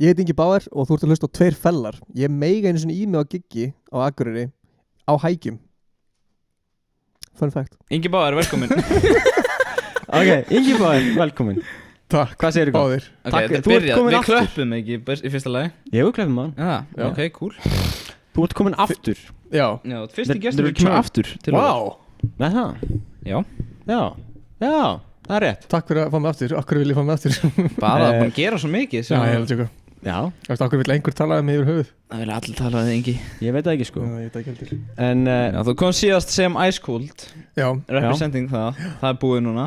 Ég heit Ingi Bauer og þú ert að hlusta á Tveir fellar. Ég meiga einu svona í mig á giggi á Akureyri á Hækjum. Fun fact. Ingi Bauer, velkomin. Ok, Ingi Bauer, velkomin. Takk. Hvað segirðu gott? Báðir. Ok, Takk, þetta þú ert byrjað, komin við aftur. klöppum ekki í fyrsta lagi. Ég hef klefðum hann. Já, Já. ok, cool. Þú ert komin aftur. Já. Já, fyrsti Þeir gestur eru við kemur kemur. aftur til Vá. Nei það? Já, Já, það er rétt. Takk fyrir að fá mig aftur. Akkur vil ég fá mig aftur? bara búin að gera svo mikið Já, sem ég held ekki. Já, Þú veist, akkur vil einhver tala um mig yfir höfuð? Það vilja allir tala við Ingi. ég veit það ekki sko. Já, ég veit ekki heldur. En, Já, þú kom síðast sem Ice Cold, Já. representing það er búið núna.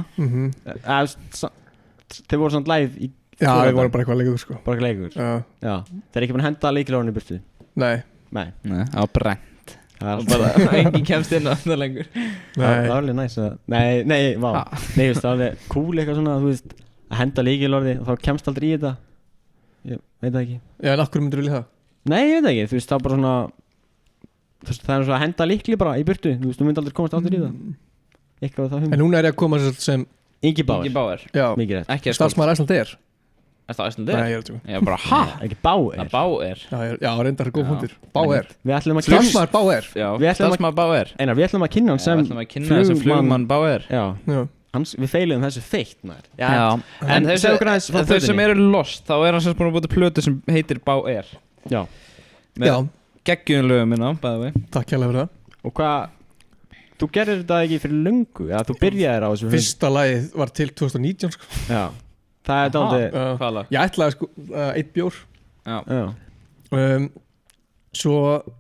þeir voru svona live í Já, fyrradag. við vorum bara eitthvað leikur, sko. bara leikur. Já. Já, þeir eru ekki búin að henda líkilórunni í burtu. Nei. Nei, Nei, á brent. það er Og bara enginn kemst inn á það lengur. Það er alveg næs að... Nei, vá. Nei, þú veist, það er alveg cool eitthvað svona, þú veist, að henda líkilorði og þá kemst aldrei í þetta. Ég veit það ekki. Já, en akkur myndir vilja það? Nei, ég veit það ekki, þú veist, það er bara svona... Þú veist, það er svona að henda líkli bara í burtu, þú veist, þú myndi aldrei komast aftur í það. Eitthvað á það En núna er ég að koma sem Ingi Bauer. Ingi Bauer. já, Mikið rétt. Ekki að starfsmaður Icelandair. Er það Icelandair? Nei, ég er ekki. Ég er bara, hæ? Ekki Bauer. Það Bauer. Já, reyndar er góð Já. fundir. Bauer. Við ætlum að Starfsmaður Bauer. Já, Við ætlum að- starfsmaður Bauer. Einar, við ætlum að kynna hann Já, sem við ætlum að kynna þessum flugmann Bauer. Já, Já. við feiluðum þessu feitt, maður. En þau segðu okkur aðeins frá þau sem plötunni. eru lost, þá er hann sem búin að búið til plötu sem heitir Bauer. Já. Já, Geggjum lögum minna, bæði við. takk hérlega fyrir það. Og hvað... Þú gerir þetta ekki fyrir löngu, eða þú byrjaðir á þessu. Fyrsta lagið var til 2019, sko. Já. Það er dálítið... Hvað lag? Ég ætlaði sko eitt bjór. Já. Svo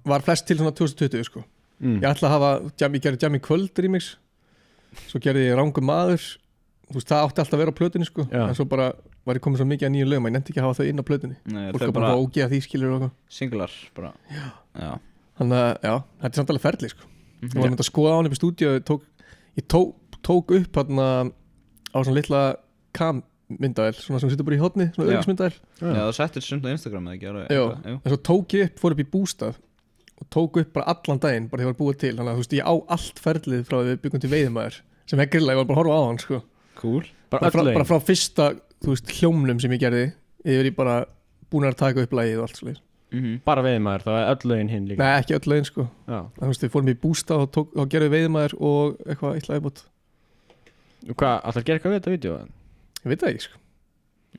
var flest til svona 2020, sko. Ég ætlaði að hafa, ég gerði Jammy Kvöld remix. Svo gerði ég Rangum maður. Þú veist, það átti alltaf að vera á plötunni, sko. Já. En svo bara var ég komið svo mikið að nýju lögum að ég nefndi ekki að hafa þau inn á plötunni. Nei, Fólk þau var bara bara að ógeða því skilur og eitthvað. singlar, bara. Já. Þannig að, já, þetta er samt alveg ferli, sko. Ég var myndið að skoða á hann upp í stúdíu. Ég tók upp hérna á svona litla myndaðel, svona sem situr bara í hotni, svona Já. öryggismyndaðel. Já, þú settir sund á Instagram eða ekki? Jú. En svo tók ég upp, fór upp í bústað og tók upp bara allan daginn, bara því að ég var búið til. Þannig að þú veist, ég á allt ferlið frá því við byggum til Veiðimaður sem er grilla, ég var bara að horfa á hann, sko. Cool. Bara frá fyrsta, þú veist, hljómnum sem ég gerði yfir í bara búin að taka upp lagið og allt svo. Bara Veiðimaður, það er öll lögin hinn líka. Nei, ekki öll lögin, sko. Já. Þú veist, við fórum í bústað og gerði Veiðimaður og eitthvað eitt lagið bútt. Og hvað, ætlar að gera eitthvað við þetta vídeo? Ég veit það ekki, sko.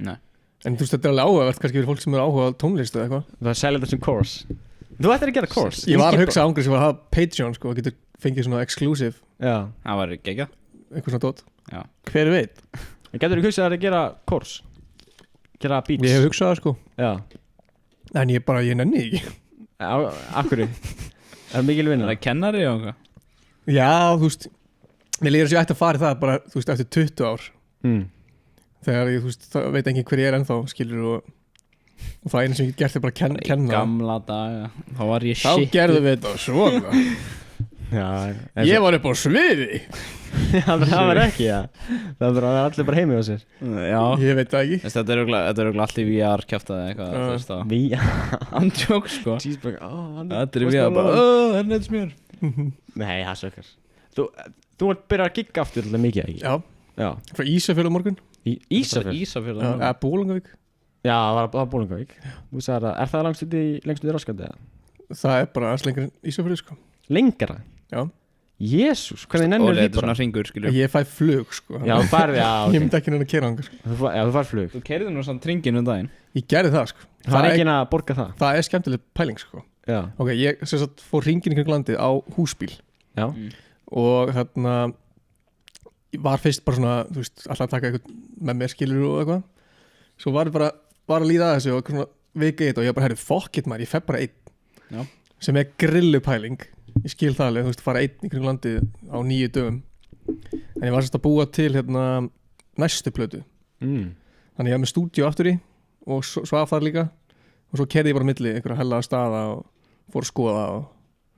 Nei. En þú veist, þetta er alveg áhugavert kannski fyrir fólk sem er áhuga á tónlist eða eitthvað. Það er selja þetta sem course. Þú ættir að gera course. Ég var að hugsa ángrið sem var að hafa Patreon, sko, og getur fengið svona exclusive, Já. Það var geggjað. eitthvað svona dót. Já. Hver veit? En getur þú hugsað að gera course? Gera beats? Ég hef hugsað það, sko. Já. En ég nenni ekki. Akkurri? Er það mikil vinna? Það er kennari og eitthvað. Já, þú veist, mér líður þess að ég ætti að fara í það bara, þú veist, eftir 20 ár. Þegar ég, þú veist, það veit enginn hver ég er ennþá, skilur, og það einu sem ég gert er bara að kenna. Gamla daga. Þá var ég Þá shit. gerðum við þetta svona. Já. Ég var upp á sviði. Það var ekki, já. Það var allir bara heimi á sér. Já. Ég veit það ekki. Þetta er örugglega allt í VR kjaftaði eitthvað, þú veist þá. Andjók, sko. Cheeseburger, Þetta er VR bara, henni þetta smjör. Nei, það sökkar. Þú ert byrjað að gigga aftur alltaf mikið, ekki? Já, Já. frá Ísafjörð á morgun. Ísafjörð? Ísafjörð. Eða Bólungavík. Já, það var Bólungavík. Þú sagði það, er það lengst út í raskandi? Það er bara aðeins lengur en Ísafjörð, sko. Lengra? Já. Jésús, hvernig nennir Þetta því er svona hringur, skilju. Ég fæ flug, sko. Já, þú farið, já, Ég ok. myndi ekki nenni að kera hann, sko. Þú farið flug. Þú keyrði nú samt hringin daginn. Ég gerði það, sko. Það er enginn að borga það. Það er skemmtileg pæling, sko. Já. Ok, ég sem sagt fór hringin í kring landið á húsbíl. Já. Og þarna ég var fyrst bara svona, þú veist, alltaf að taka eitthvað með mér skilur og eitthvað. Svo var ég bara að líða að þessu og eitthvað svona vika í þetta og ég bara, herri, fuck it, maður, ég fef bara einn. Já. Sem er grillupæling. Ég skil það alveg, þú veist, fara einn í kring landið á 9 dögum. En ég var sérst að búa til hérna næstu plötu. Þannig ég var með stúdíu aftur í og svaf þar líka. Og svo kerði ég bara milli einhverja hellaða staða og fór að skoða og...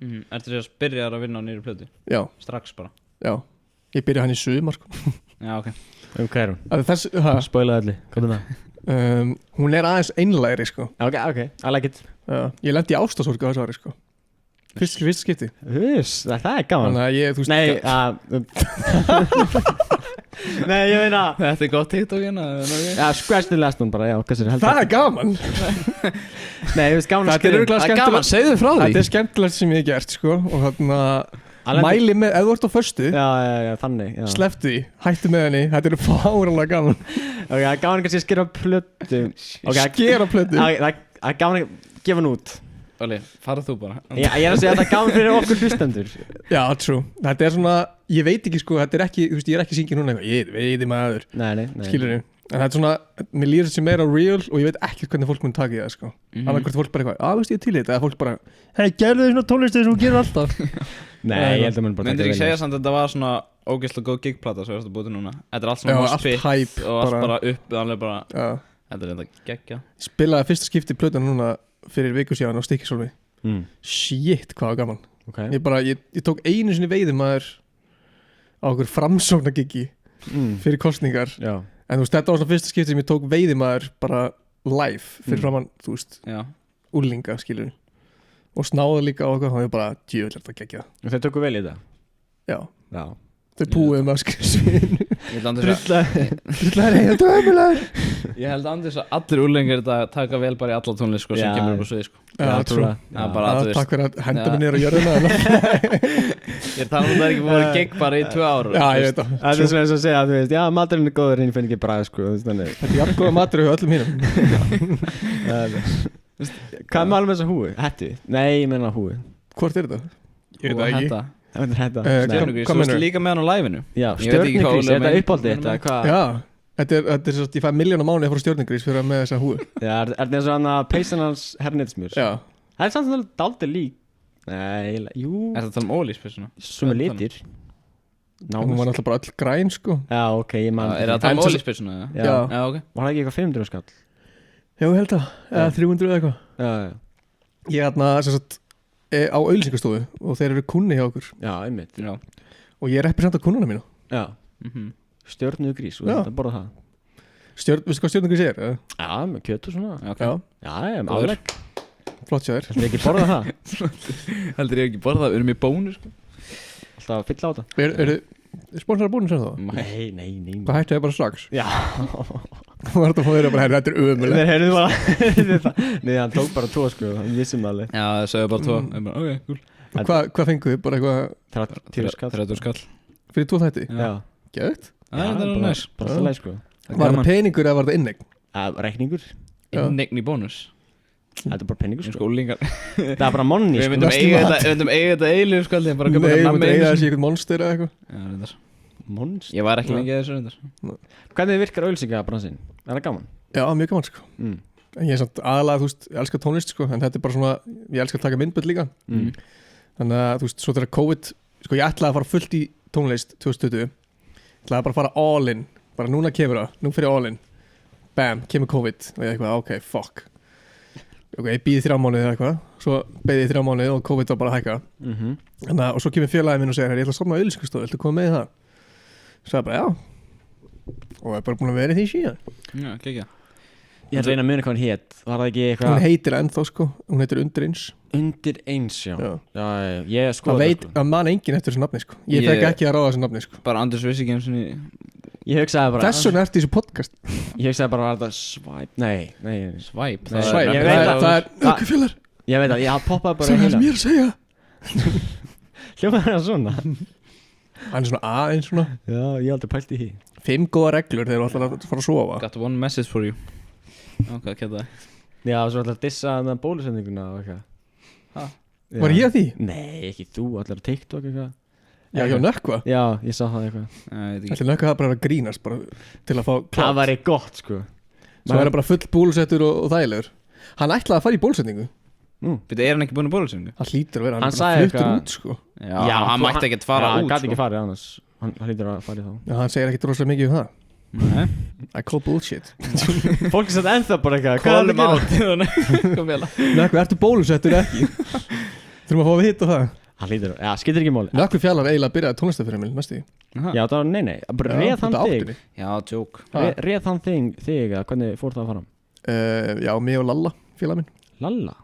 Ertu þess að byrja að vinna á nýri plötu? Já, Strax bara. já. Ég byrja hann í sumar, sko. Já, ok. Hvað er hún? Þess, Spoilaði allir, hvað er það? hún er aðeins einlægri, sko. Ok, I like it. Ég lendi í ástasorgu á þessu ári, sko. Fyrst skipti. Það er gaman. Þannig að ég, þú veist... Nei, Nei, ég meina Þetta gott TikTok hérna Já, scratch the last one bara, já, hvað sér heldur Það gaman. Nei, ég veist gaman að Þetta er örugglega Það er gaman, segðu frá því Þetta er skemmtilegt sem ég hef gert sko. Og þarna mæli með, ef þú ert á föstu Já, þannig slepptu því, hættu með henni. Þetta er fáralega gaman. Ok, það er gaman kannski að skera plötu Skera plötu. Það er gaman að gefa hann út Óli, farað þú bara Ég er að segja að það er gaman fyrir okkur hlustendur Já, true. Þetta er svona, ég veit ekki sko, þetta er ekki, þú veist, ég er ekki syngið núna eitthvað, ég veit maður, Nei skilur þið. En þetta er svona, mér líður þessi meira real og ég veit ekki hvernig fólk mun taka í það sko. Annarkvært fólk bara eitthvað, veist ég til í þetta, eða fólk bara, hei, gerðu þið svona tónlist sem þú gerir alltaf. Nei, ég held að mun bara Myndir ekki segja samt að þetta var svona ógeðslega góð gigplata sem við búið núna Þetta er allt svona moshpit og allt bara upp alveg bara, þetta er þetta geggja Spilaði fyrsta skipti plötuna núna fyrir viku síðan á Stykkishólmi. Shit, hvað var gaman. Ég tók einu sinni veiðimaður á okkur framsóknargiggi fyrir kosningar. En þú veist, þetta var svona fyrsta skipti sem ég tók veiðimaður bara live fyrir framann, þú veist, úlinga, skilur. Og snáða líka á okkur, þá var ég bara djöfull þetta geggja. Og þeir tóku vel í þetta? Já Þau púið með að skrifsvinu. Drullar eiga dömulegur. Ég held andis að allir úrlengar þetta taka vel bara í alla tónlist sko, sem kemur upp á sviði sko. Já, trú. Takk fyrir að henda mig niður á jörðina. Ég tala það ekki búið að gig bara í 2 ár. Já, ég veit það. Það er svona eins að segja, þú veist, já, maturinn er góður, hinn finn ekki bragð sko. Þetta er jafn góða matur hjá öllum hínum. Hvað er málum með þessa húi? Hættu? Nei, ég meina húi. Hvort er þetta? Ég veit það ekki. Stjörnugrís, þú veist líka með hann á live-inu. Já, Stjörnugrís, þetta er uppáldið þetta. Já, þetta er svo, ég fæ milljón á mánuði frá Stjörnugrís fyrir að með þessa húi. Já, er þetta eins og hann að peysan hans hernitsmjör? Já. Það er samt dálítið lík. Nei, jú. Er þetta tala ólíspeysuna? Svona litir. Hún var náttúrulega bara öll græn sko. Já, ok, ég man. Er þetta tala ólíspeysuna? Já, ok. Var það ekki eitthvað 500 skall? Já, ég held það, eða 300 eða eitthvað. Já. Ég hérna, sem sagt, á auglýsingastofu og þeir eru kunni hjá okkur. Já, einmitt. Já. Og ég representa kunnuna mínu. Já. Stjörnugrís, og þetta borða það. Veistu hvað Stjörnugrís er? Já, með kjöt og svona. Já. Já, alveg. Flott hjá þér. Heldur ég ekki borða það? Heldur ég ekki borða það, við erum í bónus sko. Alltaf að fylla á þetta. Eru sponsorar búin sem það? Nei. Hvað hættu þið bara strax? Já. Þú var þetta að fá þeirra bara, þetta er ömulega. Þeir heyrðu bara. Nei, hann tók bara 2 sko, hann vissum alveg. Já, það sögðu bara 2. Ok, cool. Og hvað fenguðu? Bara eitthvað 30 skall. Fyrir 2 þætti? Já. Geðvægt? Það er næs. Bara alltaf leið sko. Var það peningur eða var það inneign? Reikningur. Inneign í bónus. Þetta er bara peningur sko. Skólingar. Það er bara monni sko. Við myndum eiga þetta eilíf sko. Nei, við myndum eiga þessi eitthvað monster eða eitthvað. Já, reyndar. Monster? Ég var ekki lengi að þessu reyndar. Hvernig virkar auglýsingabransinn? Er það gaman? Já, mjög gaman sko. Ég er samt aðalega, þú veist, ég elskar tónlist sko. En þetta er bara svona, ég elskar að taka myndböld líka. Þannig að, þú veist, svo þegar COVID sko, ég ætlaði að fara fullt í tónlist 2020. Ég ætlaði bara að fara all in. Bara núna kemur það, nú fyrir all in. Bam, kemur COVID. Og ég eitthvað, ok, fuck. Ok, ég býði 3 mánuði eða eitthvað. Svo beði ég 3 mánuði og COVID var bara að hækka. Þannig að, og svo kemur félagið minn og segir, ég ætla að stofna auglýsingastofu, viltu koma með í það? Svo ég bara, já. Og ég er bara búin að vera í því síðan. Já, kekja. Ég ætla að reyna að muna hvað hann hét. Var það ekki eitthvað? Hún heitir ennþá sko, hún heitir Undir eins. Undir eins, já. Já, ég sko það veit, að man enginn eftir þessu nafni sko. Ég fekk ekki að ráða þessu nafni sko. Bara Anders vissi ekki eins og ég hugsaði bara þess vegna ertu í þessu podcast. Ég hugsaði bara að þetta Swipe. Nei. Swipe. Það er ökufélar. Ég veit að ég poppaði bara sem það sem ég er að segja. Hljómaði það svona. Hann er svona aðeins svona. Já, ég aldrei pælt í því. 5 góða reglur þegar þú ætlar að fara að sofa. Got one message for you. Ok, kæta það. Já, svo ætlar að dissa þannig bólusendinguna og eitthvað. Var ég að því? Nei, ekki þú, allar TikTok eitthvað. Já, hjá Nökkva? Já, ég sá það eitthvað. Ætli Nökkva það bara að grínast bara til að fá klátt. Það væri gott sko. Svo er það bara full bólusettur og þægilegur. Hann ætlaði að fara í bólusetningu. Þetta er hann ekki búin að bólusendingu? Hann hlýtur að vera, hann bara fluttur út sko. Já, hann mætti ekkert fara út. Hann gæti ekki farið annars. Hann hlýtur að fara í þá. Já, hann segir ekkert rosalega mikið um það. Nei. I call bullshit. Fólk er satt ennþá bara eitthvað. Callum out. Nökkvi, ertu bólusettur ekki? Þurfum að fá að vita það. Hann hlýtur, já, skilur ekki máli. Nökkvi fjallar eiginlega byrjaði tónlistafyrirmæli næstu. Já, það var, nei, bara reð hann þig. Já, tjók. Reð hann þig, hvernig fór það að fara? Já, mig og Lalla, félag minn. Lalla?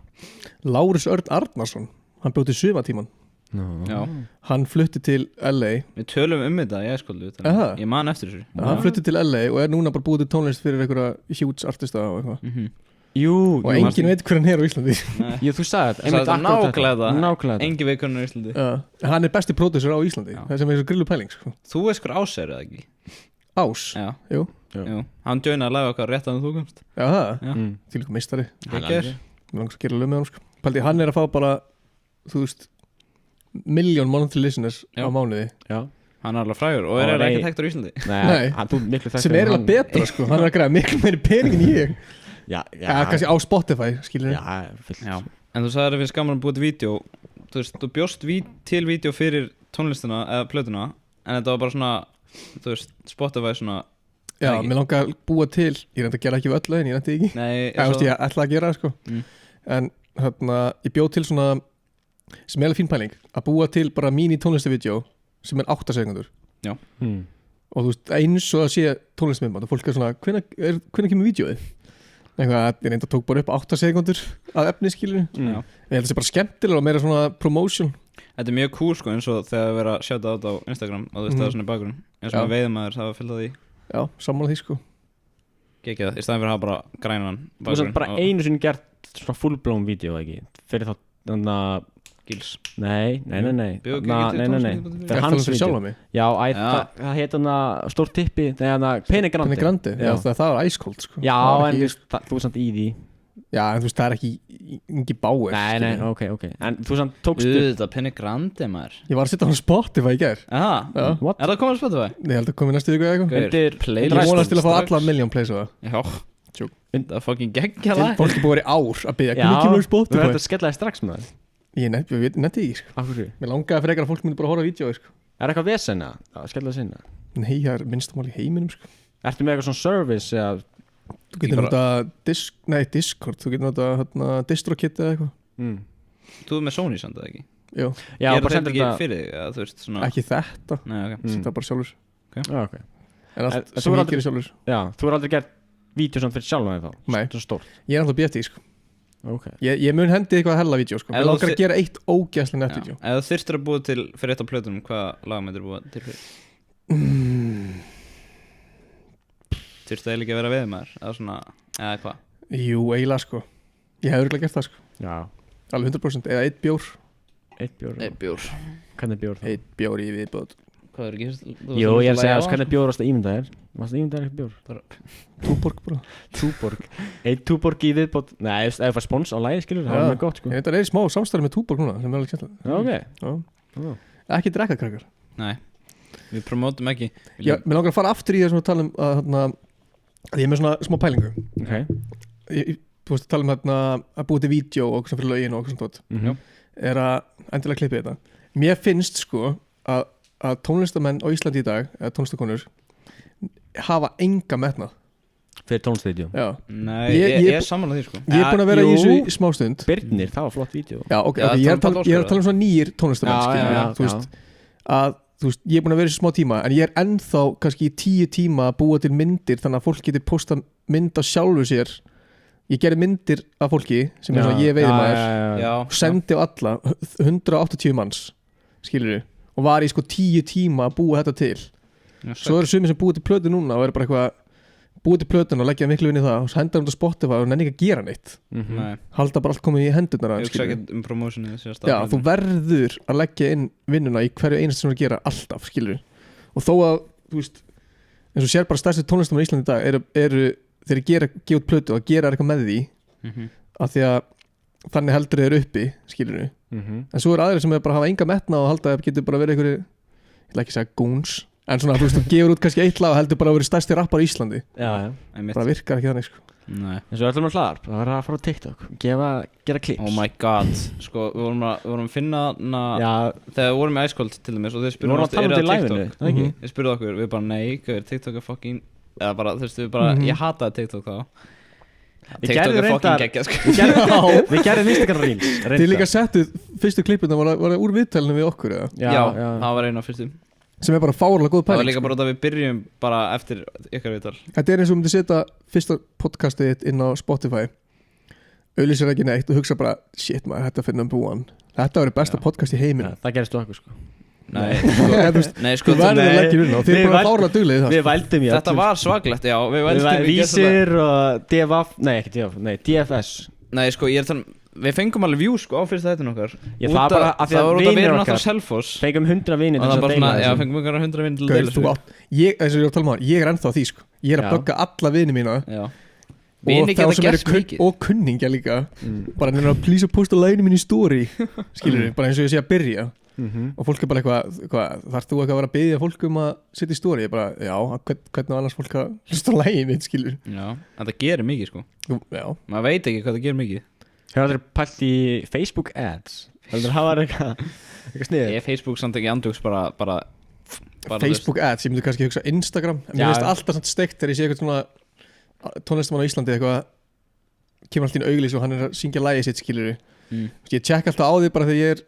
Lárus Örn Arnarsson, hann bjóti Sumatíman. Hann flutti til LA. Við tölum þetta í æskólu. Ég man eftir þessu. Hann flutti til LA og núna bara búið til tónlist fyrir einhverja huge artista og eitthvað. Og engin veit hver hann á Íslandi. Jú, þú sagði þetta nákvæmlega. Engin veit hver hann á Íslandi. Hann besti pródusser á Íslandi. Það sem svo grillu pæling sko. Þú veist hver Ás eða ekki? Ás? Já. Jú. Hann joinaði að laga okkar rétt að þú komst. Já, það? Til ykkur meistari. Mér langar að gera lög með hann sko. Paldi, hann að fá bara, þú veist, 1,000,000 monthly listeners á mánuði. Já. Hann alveg frægur og ekki þekkt á Íslandi. Nei, sem alveg betra sko. Hann að græða miklu meiri pening en ég. Já, kannski á Spotify, skilur. Já. En þú sagði að það finnst gaman að búið til vídeo. Þú veist, þú bjóst til vídeo fyrir tónlistina eða plötuna, en þetta var bara svona, þú veist, Spotify svona. Já, mér langar að búa til. Ég reyndi að gera ekki við öllu en ég reyndi ekki. Nei, ég ætla að gera það sko. En hérna, ég bjóð til svona sem alveg fín pæling, að búa til bara mini tónlistavídeó sem 8 sekundur. Já. Og þú veist, eins og að sé tónlistmyndband og fólk svona, hvenær kemur vídeóið? Eitthvað, ég reyndi að tók bara upp 8 sekundur af efni, skilur. Ég held að það sé bara skemmtilega og meira svona promotion. Þetta mjög cool sko, eins og þegar við verðum að sjáta á þetta á Instagram og þú veist það er svona í bakgrunn. Eins og veiðmaður, það var fyllt að því. Já, sammála því sko. Gekið það, í staðin fyrir að hafa bara grænan bakgrunn. Þú veist bara einu sinni gert svona full-blown vídeo, ekki? Fyrir þá, þannig að Gils. Nei. Það er hans vídeo. Já, það heit hann að stór tippi, Penegrandi. Já, það var æskóld sko. Já, en þú er samt í því. Já, en þú veist, það er ekki báir. Nei, ok. En þú samt tókstu þetta Penegrandi maður. Ég var að setja hann á Spotify í gær. What? Er það komið á Spotify? Nei, ég held að komið næstu viku eða eitthvað. Ég vonast til að fá alla 1,000,000 plays á það. Já. Það er fucking geggja lag. Fólk er búið að vera í ár að byggja. Hvernig kemur á Spotify? Þú verður að skellaði strax með það. Ég netti ekki sko. Mér langaði að frekar að fólk myndi bara horfa á vídeo sko. Eitthvað vesen að skella sinna? Nei, það er minnstamál í heiminum sko. Ertu með eitthvað svona service eða? Þú getur notað Discord. Þú getur notað DistroKit eða eitthvað. Þú er með Sony samt eða ekki? Jú. Já, bara þetta ekki fyrir þig, þú veist svona. Ekki þetta. Nei, ok. Þetta bara sjálfur. Ok. En allt sem ég gerir sjálfur. Já, þú er aldrei gert vídeo samt fyrir sjálf með þá? Nei. Svona stórt. Ég er alltaf BFT sko. Okay. Ég mun hendi eitthvað hella vídeo sko. Ég langar að gera eitt ógæslega nett vídeo. Ef þú þyrstir að búa til fyrir eitt af plötunum, hvað lag myndir búa til fyrir? Þyrstu það eiginlega að vera veiðmaður eða svona, eða hvað? Jú, eiginlega sko. Ég hef örugglega gert það sko. Já. Alveg 100%, eða eitt bjór. Eitt bjór. Hvernig bjór það? Eitt bjór í viðbót. Hvað er ekki? Jú, ég er að segja, hvernig bjór varst að ímynda þér? Varst að ímynda þér eitthvað bjór? Túborg bara. Túborg. Eitt Túborg í viðbót. Nei, ef það er spons á lægi, skilur, það er mjög gott sko. Þetta er smá samstarf með Túborg núna, sem er alveg kjentlega. Ok. Ekki drekka krakkar. Nei, við promótum ekki. Já, mér langar að fara aftur í það sem við talum að ég er með svona smá pælingu. Þú veist að tala að búið til vídeo og fyrir lögin og svona er að endilega klippi þetta. Mér finnst sko að tónlistamenn á Íslandi í dag, eða tónlistakonur, hafa enga metnað fyrir tónlistvídeó. Já. Nei, ég er saman á því sko. Ég er búin að vera í þessu í smástund. Birnir, það var flott vídeo. Já, ok, ég er að tala um svona nýjir tónlistamenn. Þú veist, ég er búin að vera í þessu smá tíma, en ég er ennþá kannski í 10 tíma að búa til myndir, þannig að fólk getur posta mynd á sjálfu sér. Ég gerði myndir af fólki sem er svona ég veiðmaður, sendi á alla 180 manns, skilurðu, og var í sko 10 tíma að búa þetta til. Svo eru sumir sem búið til plötu núna og eru bara eitthvað búið til plötun og leggja miklu inn í það og henda um þetta Spotify og nenni ekki að gera neitt. Halda bara allt komið í hendurnar. Ég hugsa ekki promotionið. Já, þú verður að leggja inn vinnuna í hverju einast sem þú gera alltaf, skilur. Og þó að, þú veist, eins og sér bara stærstu tónlistamar í Íslandi í dag eru þeir gefa út plötu og gera eitthvað með því af því að þannig heldur þeir uppi, skilur. En svo eru aðrir sem bara hafa enga metna og halda að það getur bara verið einhverju, ég vil ekki segja goons, en svona þú veist, þú gefur út kannski eitt lag og heldur bara að vera stærsti rappar í Íslandi. Bara virkar ekki þannig sko. Nei. En svo ætlum við að hlaðarp, það var að fara á TikTok, gera clips. Oh my god, sko, við vorum að finna þegar við vorum í Æskóld til dæmis og þeir spurðu okkur, er það TikTok? Þeir spurðu okkur, við bara nei, TikTok er fucking, eða bara, þú veist, við bara, ég hataði TikTok þá. TikTok er fucking geggja sko. Við gerðum Instagram Reels. Þið líka settuð fyrstu klippuna var það úr viðtælinu við okkur eða? Já, það var einu af fyrstum. Sem er bara fárlega góð pæling. Það var líka bara út að við byrjum bara eftir ykkar viðtal. Þetta er eins og myndi setja fyrsta podcastið inn á Spotify auðlýsir ekki neitt og hugsa bara shit maður, þetta fyrir number one. Þetta verður besta podcast í heiminum. Það gerist okkur sko. Nei, þú verður að leggja inn og þið er bara fárlega duglega Við vældum í þetta var svaglegt, já. Við Vísir og DFF, nei ekki DFF, nei DFS. Nei, sko, ég er þannig, við fengum alveg view sko á fyrsta þættin okkar. Það var bara að því að vinir okkar Selfoss fengum 100 vinir til að deila. Já, fengum ykkur 100 vinir til að deila. Eins og ég var að tala um það, ég er ennþá því sko. Ég er að bugga alla vini mína. Já. Og þá sem eru og kunningja líka. Bara nefnir að please að posta læginu mín í story. Skilur bara eins og ég sé að byrja. Og fólk er bara eitthvað þarf þú ekki að vera að biðja fólk að setja í story? Ég bara, já, hvernig annars fólk að hlusta læginu mitt, skilur. Já, en það gerir mikið sko. Já. Maður veit ekki hvað það gerir mikið. Hefur það pælt í Facebook ads? Heldur það hafa eitthvað sniðið? Ég Facebook samt ekki andjóks bara Facebook ads, ég myndi kannski hugsa Instagram. En mér finnst alltaf svona steikt þegar ég sé eitthvað svona tónlistamann á Íslandi eitthvað kemur alltaf inn auglýs og hann er að syngja lagið sitt, skilur. Ég tjekka alltaf á því bara þegar ég er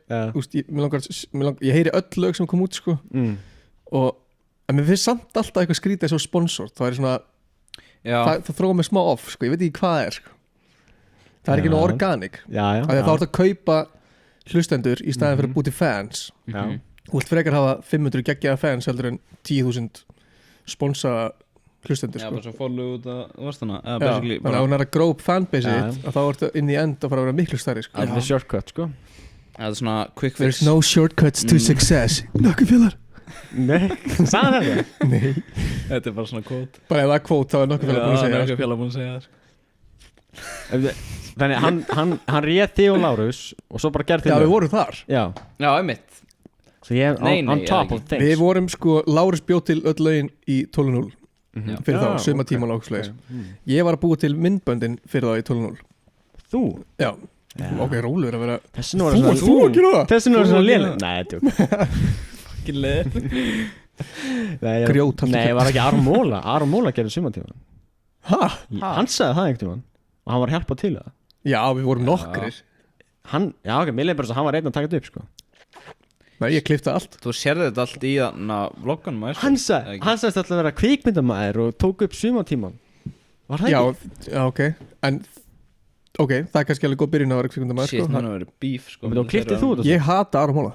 ég heyri öll lög sem kom út sko. En mér finnst samt alltaf eitthvað skrítið svo sponsort. Það er svona það þróa mig smá off sko. Ég veit ekki hvað það er sko. Það er ekki nú organic. Þá ertu að kaupa hlustendur í staðin fyrir að búti fans. Þú vilt frekar hafa 500 geggjaða fans heldur en 10.000 sponsa hlustendur sko. Já, bara svo follow út að varstana. Þannig að hún er að grow up fanbase-ið og þá ertu inn í end að fara að vera miklu stærri sko. Það er shortcut sko. Það er svona quick fix. There's no shortcuts to success. Nökkufélag. Nei, sagði það? Nei. Þetta er bara svona quote. Bara ef það er quote þá er Nökkufélag búin að segja það. Þannig hann réð þig og Lárus og svo bara gerði þig. Já, við vorum þar. Já, einmitt. Svo ég on top of things. Við vorum sko, Lárus bjóð til öll lögin í 12.0 fyrir þá, suma tíma lágsleis. Ég var að búa til myndböndin fyrir þá í 12.0. Þú? Já. Ok, rólegur að vera. Þessi nú var svona léleg. Nei, þetta ekki léleg. Grjót. Nei, var ekki Aron Móla gerði suma tíma. Hæ? Hann sagði það einhvern tíma og hann var að hjálpa til það. Já, við vorum nokkrir. Já, ok, mér leið bara svo hann var einn að taka þetta upp sko. Nei, ég klippti allt. Þú sérði þetta allt í vlogganum Hann sagðist alltaf að vera kvikmyndamaður og tók upp sumatíman. Var það ekki? Já, ok. En, ok, það er kannski alveg góð byrjun að vera kvikmyndamaður sko. Shit, hann har verið beef sko. Men þú klipptið þú þetta? Ég hata Aron Móla.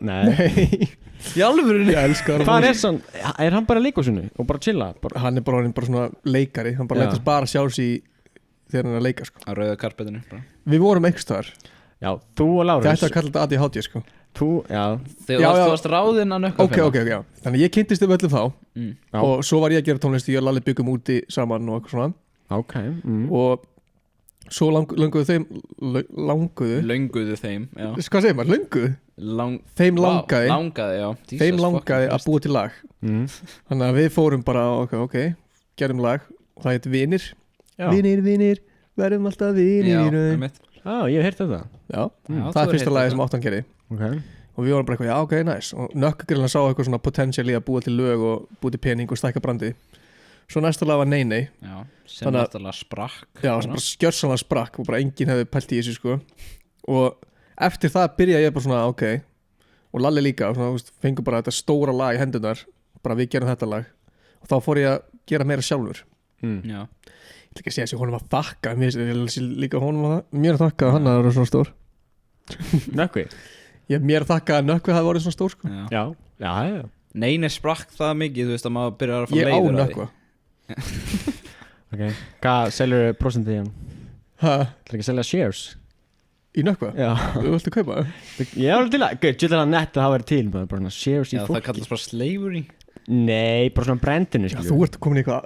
Nei. Í alvörunni. Ég elska Aron Móla. Hvað er sann? Er hann bara að leika á sinni og bara chilla? Hann er bara svona leikari. Hann bara lætast bara sjálfs í þegar hann er að leika sko. Á rauða karpetinu bara. Við vorum einhvers staðar. Já, þú og Lárus. Þetta að kalla þetta ADHD sko. Þú varst ráðinn að Nökkufélag. Ok, já. Þannig ég kynntist við öllum þá og svo var ég að gera tónlist og ég og Lalli byggum úti saman og eitthvað svona. Ok. Og svo lönguðu þeim já. Hvað segir maður? Lönguðu? Þeim langaði já. Þeim langaði að búa til lag. Þannig að við fórum bara ok, gerum lag og það heit Vinir. Vinir, verðum alltaf vinir. Já, einmitt. Ég hef heyrt þetta. Já, það er fyrsta lagi sem áttan gerði. Og við vorum bara eitthvað, ok, nice. Og Nökkugrillan sá eitthvað svona potential í að búa til lög og búa til pening og stækka brandi. Svo næsta lag var Nei Nei. Já, sem náttúrulega sprakk. Já, sem bara skjörsanlega sprakk og bara enginn hefði pælt í þessu sko. Og eftir það byrjaði ég bara svona, ok. Og Lalli líka, svona, fengur bara þetta stóra lag í hendunar. Bara við gerum þetta lag. Og þá fór ég að gera meira sjálfur. Já. Ég ætla ekki að segja þessi honum að þakka. Mér líka honum að mér að þakka að hann að vera svona stór. Nökkvi? Mér að þakka að Nökkvi hafi verið svona stór sko. Já. Nei sprakk það mikið, þú veist að maður byrjar að fá leiður á því. Ég á Nökkva. Ok, hvað selur prosentið í hann? Hæ? Það er ekki að selja shares? Í Nökkva? Já. Þú viltu kaupa það? Ég er alveg til að, gauð, það nett að það verið til bara shares í fólki. Já, það kallast bara slavery. Nei, bara svona brandinu. Já, þú ert komin í eitthvað.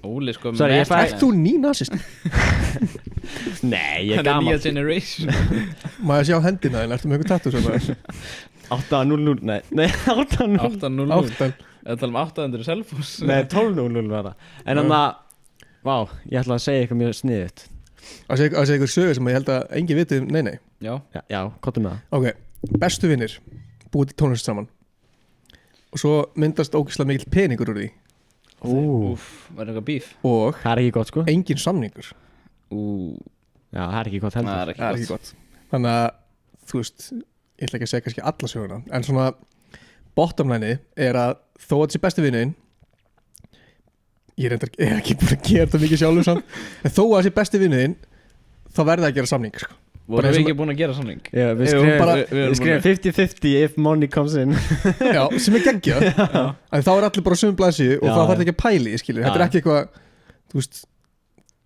Óli sko. Ert þú nýnasist? Nei, ég er gaman. Það er nýja generation. Maður sjá hendina þín, ertu með eitthvað tattu svona? 8-0-0, nei 8-0 8-0-0. Það tala 800 í Selfoss. Nei, 12-0 var það. En þannig að, vá, ég ætla að segja eitthvað mjög sniðut. Að segja eitthvað sögur sem ég held að engin viti um, nei. Já, kottum með það. Ok, bestu vinnir, búið til tónlist saman. Og svo myndast ógeðslega mikill peningur úr því. Var eitthvað bíf? Og það er ekki gott sko. Engin samningur. Já, það er ekki gott heldur. Það er ekki gott. Þannig að, þú veist, ég ætla ekki að segja kannski alla söguna, en svona bottom line er að þó að þessi besti vinnin, ég er ekki búin að gera þetta mikið sjálfur samt, en þó að þessi besti vinnin, þá verða að gera samning sko. Vorum Bara við eins og- ekki búin að gera samning? Já, við Jú, skrifum bara- við erum við skrifum 50-50 if money comes in. Já, sem er geggjað en þá er allir bara á sömu blaðsíðu og Já, það já. þarf ekki að pæli, skilur þetta er Já. ekki eitthvað, þú veist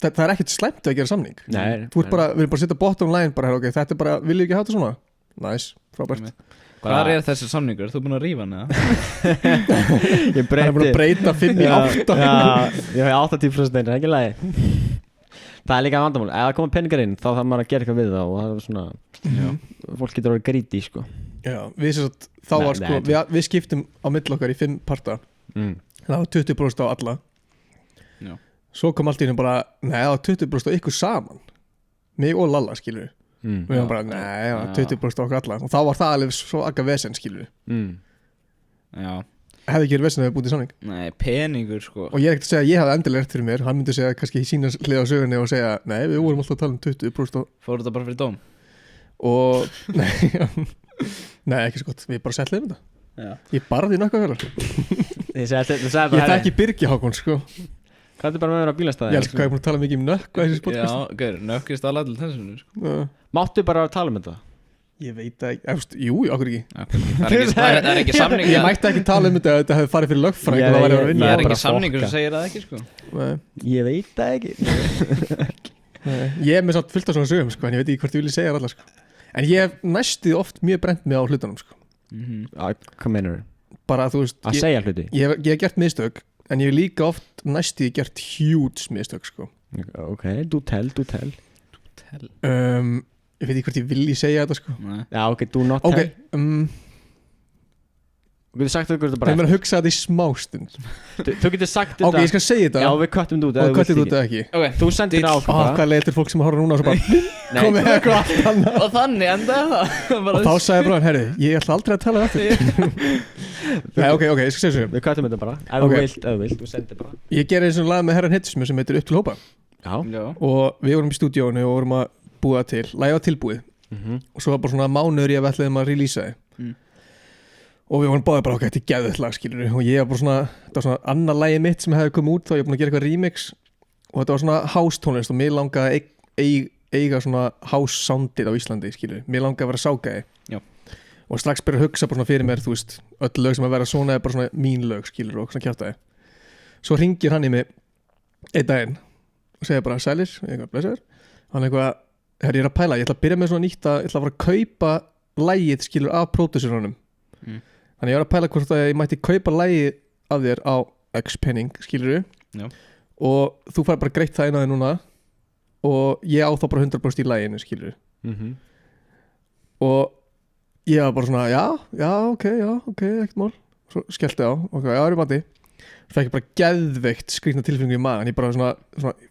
það er ekkert slæmt að gera samning Nei, þú ert bara, við erum bara að setja bottom line bara, ok, þetta er bara, viljið ekki hafa þetta svona nice, frábært, Hvað er þessi samningur? Þú búin að rífa hann eða? Ég hann er búin að breyta 5 í 8 Já, ég hef 80% einu, ekki lagi. Það er líka vandamál, ef það koma peningar inn þá þarf maður að gera eitthvað við það og það er svona fólk getur orðið greedy sko. já, við sem sagt, þá Nei, var sko nei, við skiptum á milli okkar í 5 parta það var 20% á alla Já. svo kom allt í henni bara, nei, það var 20% á ykkur saman mig og Lalla, skilur við varum bara, nei, það var 20% á okkur alla og þá var það alveg svo akka vesen, skilur við Já, hefði ekki verið vesen að við búið í samning nei, peningur sko og ég er ekkert að segja að ég hafði endilega rétt fyrir mér hann myndi segja kannski í sína hlið á sögunni og segja nei, við vorum alltaf að tala um 20% Fóru þetta bara fyrir dóm? og nei, ekki svo gott við bara settliðum þetta Já. ég barði nokkuð fyrir Ég ég þekki Birgi Hákon sko Hvað er bara með mér á bílastæði? ég elskar hvað ég er búin að tala mikið um nökk Já, gaur, nökkist alveg til þessu sko. Máttu bara að tala um þetta? ég veit það ekki, eftir, jú, okkur ekki Það er ekki samning ég mætti ekki tala um þetta að þetta hefði farið fyrir lögfræng og það væri að vinna Það er bara ekki samningur fokka. sem segir það ekki sko Nei, Ég veit það ekki nei. ég er með satt fullt af svona sögum sko en ég veit ekki hvort ég vilja segja allar sko en ég hef næstuð oft mjög brent mig á hlutunum sko Hvað meinur þú? bara þú veist Að segja hluti? ég hef gert mistök en ég hef líka oft næstuð gert huge mistök sko Ok, do tell ég veit ekki hvort ég vilji segja þetta sko Nei. Já, ok, do not ok, tell Þú getur sagt þetta það er bara mér að hugsa þetta í smástund Þú getur sagt ok, þetta ég skal segja þetta Já, við köttum þetta út og kvættið út eða ekki Ok, Þú sendir á okkur bara hvað leiðir fólk sem horfa núna og svo bara Nei, komið eitthvað allt annað Og þannig endaði það og þá sagði bróðan, herri, ég ætla aldrei að tala þetta nei, ok, ég skal segja svo Við köttum þetta bara Ef Ok. þú vilt, þú sendir bara ég gerði eins og lag með herran Hittismur sem heitir Upp til hópa Já Já, og við vorum í stúdíónu og vorum að búa til lagið var tilbúið og svo var bara svona mánuður ég að við ætlaðum að releasa þið og við vorum báðið bara ok, þetta er geðveikt lag skilur og ég var bara svona, þetta var svona annað lagið mitt sem hefði komið út þá ég var búin að gera eitthvað remix og þetta var svona house tónlist og mér langaði eiga svona house soundið á Íslandi skilur, mér langaði að vera ságæði Já. og strax byrja að hugsa bara svona fyrir mér þú veist, öll lög sem að vera svona er bara svona mín lög skilur og svona kjátaði svo ringir hann í mig einn daginn og segir bara sælir, eitthvað blessaður hann eitthvað, herri ég er að pæla, ég ætla að byrja með svona nýtt að ég ætla að fara að kaupa lagið skilur af pródúsörunum þannig ég var að pæla hvort að ég mætti kaupa lagið af þér á X penning skilur Já. og þú fær bara greitt það inn á þig núna og ég á þá bara 100% í laginu skilur og ég var bara svona ok, ekkert mál svo skellti á, ok, já, erum mati svo fekk ég bara geðveikt skrýtna tilfinningu í maðan ég bara svona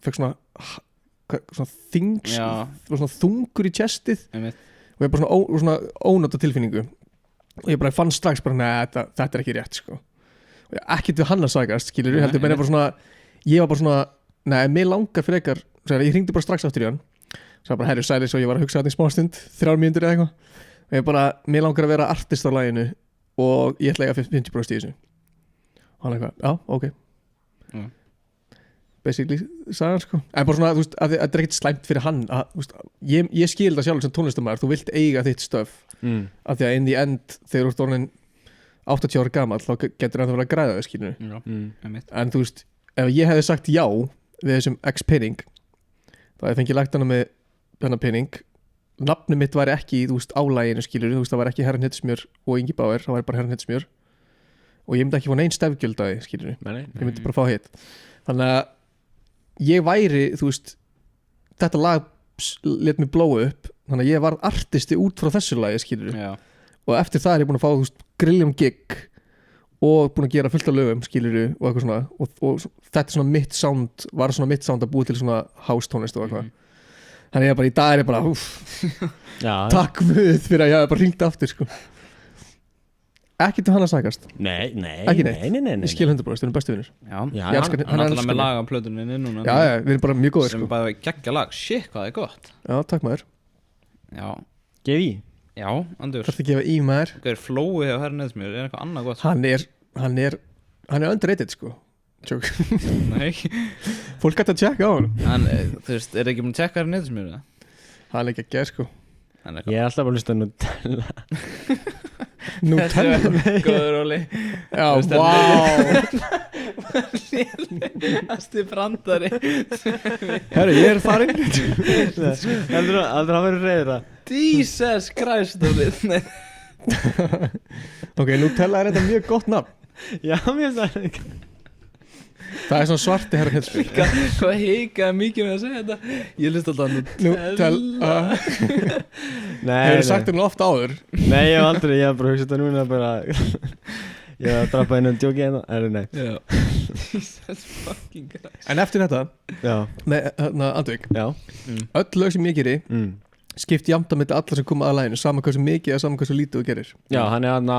fekk svona þings Já. svona þungur í chestið einmitt og ég bara svona ónóta tilfinningu og ég bara fann strax bara, neða, þetta er ekki rétt sko. og ég ekkert við hann að sagast skilur, Nei, heldur, menn bara svona ég var bara svona, neða, mér langar fyrir ekkar ég hringdi bara strax aftur í hann svo bara, herri, sælis og ég var að hugsa þetta í smástund 3 mínútur eða eitthvað og ég bara, mér langar að vera artist á laginu og ég ætla að eiga 50% í þessu og hann eitthvað, já, ok basically sagði hann sko en bara svona, þú veist, að þetta er ekkert slæmt fyrir hann að, þú veist, ég skil það sjálf sem tónlistamæður þú vilt eiga þitt stöf af því að in the end, þegar þú ert orðin 80 ára gamall, þá getur það að vera að græða þau skilur Já, einmitt en þú veist, ef ég hefði sagt já við þessum X penning þá hefði fengið lagt hana með hennar penning nafnum mitt væri ekki, þú veist, álæginu skilur þú veist, það væri ekki Herran Hittismjör og Ingi Bauer það væri bara Herran Hittismjör og ég myndi ekki fá neinn stefgjöld að þið skilur ég myndi bara fá hitt þannig að ég væri, þú veist þetta lag let mig blóa upp þannig að ég var artisti út frá þessu lagi skilur Já, og eftir það er ég búin að fá, þú veist, grilljum gig og búin að gera fullt af lögum skilur og eitthvað svona og þetta er svona mitt sound, var svona mitt sound að búa til svona house tónlist og eitthvað þannig að ég bara í dag er ég bara takk við fyrir að ég hef bara ringt aftur sko ekki til hann að sagast Nei ekki neitt, ég skil 100%, við erum bestu vinnir já, Ég elska hann, hann hann alltaf elskar með mig. lag á plötunni núna já, við erum bara mjög góðir sem sko bara geggja lag, shit hvað er gott já, takk maður, Já, Gef í já, Andur þarf að gefa í maður Hvað er flóið hjá Herran Hittismjör, er eitthvað annað gott hann er underrated sko Joke. Nei, fólk gæti að tjekka á hann en þú veist, er ekki búin að tjekka Herran Hittismjör Það er ekki að gera sko Ég er alltaf að hlusta Nutella Nutella Góður Óli Já, vá Næsti brandari Herru, ég er farinn Heldur að vera reyður það Jesus Christ Óli Nei. Ok, Nutella er þetta mjög gott nafn Já, mér finnst Það er svona svarti herra Hillspil Hvað hikaði mikið með að segja þetta Ég list alltaf Nutella Nei, Hefur sagt það nú oft áður Nei, ég hef aldrei, ég hef bara hugsað þetta núna bara Ég hef að drapa einu djóki hérna nei Já Jesus fucking Christ En eftir þetta Já, Nei, Andvík já Öll lög sem ég geri skipt jafnt á milli alla sem koma að læginu Saman hversu mikið eða saman hversu lítið þú gerir Já, hann er hann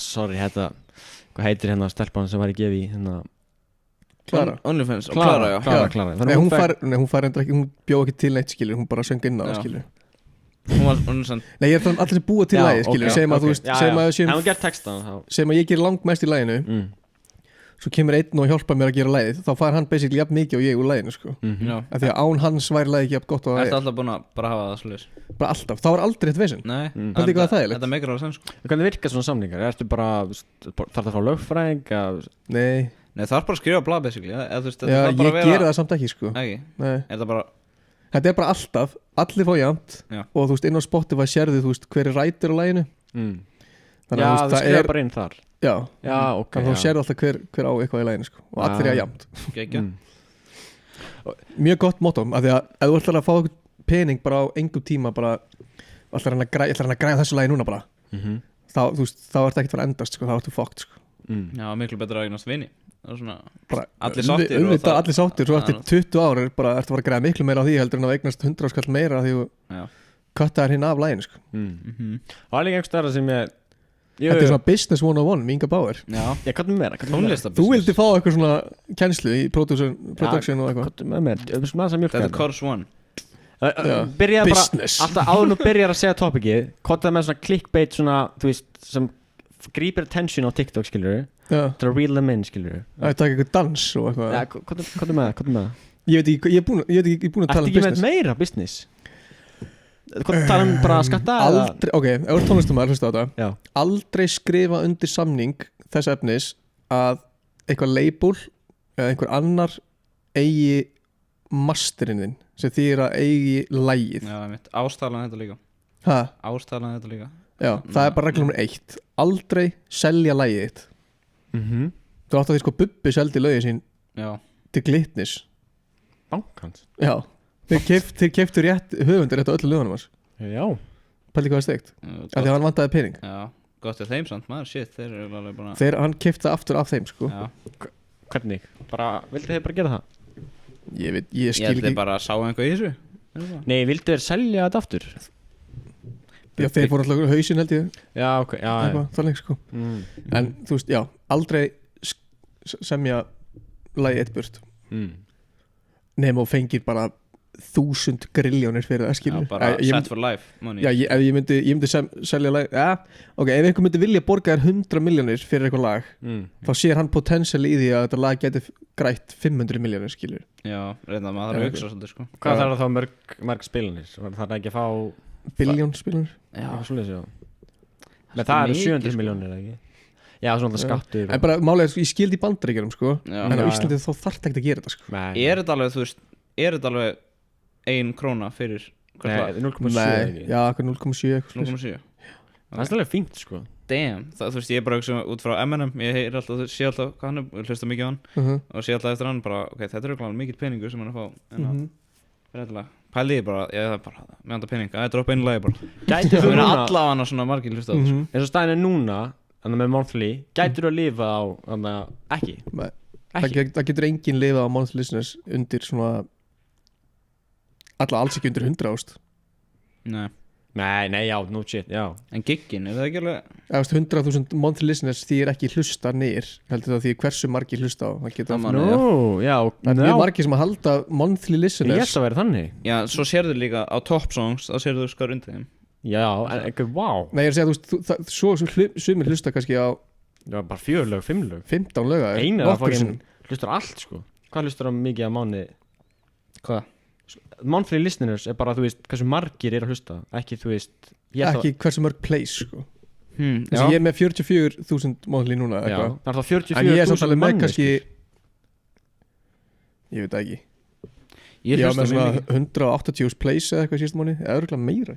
sorry, hvað heitir hérna stelpan sem var í gefi hérna Klara OnlyFans og Klara, já Klara Nei, hún fær enda ekki, hún bjó ekki til neitt skilur Hún bara söng inn á það Já. skilur Hún er sann Nei, ég er þannig allir sem búa til lægi skilur Segjum að þú veist, Ef hún gert textan þá segjum að ég ger langmest í læginu Svo kemur einn og hjálpar mér að gera lægið Þá fær hann basically jafn mikið og ég úr læginu sko Já Af því að án hans væri lægi ekki jafn gott og það Ertu alltaf búin að bara hafa það svolítið Bara alltaf, þá er aldrei eitt vesinn Nei Pældi hvað það er þægilegt? Þetta meikar alveg sann sko Hvernig virkar svona samningar? Ertu bara, þarf það að fá lögfræðing Nei, Nei það er bara að skrifa blað basically eða þú veist já, þetta þarf bara ég að geri vera það samt ekki sko Ekki Nei. Er það bara Þetta er bara alltaf, allir fá jafnt Já. Og þú veist, inn á Spotify sérðu, þú veist, hver er rætur á læginu Já, þú skrifa bara inn þar Já, Já, ok þannig að þú sérðu alltaf hver á eitthvað í læginu sko Og allir er jafnt Gekja Mjög gott motto, af því að ef þú ætlar að fá eitthvað pening bara á engum tíma bara ætlar hann að græða þessu lægi núna bara þá, þú veist, þá ertu ekkert fara að endast sko, þá ertu fokkt sko Já, miklu betra að eignast vini Það er svona bara, Allir sáttir og auðvitað það- allir sáttir, svo Já, eftir 20 ára bara ertu að fara að græða miklu meira á því heldur en að eignast 100 skall meira því þú Já köttaðir hinn af læginu sko. Það er líka einhver stærra sem ég Þetta er svona business 101 með Inga Bauer Já Ég hvað með mér Tónlistabisness Þú vildi fá eitthvað svona kennslu í production og eitthvað Hvað með mér Þetta er course one Já. Byrjaði bara Business. Alltaf áður nú byrjar að segja topicið Hvað með svona clickbait svona Þú veist sem grípir attention á TikTok skilur Já, Það er reel them in skilur það er takk eitthvað dans og eitthvað Já, hvað með það Ég veit ekki, ég er búin að tala Ertu um ekki með business meira business Hvað tala um bara skatta eða? Aldrei, ok, ef þú ert tónlistumæður, hlusta á þetta Já. Aldrei skrifa undir samning þess efnis að eitthvað label eða einhver annar eigi masterinn þinn sem þýðir að eigi lægið Já, mitt Ástalan þetta líka ha? Ástalan þetta líka Já, það er bara regla nummer 1 Aldrei selja lægið þitt Þú átt að því sko Bubbi seldi lögið sín Já til Glitnis Bankans Já, þeir keyptu rétt höfundir þetta öllu lögunum hans Já Pældi hvað það steikt Af því að hann vantaði pening Já Gott er þeim samt maður Shit Þeir eru alveg bara Hann keypti það aftur af þeim sko Já Hvernig? Bara, vildu þið bara gera það? Ég Ég skil held ekki ég bara að sá einhvað í þessu Nei, vildu þið selja þetta aftur? Já, þeir fóru alltaf hausinn held ég Já, ok, já eitthvað, þannig sko En þú veist, já, aldrei semja lagi eitt burt Nefn og fengir bara 1000 grilljónir fyrir það Já skilur bara ég set for life money Já, ef ég myndi selja lag ok, ef einhver myndi vilja borga þér 100 miljónir fyrir eitthvað lag þá sér hann potential í því að þetta lag geti grætt 500 miljónir skilur Já reynda maður þarf að hugsa svolítið sko Hvað þarf það þá mörg spilanir? Það er ekki að fá biljón spilur Já eitthvað svoleiðis, já. Men það eru 700 miljónir ekki? Já, svona það skattur En bara málega, ég skildi í Bandaríkjunum sko Já. en á Já, Íslandi þá þarf það ekki að gera þetta sko Nei, Er þetta alveg, þú veist Er þetta alveg 1 króna fyrir hvert lag? 0,7 Nei, ekki já, eitthvað 0,7 eitthvað svoleiðis. 0,7 Það er alveg fínt sko Damn, það, þú veist, ég er bara hugsa út frá M&M Ég heyr alltaf, sé alltaf hvað hann er Hlusta mikið á hann Og sé alltaf eftir hann bara Ok, þetta er örugglega mikill peningur sem hann er að fá En að, réttilega Pældi ég bara, ég það bara Með handa pening, að þetta er upp einu lagi bara Gætir Það þú er núna alla á hann og svona margir hlusta á þetta sko. eins og staðin er núna Þannig með monthly Gætir þú að lifa á Þannig að ekki Nei, Ekki það getur enginn lifað á monthly listeners undir svona alls ekki undir 100 ást Nei Nei, já, no shit, já En giggin, er það ekki alveg Eða 100.000 monthly listeners því er ekki hlusta nýr heldur það því hversu margir hlusta á það geta Það má- Nú, já það er mjög margir sem að halda monthly Ég listeners held að vera þannig Já, svo sérðu líka á top songs Þá sérðu skar undir þeim Já, en ekki, wow Nei, ég er að segja, þú veist, svo sumir hlusta kannski á Já, bara 4 lög, 5 lög 15 löga Einar að fokkin hlustar allt sko Hvað hlustar á mikið á mánu? Hvað? monthly listeners bara, þú veist, hversu margir að hlusta ekki, þú veist ekki hversu mörg plays sko. Já. Ég er með 44.000 monthly núna Já, eitthvað. það er þá En ég er samt 44.000 alveg með manni kannski Ég veit það ekki Ég Ég var hlusta með mjög svona mikið 180 plays eða eitthvað síðust mánu eða örugglega meira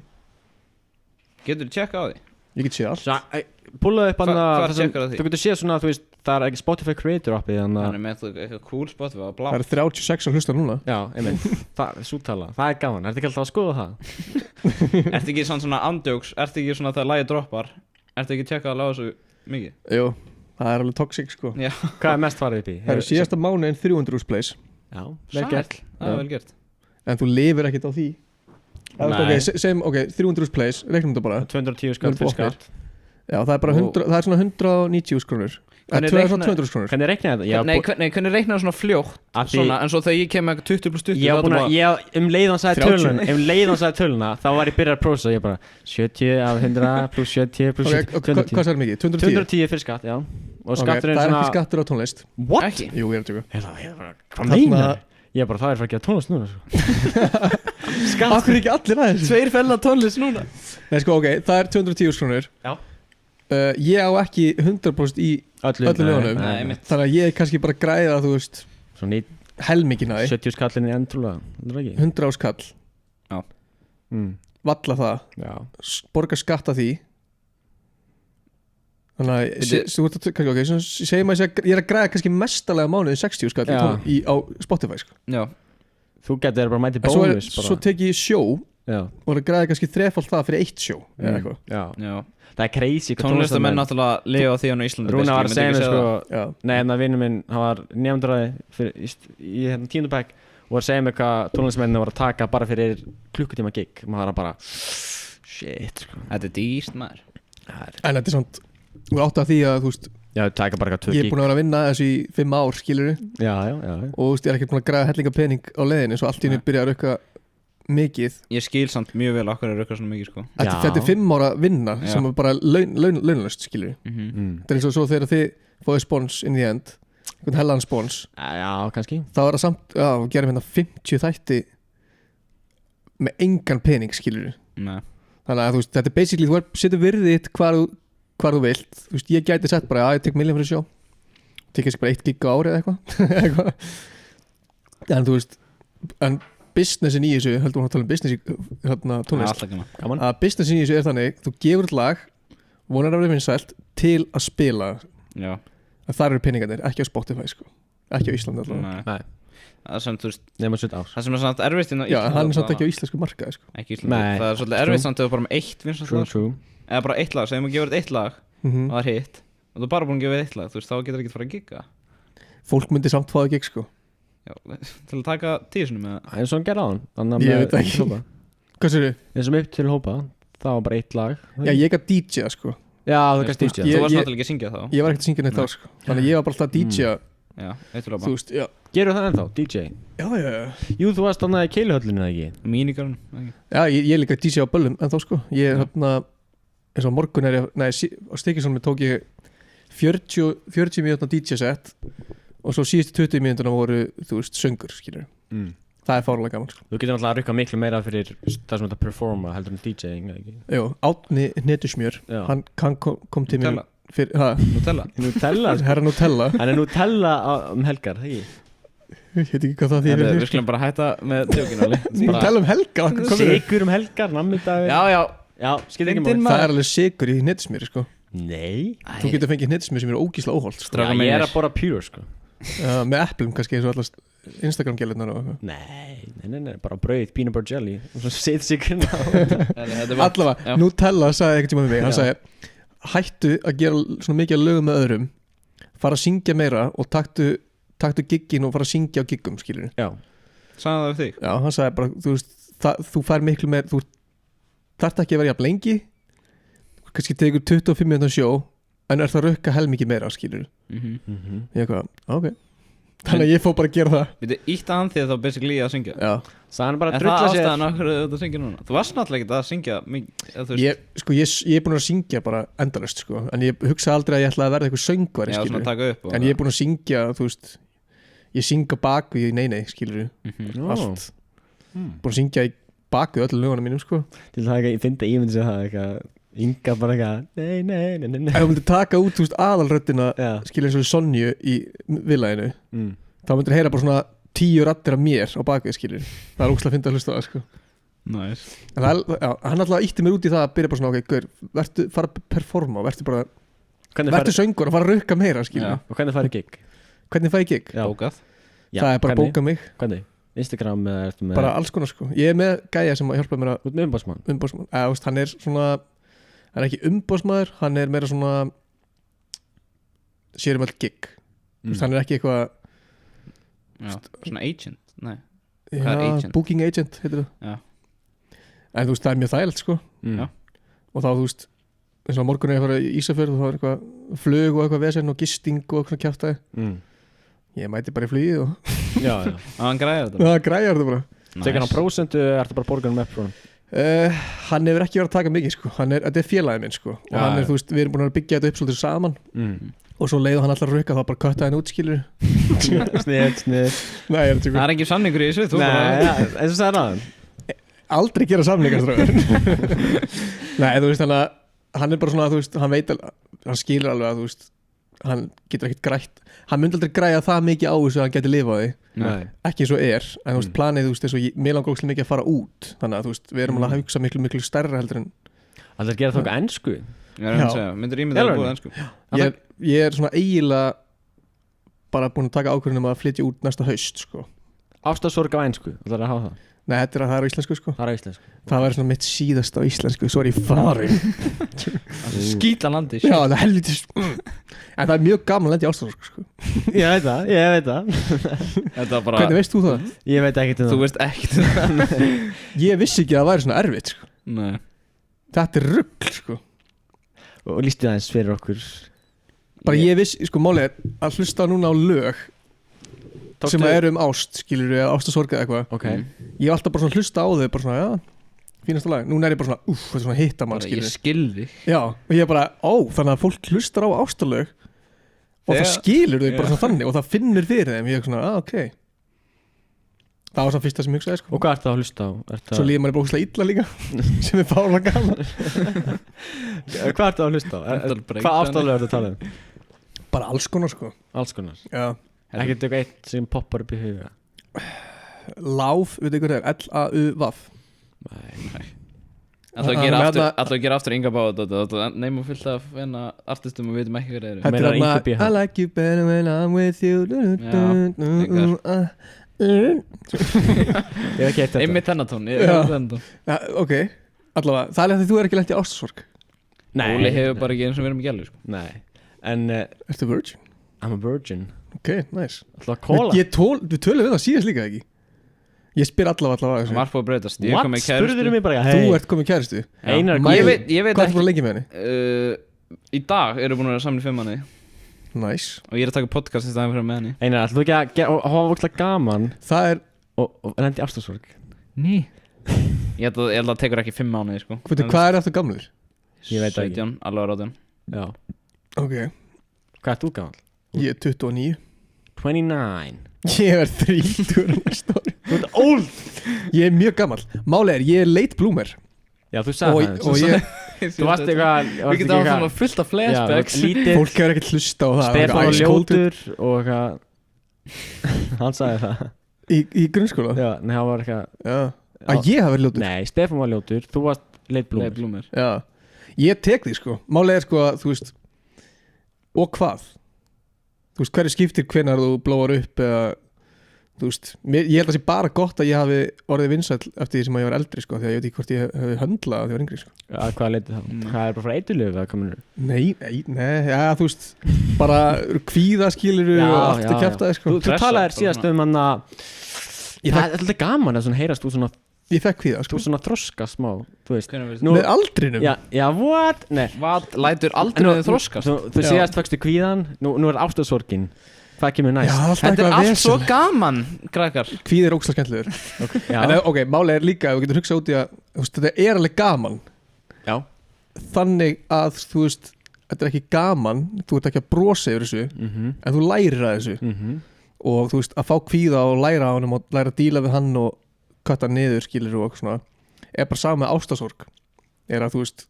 Getur þú tjekka á því? Ég get séð allt púlaðu upp hann Hvar tekur það því? þú getur séð svona, þú veist, það er ekki Spotify Creator appið Hann er með eitthvað cool spot við að blá Það eru 36 að hlusta núna já, einmitt, það er súttala, það er gaman, ertu ekki alltaf að skoða það? Ertu ekki svona andjóks? Ertu ekki svona þegar lagið droppar? Ertu ekki tjekkað að laga þessu mikið? Jú, það er alveg toxic sko Já, Hvað er mest farið upp í? Það eru síðasta mánu en 300 plays Já, vel gert það er vel gert En þú lifir ekkert á því Nei. Ok, 300 plays, reiknum þetta bara 210 skatt fyrir skatt Já, það er bara 100, það er svona 190 krónur Hvernig Það er reikna- 200 krónur Hvernig reiknaði þetta? Hvernig reiknar svona fljótt? Af því- Svona, en svo þegar ég kem með 20 plus 20 Ég var búin að, leið hann sagði 30. töluna leið hann sagði töluna, þá var ég byrjað að prósa ég bara 70 af 100 pluss 70 pluss Ok, 70 hvað er mikið? 210? 210 fyrir skatt, já og Ok, skatturinn það er svona ekki skattur á tónlist What? Ekki Jú, ég er að tjóka Hvað meinar? Ég bara, það er fyrir að gera tónlist núna sko. Akkur ekki allir aðeins? Tveir fellna tónlist núna Nei, sko, ok, það er 210 krónur Já. Ég á ekki 100% í öllum lögunum Nei, einmitt. Þannig að ég er kannski bara að græða, þú veist Svona í helmingina því 70 skallin í endrúlega 100 á skall, valla það Já borga skatt af því Þannig að þú ert að kannski, ok, segjum að ég er að græða kannski mestalega mánuði 60 skall Já. á Spotify sko. Já, Þú getur bara mæti En svo, bónus bara. svo tek ég sjó Já, og er að græða kannski þrefald það fyrir eitt sjó eða eitthvað já já Það er crazy hvað Tónlistamenn náttúrulega lifa á því hann á Íslandi Rúna var að segja mér sko Já. Nei, en að vinnu minn, hann var nefndræði í hérna 10. bekk og var að segja mér hvað tónlistamennin var að taka bara fyrir klukkutíma gig maður var bara shit sko. Þetta er dýrt maður En þetta er samt Þú átt að því að þú veist Já, það taka bara eitthvað 2 Ég er gig búin að vera að vinna þessu í 5 ár skilur Já, og þú veist ég er ekkert búin að græða hellinga pening á leiðinni svo allt í henni byrja að rukka mikið Ég skil samt mjög vel okkur að rukka svona mikið sko Þetta er 5 ára vinna Já. sem er bara launalöst skilur Þetta er eins og svo þegar þið fóðið spons in the end einhvern hellan spons Já, kannski þá er það samt, já, við gerum hérna 50 þætti með engan pening skilur Nei þannig að þú veist, þetta er basically, þú setur virðið þitt hvar þú vilt, þú veist, ég gæti sett bara að ég tek miljón fyrir sjó tek kannski bara 1 gig á ári eða eitthvað en þú veist en businessin í þessu, heldur hún að tala um business í hérna tónlist, Alltaf gaman að businessin í þessu er þannig, þú gefur ett lag vonar að vera vinsælt til að spila Já að það eru peningarnir, ekki á Spotify sko ekki á Íslandi allavega Nei Það er sem þú veist Nefnum að 7 ár Það sem er samt erfitt inn á já, Íslandi hann er samt ekki á íslensku markaði sko Ekki Íslandi Nei. Það er svolítið erfitt samt ef þú bara með eitt vinsælt lag True Eða bara eitt lag Segjum að gefur þetta eitt lag og mm það er hitt og þú er bara búin að gefa eitt lag þú veist þá getur það ekki fara að gigga fólk myndi samt fáða gig sko Já, til að taka 10 sinni með það eins og hann gerði á hann Ég veit ekki. hvað sér þau? eins og upp til hópa það var bara 1 lag Já, ég gæti DJ sko já þú kannski Þú Ég- varst ég- náttúrulega ekki að syngja þá ég var ekkert að syngja neitt þá sko þannig að ég var bara alltaf að DJ Já, eitt þú veist, já gerur það ennþá DJ já jú þú varst annað í keiluhöllinu eða ekki Mínigarun Já, ég er líka DJ á böllum en þá sko ég er hérna eins og á morgun er ég nei, á Stikisónum tók ég 40 mínútna DJ set og svo síðustu 20 mínútuna voru þú veist söngur skilur það er fárlega gaman sko Þú getur náttúrulega að rukka miklu meira fyrir það sem þetta performa heldur en DJing eða ekki Jú, Átni Netusmjör Já. hann kom til mér Nutella fyrir, ha, Nutella Nutella herra Nutella Hann er Nutella helgar, það ekki? ég veit ekki hvað það Við þýðir skulum bara hætta með tjókinu Nutella helgar hvað komið þér? Sigur helgar, nammidagur Já, já Já, skilur ekki Fyndin máli maður. Það er alveg sigur í Netusmjör sko Nei þú getur fengið Netusmjör sem er ógísla óholt sko. Strákar Já, ég mínir. er að bora pure sko Með eplum kannski eins og allast Instagram-gælunar og eitthvað. Nei, bara brauð, peanut butter jelly og svo set sigurinn á Allavega, Nutella sagði ekkert tíma með mig hann Já. sagði, hættu að gera svona mikið að lögum með öðrum fara að syngja meira og taktu giggin og fara að syngja á giggum skilur Já, Sagði það við þig já, hann sagði bara, þú veist þú fær miklu meir, þú þarft ekki að vera jafn lengi kannski tegur 25 minútur sjó en er það að rukka helmikið meira skilur ég eitthvað, ok þannig að ég fór bara að gera það Við þið ítt að hann því að þá basically að syngja já, það er bara Er að það drulla sér ástæðan okkur að þetta syngja núna? Þú varst náttúrulega ekki að syngja mikið ég er búin að syngja bara endalaust sko, en ég hugsa aldrei að ég ætla að verða eitthvað söngvari Já, svona skilur, taka upp en ég er búin að syngja þú veist, ég synga bakvið nei skilur Ó. allt búin að syngja í baku öllu lögunum mínum sko. Til það ekki, ég fyndi að ég myndi segja það eitthvað Inga bara eitthvað nei ef þú myndir taka út aðalröddina Já. skilja eins og Sonju í viðlaginu þá myndir heyra bara svona 10 raddir af mér á bakvið skilur það er ógæslega að finna að hlusta á það sko. Nice. En hann alltaf ítti mér út í það að byrja bara svona ok, vertu fara að performa vertu söngur og fara að rukka meira skilur. Og hvernig færi gig? Hvernig fæ ég gig? Bókað. Það er bara að bóka mig Hvernig? Instagram eða ertu með bara alls konar sko. Ég er með gæja sem hjálpa mér að Út með umbásmann hann er svona hann er ekki umbósmaður, hann er meira svona sérum all gig hann er ekki eitthvað svona agent, nei Hvað er agent? Booking agent heitir það en þú veist það er mjög þægilegt sko og þá þú veist eins og morgun er ég að fara í Ísafjörð og þá er eitthvað flug og eitthvað vesen og gisting og eitthvað kjaftaði ég mæti bara í flugið og Já hann græjar þetta það græjar þetta bara Tekur hann prósentu, ertu bara borgarinn með frá hann? Hann hefur ekki verið að taka mikið sko. Þetta er félagið minn sko. Og hann er, þú veist, við erum búin að byggja þetta upp svolítið saman og svo leiði hann alltaf að rukka þá bara kötta hann út skilur Snið Nei, það er ekki samningur í þessu Nei, eins og sagði hann aldrei gera samningar Nei, þú veist, hann er bara svona, þú veist, hann veit hann skilur alveg að, þú veist hann getur ekkert grætt hann myndi aldrei græja það mikið á þessu að hann geti lifað því ekki eins og en þú veist, planið, þú veist, eins og mér langar ógeðslega mikið að fara út þannig að, þú veist, við erum alveg að hugsa miklu stærra heldur en Það er gera þá eitthvað ensku myndir ímyndið að búið ensku ég er svona eiginlega bara búin að taka ákvörðunum að flytja út næsta haust sko. Ástarsorg á ensku, það er að hafa það Nei, þetta er á íslensku sko. Það er á íslensku Það væri svona mitt síðast á íslensku Svo er ég farin Skýta landi Já, það er helvitis En það er mjög gaman að lenda í ástarsorg sko. Ég veit það bara... Hvernig veist þú það? Ég veit ekkert Þú veist ekkert Ég vissi ekki að það væri svona erfitt sko. Þetta er rugl sko. Og lístu það eins fyrir okkur Bara ég vissi, sko, málið er að hlusta núna á lög sem að eru ást, skilur við, ástarsorg eða eitthvað Ég hef alltaf bara svona hlusta á þau bara svona, já, fínasta lag Núna er ég bara svona, þetta er svona hitta mann, skilur Ég skilði Já, og ég er bara, þannig að fólk hlustar á ástarlög og það skilur þau bara svona þannig og það finnur fyrir þeim Ég er svona, ok Það var svona fyrsta sem ég hugsaði, sko Og hvað ert það að hlusta á? Svo líður maður bókslega illa líka sem er fála gaman Hvað ert það að hlusta á? Hvað ástarlög ertu að tala um? Bara alls konar, sko Alls konar? Já Ekkert eitthvað eitt sem poppar upp í huga Láf, veit ykkur það, L-A-U-V Nei Alltaf að gera aftur Inga Báð Nefnum fyllt af artistum og við veitum ekki hvað það Þetta er I like you better when I'm with you Ég hef ekki eitt þetta Einmitt þennatón Ok, allavega Það er því þú er ekki lent í ástarsorg Óli hefur bara ekki eins og við erum ekki alveg Nei En Ertu virgin? I'm a virgin Ok, nice Alltaf að kóla Við tölum við það síðast líka ekki Ég spyr allavega Marf og breytast What? Spurður mig bara Þú ert komið kæristu Einar Ég veit Hvað er þú búin að lengi með henni? Í dag eru búin að vera saman í 5 mánuði Nice Og ég er að taka podcast í staðin fyrir með henni Einar, ætlum þú ekki að hafa vokslega gaman Það er Og lendi ástarsorg Ný Ég held að það tekur ekki 5 mánuði sko Hvað er aftur gamlur? Ég veit ekki 17, alveg ráðan Já Ok Hvað ert þú gaman? Ég er 29 29 Ég er 30 næsta ári Þú ert old Ég er mjög gammal Máli er, ég er late bloomer Já, þú sagði það Og ég Þú varst eitthvað Við getum átt svona fullt af flashbacks Lítið Fólk hefur ekkert hlusta á það Stefán og Ljótur Og eitthvað Hann sagði það Í grunnskóla? Já, nei, hann var eitthvað Já Að ég hafi verið ljótur? Nei, Stefán var Ljótur Þú varst late bloomer Já Ég tek því sko Máli er sko að, þú veist Og hvað? Þú veist, hverju skiptir hvenær þú blóar upp eða, þú veist, ég held að það sé bara gott að ég hafi orðið vinsæll eftir því sem að ég var eldri, sko, því að ég veit ekki hvort ég hefði höndlað að því að ég var yngri, sko. Já, hvað leitið þá? Það er bara frá eitulöfu að kominur? Nei, já, þú veist, bara kvíðaskilur og allt að kjafta þig, sko. Þú talaðir síðast hann að, það er alltaf gaman að svona heyrast þú svona, ég fekk kvíða, sko. Þú svona þroska smá, þú veist. Með aldrinum? Já, what? Nei. What lætur aldrinum þroskast? Þú síðast fækstu kvíðan, nú er ástarsorgin. Hvað kemur næst? Já, þetta er allt svo gaman, krakkar. Kvíði er ógeðslega skemmtilegur. En ok, málega er líka, við getum hugsað út í að, þú veist, þetta er alveg gaman. Já. Þannig að, þú veist, þetta er ekki gaman, þú ert ekki að brosa yfir þessu, en þú lærir að þessu. Og þú veist, að fá kvíða og læra á hann og læra að díla við hann og kutta niður skilur og svona er bara sama með ástasorg er að þú veist,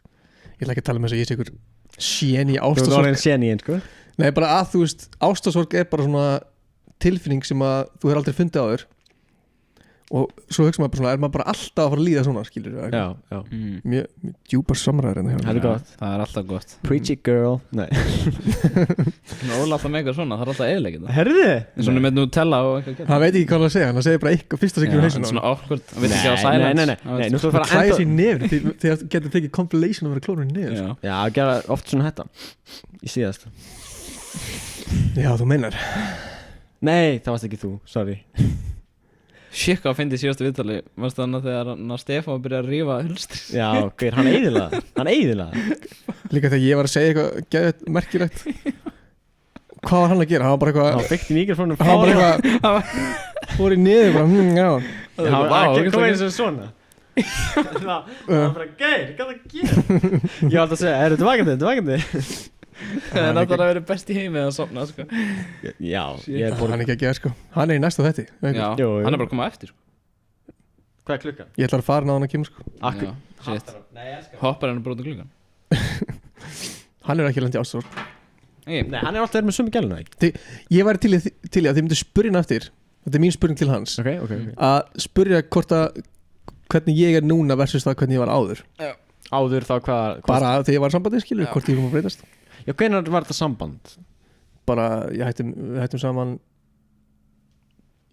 ég ætla ekki að tala með þess að ég sé ykkur séni Þú er ástasorg orðin séni sko nei, bara að þú veist, ástasorg er bara svona tilfinning sem að þú hefur aldrei fundið á þér og svo hugsa maður bara svona, er maður bara alltaf að fara að líða svona skilur við, Já mjög djúpar samræður en Það er gott Það er alltaf gott Preach it girl Nei Óla alltaf með eitthvað svona, það er alltaf eðilegið það Herðu En svona með Nutella og eitthvað hann veit ekki hvað hann að segja, hann segir bara eitthvað fyrsta sigur í hausinn á Svona honum. awkward, hann veit ekki á silence Nei, nú þú fara Klæði enda sér í nefn því að getur tekið compilation að vera klónur í nefn Já. Já, að gera oft svona þetta Í síðast já, þú meinar Nei, það varst ekki þú, sorry Shit hvað fyndi síðastu viðtali Varst þannig þegar hann Stefán var að byrja að rífa hulstri Já, hver, hann eiginlega líka þegar ég var að segja eitthvað geðið merkilegt hvað var hann að gera, hann var bara Hann eitthvað fekti mikrofónum hann var bara eitthvað fór í niður bara, já Hann var Vá, ekki komið eins og svona Það var bara, geir, hvað það gera Ég var alltaf að segja, er þetta vakandi Það er náttúrulega að vera best í heimi að sofna sko. Já, ég er búin hann er ekki að gera sko, hann er í næsta þetti Já, Jú. hann er bara að koma eftir sko. Hvað er klukkan? ég ætla að fara náðan að kemur sko Akkur Já, shit. Hoppar hann að bróta klukkan hann er ekki landi ástofur Nei, Nei, hann er alltaf verið með sömu gæluna ekki? ég væri til í að þið myndu spyrja hann eftir þetta er mín spurning til hans Ok að spyrja hvort að hvernig ég er núna versus það hvernig ég var áður Áður þá hvað bara þegar ég var í sambandi skilur, Já. hvort ég kom að breytast Já, hvenær var þetta samband? bara, við hættum saman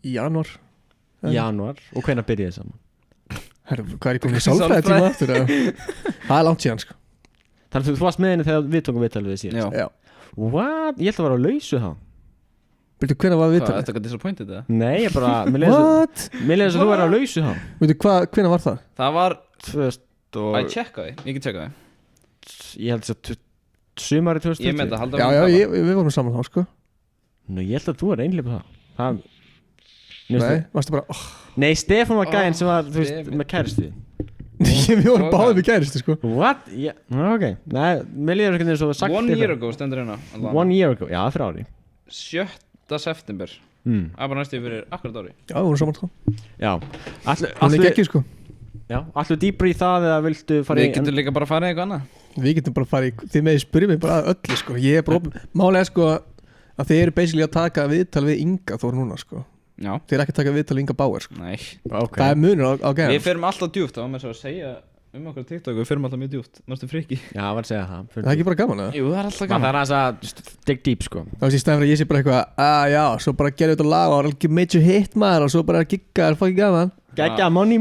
í janúar Janúar Og hvenær byrjaði saman? herru, hvað er ég komin í sálfræði tíma aftur eða? það er langt síðan sko Þannig að þú varst með henni þegar við tókum viðtalið við síðan Já. já. What? Ég ætla að vera að lausu þá veitu hvernig var Hvað, viðtalið? þetta er eitthvað disappointed eða? Nei, ég bara what? Mér leðis að þú verður að lausu þá veitu hvernig var það? Það var, 2000 og að checka því, ég get checka því Ég held þess að sumari 2020 Ég með þetta, haldur já, við vorum saman þá sko Nú, ég held að þú er einlega på það nei, varstu bara Nei, Stefán var gæinn sem var, þú veist, Stefán. með kæristu við vorum báðið með gæristu sko What? Ok, nei, mér líður ekki eins og sagt 1 year ago stendur hérna 1 year ago, já, fyrir ári 7. september mm. Það er bara næstu fyrir akkurat ári já, við vorum saman sko Já, hún er ekki sko allir dýpri í það eða viltu fara Við getum líka bara að fara í eitthvað annað við getum bara að fara í þið með spyrja mig bara að öllu sko ég er bara málega sko að þið eru basically að taka viðtal við Inga Þór núna sko Já, þið eru ekki að taka viðtal við Inga Bauer sko nei Ok, það er munur á gæðan Við förum alltaf djúpt, það var með svo að segja okkur á TikTok Við förum alltaf mjög djúpt, náttúrulega friki já, var að segja það það er ekki bara gaman eða? Jú, það er alltaf Man gaman þarf aðeins að dig deep, sko þá veist ég stæðan fyrir að ég sé bara eitthvað já, svo bara gerði þetta lag og alveg major hit maður og svo bara gigga, það er fucking gaman Gægja, money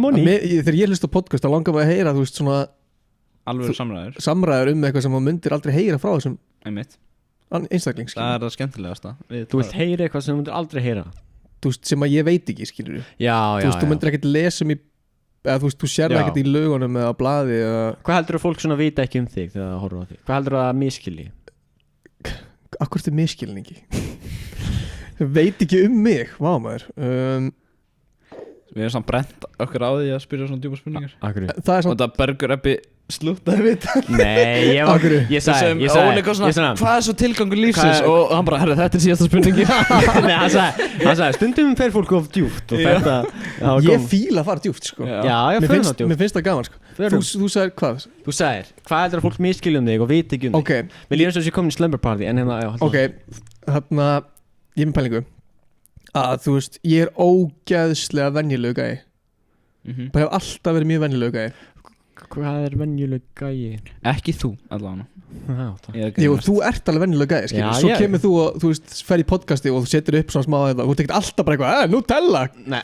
þegar ég hlust á podcast þá langar maður að heyra þú veist svona Alveg samræður, samræður eitthvað sem maður myndir aldrei heyra frá þessum einmitt einstakling Það er það skemmtilegasta Þú vilt heyra eitthvað sem þú myndir aldrei heyra þú veist sem að ég veit ekki skilur Já, þú veist þú myndir ekkert lesa í eða þú veist þú sér það Já. ekkert í lögunum eða á blaði eða Hvað heldur að fólk svona vita ekki um þig þegar það horfa á þig? Hvað heldur að miskilji? akkur þetta er miskilningi veit ekki um mig vá maður Við erum samt brent okkur á því að spyrja svona djúpa spurningar Akkur það er Og svona þetta Bergur Ebbi slútaði við þetta Nei, ég var Af hverju? Ég sagði Hvað er svo tilgangur lífsins? Hvað er- Og hann bara, herri, þetta er síðasta spurningi Nei, hann sagði stundum fer fólk of djúpt og Já. þetta ég fíla að fara djúpt sko Já. Já, mér fyrir finnst, það djúpt mér finnst það gaman sko Förum. þú sagðir hvað Þú sagðir, hvað heldur að fólk miskilji um þig og viti ekki um þig? ok, Mér líður eins og þessi komin í slumber party en hérna, já ok þarna ég er með pælingu að þú veist ég er ógeðslega venjulegu gæi Mhm. bara hef alltaf verið mjög venjulegu gæi Hvað er venjuleg gæi? Ekki þú, allavega Já, það jú, þú ert alveg venjulegu gæi skilur. Já, svo ég- kemur þú og þú veist fer í podcasti og þú setur upp svona smá þetta og þú tekst alltaf bara eitthvað Nutella Nei,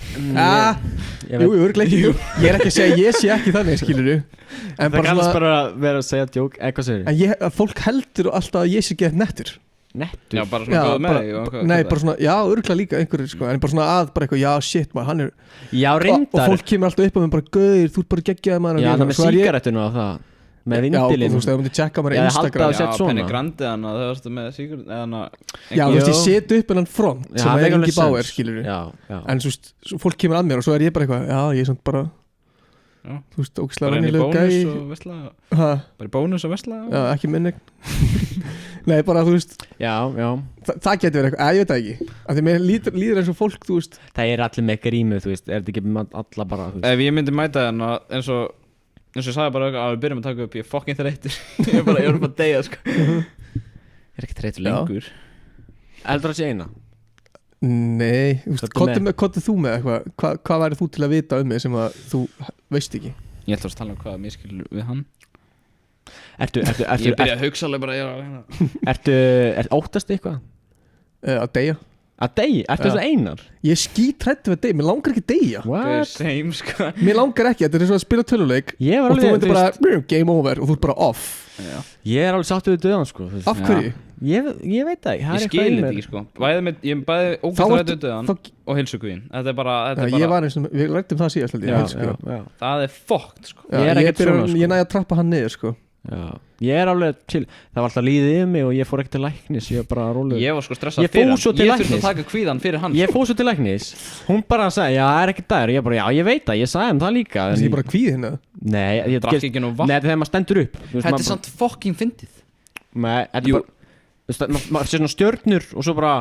jú, örugglega ekki ég er ekki að segja ég sé ekki þannig skilur en Það bara kannast svona bara að vera að segja djók, eitthvað segir en að fólk heldur alltaf að ég sé gett nettur Nettur Já, bara svona góð með þig og hvað- nei, hvað bara svona, já, örgulega líka einhverjir sko, en bara svona að, bara eitthvað, já, shit maður, hann er Já, og reyndar fólk kemur alltaf upp á mig bara, gauðir, þú ert bara geggjaði maður Já, það með svo er ég- sígarettuna og það Með já, og vindilinn þú veist, ef þú myndir tjekka mér Já, ég halda Instagram að- Já, sett svona. Penny Grandi hann að það varstu með sigur já, þú veist, ég Jú. set upp innan front Já, sem make er alveg Ingi Bauer, sense. skilur Já, já en svo fólk kemur að mér og svo er ég bara eitthvað, já, ég er samt bara Þú veist, ógislega Bara inn í venjulegu bónus gæi og vesla Ha, Bara í bónus og vesla já, ekki minni Nei, bara þú veist Já, það getur verið eitthvað, ég veit það ekki af því mér líður eins og fólk, þú veist það er allir með grímu, þú veist. Er þetta ekki með alla bara, þú veist. Ef ég myndi mæta þarna eins og ég sagði bara að við byrjum að taka upp Ég er fucking þreyttur Ég er bara að deyja sko Ég er ekki þreyttur Já. lengur Heldur það sé eina? Nei, þú veist, Hvað hvað þú með eitthvað hvað væri þú til að vita um mig sem að þú veist ekki Ég ætla að tala um hvað mér skilur við hann Ertu Ég byrja að hugsa alveg bara óttast eitthvað? að deyja Að deyja? Ertu Já. það einar? Ég skítrættu við að deyja, mér langar ekki að deyja What? Same sko Mér langar ekki, þetta er eins og að spila töluleik Ég var og þú alveg, myndir bara game over og þú ert bara off Já. ég er alveg sáttu við döðan, sko, þú veist. Af hverju? Ég veit það ekki, það Ég er skil eitthvað í þetta mér. ekki sko Ég er bæði Þá ógæslega ertu- döðan þá- og heilsugvín Þetta er bara, Ég var eins og, við rættum það síðast held ég, Já, heilsugvín. já, já. Það er fucked sko Já, Ég er ekkert byrja- svona, sko. Ég næði að trappa hann niður sko Já. Ég er alveg til. Það var alltaf líðið yfir mig og ég fór ekki til læknis. Ég bara rólegur. Ég var sko stressað Ég fyrir fór hann svo til Ég þurfti læknis. að taka kvíðan fyrir hann Ég fór svo til læknis. Hún bara sagði, já, það er ekki dagur. Ég bara, já, ég veit það, ég sagði það líka. Þessi ég bara kvíði hérna Nei, ég Drakk ekki nú vatn Nei, þegar maður stendur upp. Þú veist, Þetta maður er samt fucking fyndið Nei, þetta Jú. er bara Þú veist, maður sé svona stjörnur og svo bara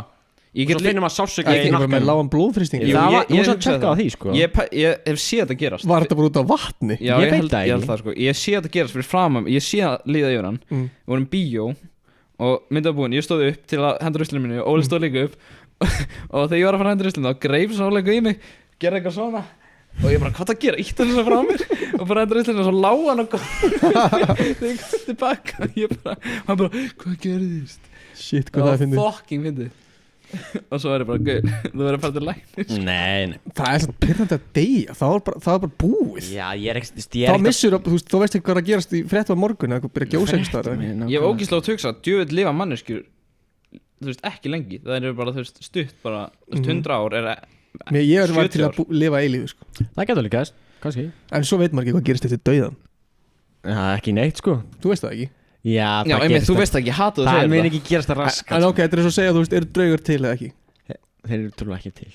Ég Svo get finnir maður sársöka Ekki í bara með nakkanum. lágan blóðþrýsting Jú, Það var, ég hún svo hugsaði tjekka á það. því, sko. Ég hef séð þetta gerast Var þetta bara út á vatni? Já, Ég veit held, það ég held ekki. það sko Ég sé þetta gerast fyrir framam Ég sé að líða yfir hann Mm. Við vorum í bíó Og myndabúin, ég stóð upp til að henda ruslinu minni Og Óli stóð líka upp Og þegar ég var að fara að henda ruslinu Þá greif svo Óli í mig Gerði eitthvað svona Og ég bara, hvað það gera? Ítti hann þess að frá mér Og bara henda ruslinu Og svo lá hann og Þegar ég kom tilbaka Ég bara, hann bara, hvað gerðist? Shit, hvað það var finnir fucking fyndið Og svo er ég bara, gauð, þú verður að fara til læknis Nei, Það er svona pyrrandi að deyja Það var bara búið já, ég er ekki Þá missur, þú veist, þú veist ekki hvað er að gerast í fréttum á morgun eða byrja að gjósa einhvers staðar eða eitthvað. Ég hef ógíslega að hugsa, djöfull lifa manneskjur Þú veist, ekki lengi Það eru bara, þú veist, stutt bara Þú veist, 100 ár er Ég er var til 70 að lifa eilífu sko. Það getur líka, kannski. En svo veit maður ekki hvað gerist eftir dauðan Já, ekki neitt, sko. Þú veist það ekki Já, Já, einmitt, þú veist ekki, hatu það það mun ekki gerast það raskat. En ok, þetta er svo að segja, þú veist, eru draugar til eða ekki Þeir eru trúlega ekki til.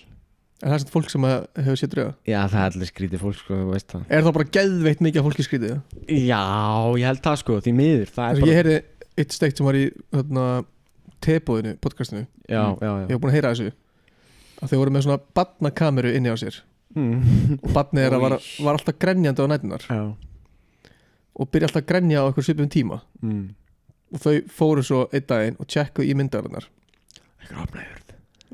En það er svona fólk sem hefur séð drauga Já, það er allir skrítið fólk, sko, þú veist það. Er það bara geðveitt mikið af fólki skrítið það? Já, ég held það, sko, því miður. Það er Ég bara... heyrði eitt steikt sem var í tebóðinu, podcastinu Já, já, Ég já. var búin að heyra þessu að þeir voru með svona barnakameru inni á sér og barnið þeirra var alltaf grenjandi á nætunar Já. og byrja alltaf að grenja á einhver svipum tíma og þau fóru svo einn daginn og tjekkuðu í myndarinnar Eitthvað opnaður.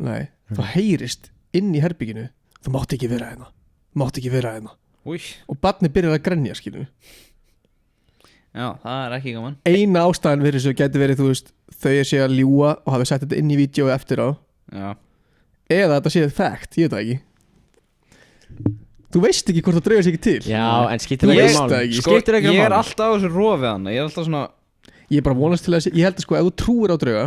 Nei, það heyrist inn í herbygginu þú mátt ekki vera hérna Új, og barnið byrjar að grenja skilur já, það er ekki gaman eina ástæðan fyrir þessu gæti verið þú veist þau sé að ljúga og hafi sett þetta inn í vídeo eftir á Já, eða þetta sé fact, ég veit það ekki þú veist ekki hvort það draugar sér ekki til Já, en skiptir Þú ekki veist máli. það ekki. sko, Skiptir ekki ég er máli. alltaf á þessu rofið hann Ég er alltaf svona ég er bara vonast til að ég held að sko ef þú trúir á drauga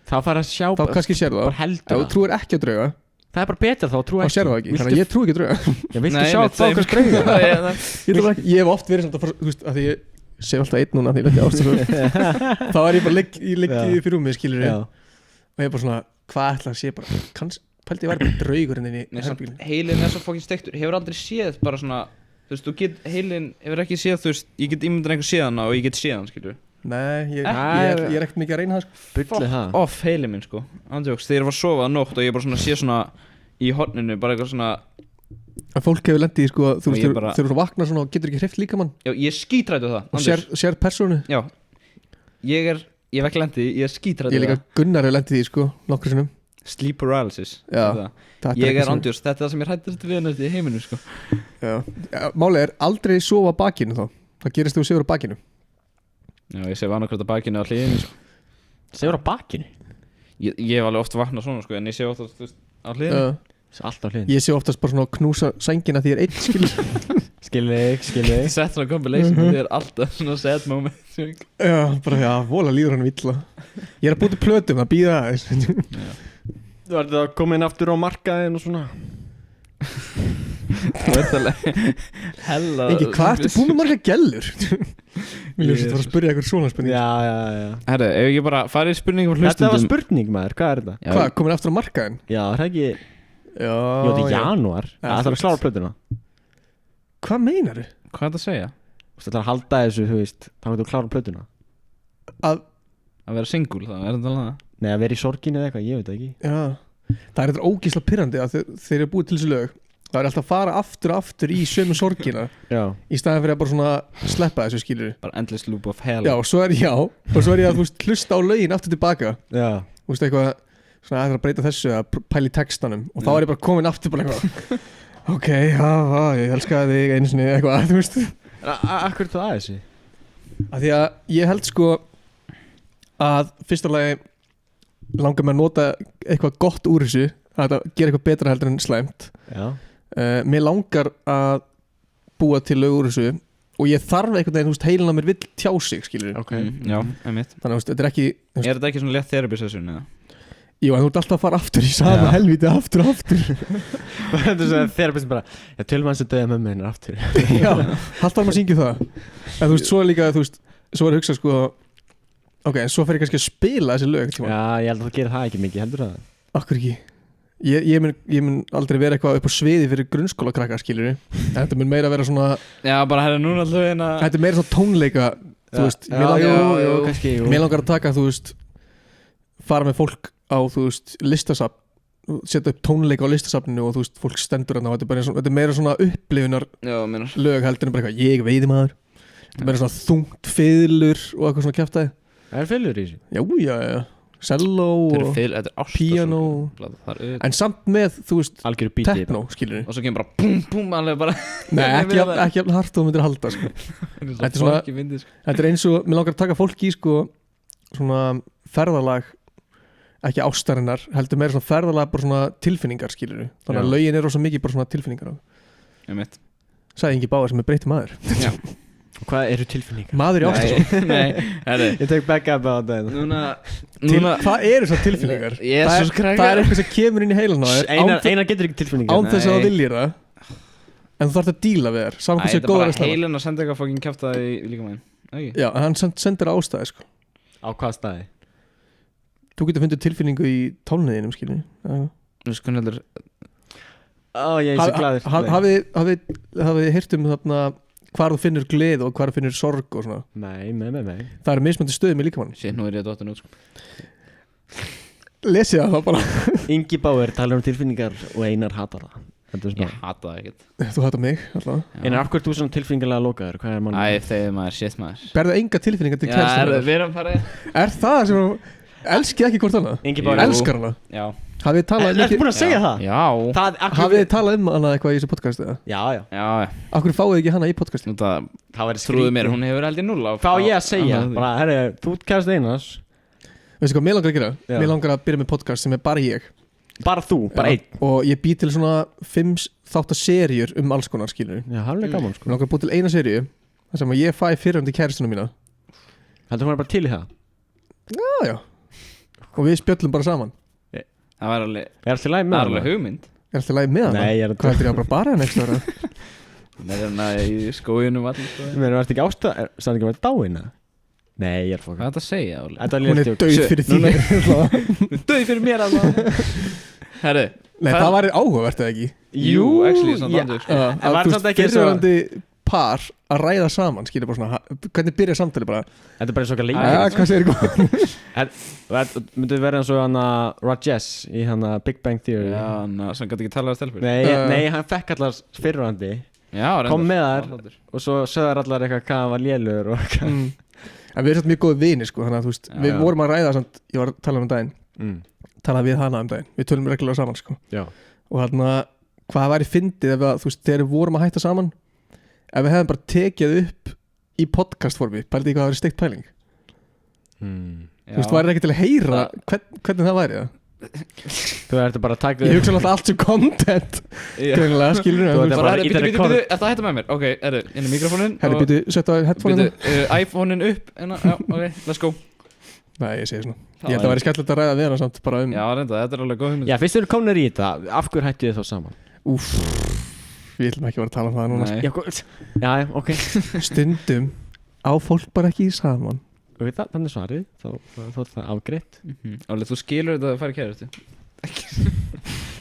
Þá fara að sjá þá kannski sér það bara heldur ef þú það. trúir ekki á drauga Það er bara betur þá, trú þá ekki. sér það ekki þannig að ég trúi ekki á drauga Ég viltu Nei, sjá einmitt, þá hvað same. skreiða. ég hef oft verið svona þú veist að því ég sé alltaf einn núna því ég leti ástæðu þá er ég bara leggið fyrir mig skilur Já. og ég er bara svona hvað ætla að sé bara pældi ég væri bara draugurinn inn í Nei, samt, herbygginu heilin er svo fokkin steiktur Hefur aldrei séð bara svona Þú veist, heilin hefur ekki séð Þú veist, ég get ímyndan einhver séð hana og ég get séð hann, skilur nei ég Ekki. er ekkert mikið að reyna það sko. Bulli það. Off heilin minn, sko Andjóks, þegar ég var að sofa að nótt og ég bara svona sé svona Í horninu, bara eitthvað svona að fólk hefur lendið í sko þú Og veist ég þegar bara- þegar þú vaknar svona og getur ekki hreift líka mann Já, ég skítrættu það og Andjóks. sér persónu Já, ég hef ekki lendið, ég skítrættu ég líka Gunnar hefur lendið í sko nokkur sinnum Sleep paralysis Já. þetta. Þetta Ég eitthvað er sem- andjós, þetta er það sem ég hættist við næst í heiminu, sko Já. Málið er aldrei sofa á bakinu þá það gerist þegar þú sefur á bakinu Já, ég sé annarkvæmt að bakinu á hliðinu, sko Segur á bakinu. Ég hef alveg oft vaknað svona, sko En ég sé oft, þú veist, á hliðinu Alltaf hlýðin. ég sé oftast bara svona að knúsa sængina því ég er einn skilur Skilðið. Ég sett svona compilation og þið er alltaf svona sad moment já, bara já, vola líður hann illa ég er að búti plötum að býða aðeins Þú ert að koma inn aftur á markaðin og svona. Hella Engi, hvað ertu búin með marga gellur? Mér ljóðst að fara að spyrja eitthvað svona spurning Já. Herru, ef ég bara farið í spurningum frá Þetta var hlustundum spurning, maður. Hvað er þetta? Já, Hvað, komin aftur á markaðin? Já, það er ekki... Já, Jú, þetta er janúar. Já, Það þú þarf að klára plötuna. Hvað meinaru? Hvað er það að segja? Þú ætlar að halda þessu, þú veist, þá getur þú klára plötuna. Að vera single, þá er þetta alveg Nei, að vera í sorginu eða eitthvað, ég veit það ekki. Já, það er þetta ógeðslega pirrandi að þeir eru búið til þessu lög. Það er alltaf að fara aftur í sömu sorgina í staðan fyrir að bara svona sleppa þessu, skilur. Bara endless loop of hell. Já, og svo er ég að, þú veist, hlusta á lögin aftur tilbaka. Já. Þú veist, eitthvað svona að breyta þessu, að pæla í textanum og þá er ég bara komin aftur bara eitthvað ok, ég elskaði þig einu sinni eitthvað, þú veist. Akkur þú að þessu? Af því að ég held sko að fyrsta lagi langar mig að nota eitthvað gott úr þessu, að gera eitthvað betra heldur en slæmt. Já. Mér langar að búa til lög úr þessu og ég þarf einhvern veginn, þú veist, heilin á mér vill tjá sig, skilur. Okay. Já, einmitt. Þannig að þetta er ekki Er þetta ekki svona létt therapy session eða? Jú, en þú ert alltaf að fara aftur í sama helviti aftur Þetta er svona therapist bara, ég tölum hans að döða mömmu hennar aftur. Já, alltaf maður syngja það. En þú veist, svo er líka, þú veist, svo er að hugsa sko, ok, en svo fer ég kannski að spila þessi lög tíma. Já, ég held að þú gerir það ekki mikið, heldur það? Akkur ekki. Ég mun aldrei vera eitthvað upp á sviði fyrir grunnskóla krakka, skilur við. Þetta mun meira vera svona Já, bara hérna núna alltaf hérna þetta er meira svona tónleika, þú veist. Mér langar að taka, þú veist, fara með fólk á, þú veist, listasafn, setja upp tónleika á listasafninu og þú veist, fólk stendur þarna og þetta er meira svona upplifunar lög heldur en bara eitthvað, ég veiði maður. Þetta er meira svona þungt fiðlur og eitthvað svona kjaftaði. Það er fiðlur í þessu? Já. Cello og piano en samt með, þú veist, techno, skilur við. Og svo kemur bara búm alveg bara Nei, ekki jafn hart og myndir halda sko. Þetta er svona, þetta er eins og mér langar að taka fólki í sko svona ferðalag, ekki ástarinnar heldur meira svona ferðalag, bara svona tilfinningar, skilur við. Þannig að lögin er rosa mikið bara svona tilfinningar. Ég veit. Sagði Ingi Báir sem er breytti maður. Já. Og hvað eru tilfinningar? Maður í Ástarsson. Nei, herri. Ég tek back up á það. Hvað eru svo tilfinningar? Jesus Christ. Það er eitthvað sem kemur inn í heilan á þér. Einar getur ekki tilfinningar. Án þess að það viljir það. En þú þarf að díla við þér. Saman hversu góður að staða. Heilin að senda eitthvað fucking kjaftaði í líka meginn. Já, en hann sendir ástæði sko. Á hvað staði? Þú getur fundið tilfinningu í tónliðinum, skiljum. Þú sko heldur. Ég er svo glaður. Hafið heyrt þarna hvar þú finnur gleð og hvar þú finnur sorg og svona. Nei. Það er mismandi stöðum í líkamann. Sér, nú er ég að dottin út sko. Lesið það bara. Ingi Báir talar tilfinningar og Einar hatar það. Ég hata það ekkert. Þú hatar mig alltaf. Einar, af hverju þú svona tilfinningarlega lokaður? Hvað er mann? Þegar maður, shit maður. Berðu enga tilfinningar til kærstunnar? Já, við erum farið. Er það sem elskið ekki hvort annað? Ingi Báir elskar hana? Já. Hafið þið talað Ertu búin að segja það? Já. Hafið þið talað hana eitthvað í þessu podcast eða? Já. Af hverju fáið þið ekki hana í podcastinu? Það væri trúðu mér, hún hefur held í 0. Fá ég að segja, bara, herri, þú kærast Einars. Veistu hvað, mér langar að gera? Mér langar að byrja með podcast sem er bara ég. Bara þú, bara einn. Og ég bý til svona 5 þáttaseríur alls konar, skilur. Já, það er gaman sko. Mér langar að búa til eina seríu þar sem ég fæ fyrrandi kæristuna mína. Heldur hún bara til í það? Já. Og við spjöllum bara saman. Það var alveg. Er alltaf læg með hana? Það er alveg hugmynd. Er alltaf læg með hana? Nei, ég er hvað heldur ég að bara next ára? Nei, það er í skóginum allir sko. Mér er ekki ástæð, sagði ekki að vera dáin eða? Nei, ég er fokk. Hvað er þetta að segja, Óli? Hún er dauð fyrir því. Hún er dauð fyrir mér alveg. Herru. Nei, það var áhugavert eða ekki? Jú, actually, svona dandur sko. En var þetta ekki fyrrverandi par að ræða saman, skilur bara svona, hvernig byrja samtali bara? Þetta er bara svo ekki að leika. Já, hvað segir ykkur? Myndið verða eins og hana Rajesh í hana Big Bang Theory. Já, hana, sem gæti ekki talað að stelpur. Nei, hann fekk allar fyrrverandi. Já, kom með þar og svo sögðar allar eitthvað hvað hann var lélur og eitthvað. En við erum svolítið mjög góði vini sko, þannig að þú veist, við vorum að ræða samt, ég var að tala daginn, talaði við hana daginn, við tölum reglulega saman sko. Já. Og þarna, hvað væri fyndið ef við, þú veist, þegar við vorum að hætta saman, ef við hefðum bara tekið upp í podcastformi, pældi ég hvað það væri steikt pæling. Þú veist, væri ekki til að heyra hvernig það væri það? Þú ert bara að taka ég hugsa alltaf allt sem content greinilega, skilur þú ert bara að hætta með mér ok, inn í mikrofónin herri, býtu, setja á headphone-inu iPhone-in upp, ok, let's go nei, ég segi svona, ég held að það væri skemmtilegt að ræða við hana samt bara já, reynda, þetta er alveg góð hugmynd já, fyrst eru komnir í þetta, af hverju hættu þið þá saman? Úff, við ætlum ekki að vera að tala um það núna já, ok stundum á fólk bara ekki saman og þannig svarið, þá er það afgreitt Óli, þú skilur þetta að fara í kærustu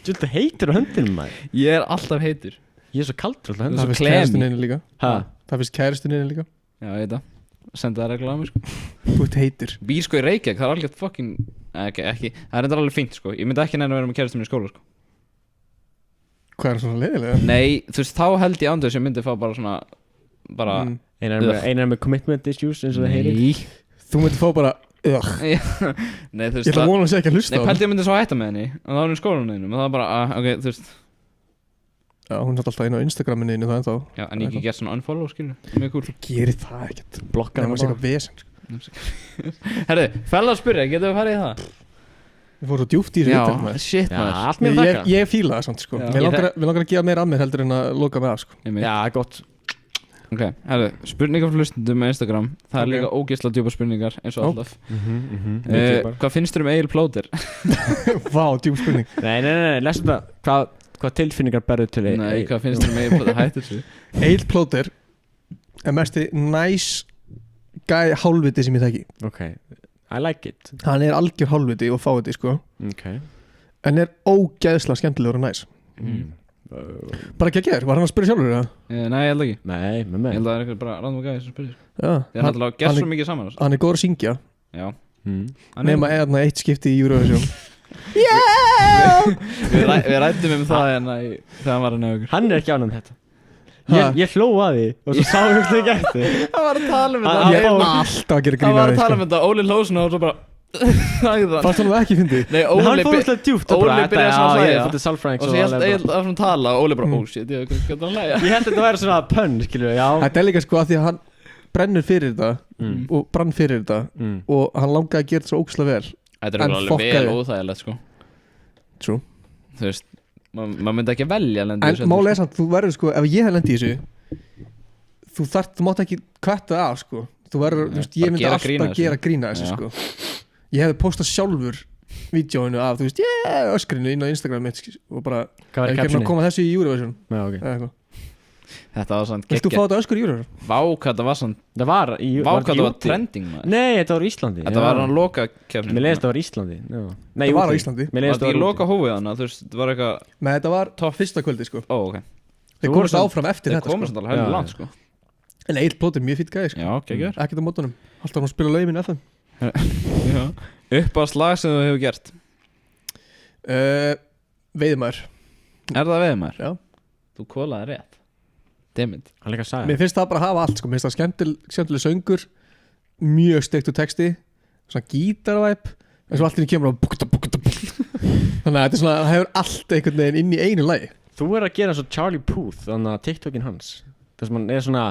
Þú heitur á höndinum maður ég er alltaf heitur ég er svo kaldur alltaf það er kæristin einu líka Það finnst kærustunni líka. Já, ég veit það. Senda það reglulega á mig, sko. Þú ert heitur. Býr sko í Reykjavík, það er alveg fucking ekki, það er alveg fínt, sko. Ég myndi ekki neina að vera með kærustunni í skóla, sko. Hvað er svona leiðilega? Nei, þú veist, þá held ég ándur sem myndi fá bara svona Einar með commitment issues eins og það heyrir. Þú myndi fá bara Nei, þú veist, ég ætla að vona að segja ekki að hlusta á Nei, pældi ég myndi svo hætta með henni og það var henni í skólanum og það var bara, ok, þú veist Já, hún er alltaf inn á Instagraminu það ennþá. Já, en ég ekki gert svona unfollow, skilur. Mjög cool. Þú gerir það ekkert. Blokkar hann bara. Vesen, Herðu, fæla að spyrja, getum við farið í það? Við fórum svo djúpt í þessu Já, viðtal, maður. shit, maður. Allt mér þakka. Ég fíla það samt, sko. Mér langar að gefa meira að mér heldur en að loka mig af, sko. Já, gott. Ok, herðu, spurningar frá hlustendum með Instagram. Það er líka ógeðslega djúpa spurningar, eins og alltaf. Hvað finnst þér Egil Plóter? Vá, djúp spurning. Nei, lesum það. Hvað tilfinningar berðu til Egil? Nei, hvað finnst þér Egil Plóter? Hættu þessu. Egil Plóter er mesti gæ hálfviti sem ég þekki. Ok, I like it. Hann er algjör hálfviti og fáviti, sko. Ok. En er ógeðslega skemmtilegur og næs. Bara ekki að gera, var hann að spyrja sjálfur það? Nei, ég held ekki. Nei, með mig. Ég held að það er eitthvað bara random gæði sem spyrir. Já. Ég er náttúrulega gert svo mikið saman. Hann er góður að syngja. Já. Nema eða eitt skipti í Eurovision. Við rættum það hérna þegar hann var að nefna ykkur. Hann er ekki ánum þetta. Ég hló að því og svo sá ég ekki eftir. Hann var að tala um þetta. Ég er alltaf að gera grína. Hann var að tala um þetta, Óli hlóð svona og svo bara fannst hann það ekki fyndið? Nei, Óli byrjaði svona að segja og svo ég held að hann tala og Óli bara, oh shit, ég veit hvað hann lægja. Ég held að þetta væri svona pönn, skilju, já. Þetta er líka sko að því að hann brennur fyrir þetta og brann fyrir þetta og hann langaði að gera þetta svo ógeðslega vel. Þetta er alveg vel óþægilegt, sko. True. Þú veist, maður myndi ekki velja að lenda í þessu. En málega er samt, þú verður sko, ef ég hef lendið í þessu þú mátt ekki kvætta af, sko. Þú verður, þú veist, ég myndi alltaf gera grína þessu, sko. Ég hefði postað sjálfur vídeóinu af, þú veist, öskrinu inn á Instagram mitt og bara, ef ég kemur að koma þessu í Eurovision. Já, ok. Þetta var svona geggja. Viltu fá þetta öskur í Eurovision? Vá, hvað þetta var svona. Það var í hvað þetta var trending, maður. Nei, þetta var Íslandi. Þetta var hann loka kefni. Mér leiðist það var Íslandi. Nei, það var á Íslandi. Var þetta ekki loka hófið hana, þú veist, þetta var eitthvað. Nei, þetta var fyrsta kvöldi, sko. Ó, ok. Þeir komast áfram eftir þetta, sko. Þeir komast alveg hæglega langt, sko. En Egil Plóter, mjög fýtt gæði, sko. Já, geggjör. Ekkert á mótunum. Alltaf hann spila lögin FM. Uppáhalds lag sem þú hefur gert? Veiðmaður. Er það Veiðmaður? Já. Þú kólaði rétt. Dammit. Hann líka sagði. Mér finnst það bara að hafa allt, sko. Mér finnst það skemmtileg söngur, mjög steiktur texti, svona gítarvæp, en svo allt inni kemur á þannig að þetta er svona, það hefur allt einhvern veginn inn í einu lagi. Þú er að gera svo Charlie Puth, þannig að TikTokin hans. Það sem hann er svona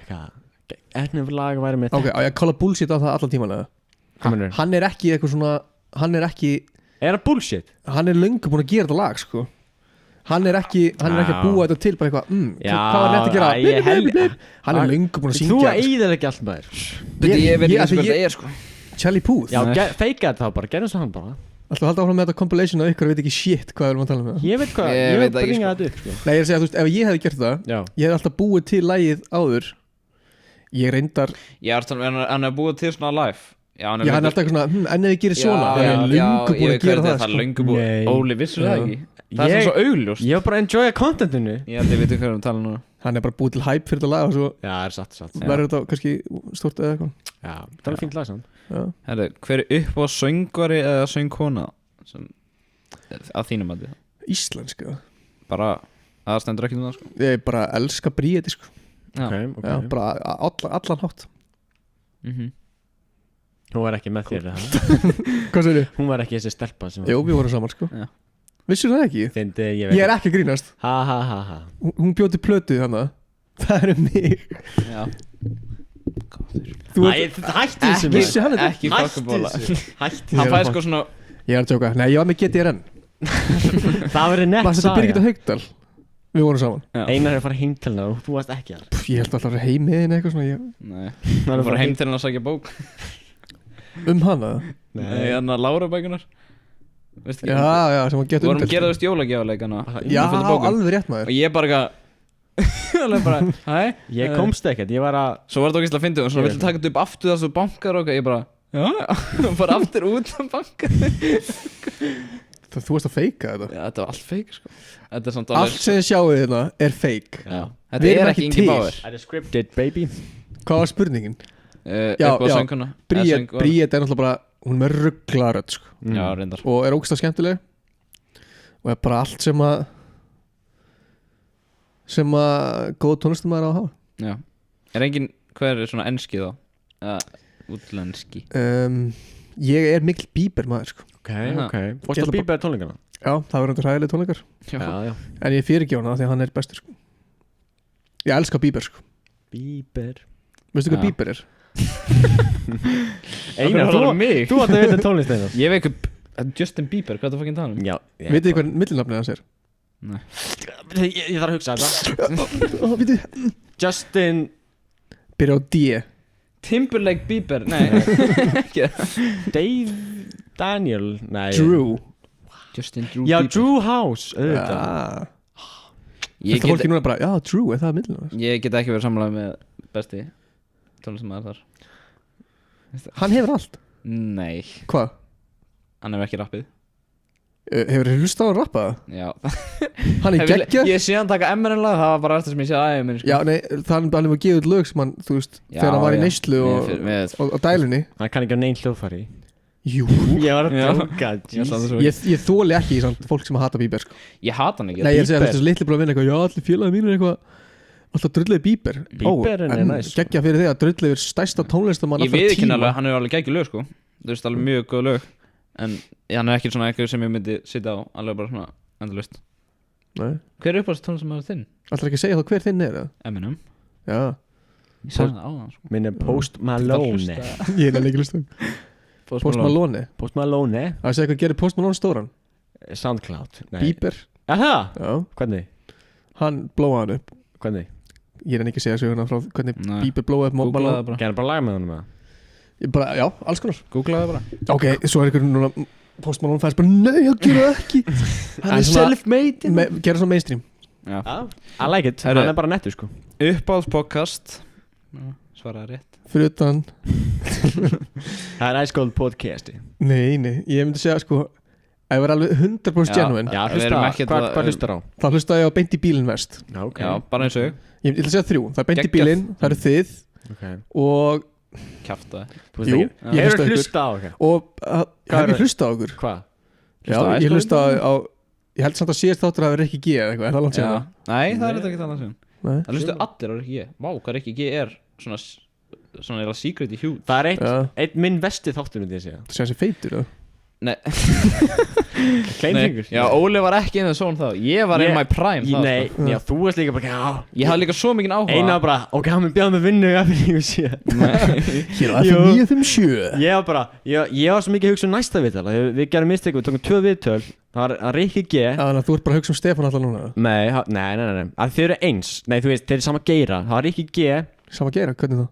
eitthvað lag væri með Ok, á ég að kalla bullshit á það allan tíman eða? Hann er ekki eitthvað svona, hann er ekki Er það bullshit? Hann er löngu búin að gera þetta lag, sko. Hann er ekki að búa þetta til bara eitthvað hvað var rétt að gera? Hann er löngu búin að syngja. Þú eigðir ekki allt með þér. Ég veit ekki hvað það er, sko. Charlie Puth. Já, feika þetta þá bara, gerðum svo hann bara. Alltaf halda áfram með þetta compilation að ykkur veit ekki shit hvað við erum að tala um það. Ég veit hvað, ég veit bringa þetta upp, sko. Nei, ég er að segja, þú veist, ef ég hefði gert það, ég hefði alltaf búið til lagið áður. Ég reyndar. Hann er búið til svona live. Já, hann er alltaf eitthvað svona, en ef ég gerir svona, hann er löngu búin að gera það, sko. Það er löngu búin, Óli vissur það ekki. Það er svo augljóst. Ég var bara að enjoya contentinu. Ég veit hvað við tala núna. Hann er bara búið til hype fyrir þetta lag og svo er satt. Verður þetta kannski stórt eða eitthvað. Já, það er fínt lag samt. Herru, hver er upp á söngvari eða söngkona að þínum að þið? Íslenska. Bara, það stendur ekki um það, sko. Ég bara elska Bríeti, sko. Já, bara allan hátt. Hún var ekki með þér Hvað segir þið? Hún var ekki þessi stelpa sem Jú, við vorum saman, sko. Vissur það ekki? Fyndi, ég er ekki að grínast. Ha. Hún bjóti plötu þannig. Það er mig. Já. Hætti þessu. Ekki fokkabóla. Hætti Hann fæði sko svona. Ég er að tjóka. Nei, ég var með GTRN. Það verið nett saga. Þetta Birgitta Haugdal. Við vorum saman. Einar er að fara heim til hennar og þú varst ekki þar. Ég held alltaf að vera heim með henni eitthvað svona. Nei. Þú fara heim til hennar að sagja bók. Hana? Nei, hann að Lára bækunar. Já, sem hann gett umdelt. Við vorum að gera þú stjólagjafaleikana. Já, alveg rétt maður. Og ég bara Ég komst ekkert, ég var að Svo var þetta okkislega að fyndið og svona viltu taka þetta upp aftur þess að bankar og ég bara, já, bara aftur út af bankar. Það þú veist að feika þetta. Já, þetta var allt fake sko. Þetta er samt Allt sem þið sjáu þetta er fake. Já. Þetta Við erum er ekki ekki Ingi til. Bauer. Það er scripted, baby. Hvað var spurningin? Upp á já. sönguna. Bríet er náttúrulega bara, hún er með rugglarödd sko. Já, reyndar. Og er ógsta skemmtileg og er bara allt sem að góð tónlistamæður á að hafa. Já. Er engin, hver er svona enski þá? Útlenski. Ég er mikil Bieber maður sko. Ok. Fórstu að Bieber tónleikana? Já, það var endur hræðileg tónleikar. Já. En ég fyrirgef hana því að hann er bestur sko. Ég elska Bieber sko. Bieber. Veistu hvað Já. Bieber er? Einar, þú átt að vita tónlist Einar. Ég veit ekki Justin Bieber, hvað er það fucking tala um? Já. Vitið þið hvað millinafnið hans er? Nei. Ég þarf að hugsa þetta. Vitið Justin Byrja á D. Timberlake Bieber, nei ekki Dave Daniel. Nei. Drew. Justin Drew Já, Bieber. Drew House. Auðvitað. Ég Þetta fólki get, núna bara, já, Drew, er það millinafnið? ég get ekki verið samlega með besti tónlistamæður þar. Hann hefur allt. Nei, Hvað? hann hefur ekki rappið. Hefur þið hlustað á að rappa það? Já. Hann er geggjað. Ég sé hann taka MRN-lag, það var bara eftir sem ég sé aðeins minn sko. Já, nei, hann er bara að gefa út lög sem hann, þú veist, Já, þegar hann var í já. neyslu og dælunni. Hann kann ekki á neinn hljóðfæri. Jú. Ég var að Já. dróka. Ég þóli ekki samt fólk sem hata Bieber sko. Ég hata hann ekki. Nei, ég er að segja Bieber. þessi litli bara að vinna eitthvað, já, allir félagi mínir eitthvað alltaf drulliði Bieber. Bieberinn er næs, sko. Geggja fyrir þig að drulliði er stærsta tónlistamann Ég við ekki alveg, hann hefur alveg geggjur lög sko. Þú veist alveg mjög góð lög. En hann er ekki svona eitthvað sem ég myndi sitja á alveg bara svona endalaust. Nei, Hver er uppáðast tónlistamæður þinn? alltaf ekki að segja þá hver þinn er það. Eminem. Já, Ég sagði það á það sko. Minn er Post Malone. ég er ekki hlustað. Post Malone. Post Malone. Það segja hvað gerir Post Malone stóran. Soundcloud. Nei. Bieber. Aha. Já, Hvernig? hann blóaði hann upp. Hvernig? Ég er ekki að segja söguna frá hvernig Nei. Bieber blóaði upp Googlaði Malone. það bara. Gerði bara lag með honum eða? Já, alls konar. Googlaði það bara. Ok, svo er einhver núna Post Malone fæðist bara, nei, hann gera það ekki. Hann er self-made. Gera svona mainstream. Já. I like it. Herru. Hann er bara nettur sko. Uppáðs podcast. Svaraði rétt. Fyrir utan, Það er Ice Cold podcasti. nei, ég myndi segja sko, að ég var alveg 100% genuine. Já, Við hlusta. erum ekkert Hvað að- hlustar á? Þá hlustaði ég á beint í bílinn vest. Já, ok. Já, bara eins og ég. Ég ætla að segja 3, það er beint í Geggjað. bílinn, það eru þið Ok. og, Kjaftaði. Þú veist Jú, ekki. ég Hefur hlusta hlusta á okkur? hef er ég það? hlustað á okkur? Hvað? Já, Hlustaðu á ég Ice hlustaði á, ég held samt að síðast þáttur að vera ekki G eða eitthvað, er það langt Já. síðan? Nei, það er þetta ekki þannig sem. Nei. Það hlustu allir á Rikki G. Vá, hvað Rikki G er svona eða secret í hjú. Það er Já, eitt minn vesti þáttur myndi ég segja. það sé hans er feitur, eða? Nei, Kleinfingur. já, Óli var ekki inn í zone þá. Ég var in my prime þá. Nei, sko. já, þú veist líka bara, já. Ég hafði líka svo mikið áhuga. Einar bara, ok, hann mun bjáða með vinnu F9 7. Hér á Jú. FM 957. Ég var bara, ég var svo mikið að hugsa um næsta viðtal. Við gerum mistök, við tókum 2 viðtöl. Það var að Rikki G. Já, þannig að þú ert bara að hugsa um Stefán alltaf núna. Nei, að þau eru eins. Nei, þú veist, þeir eru sama geira. Það var Rikki G. Sama að gera, hvernig það?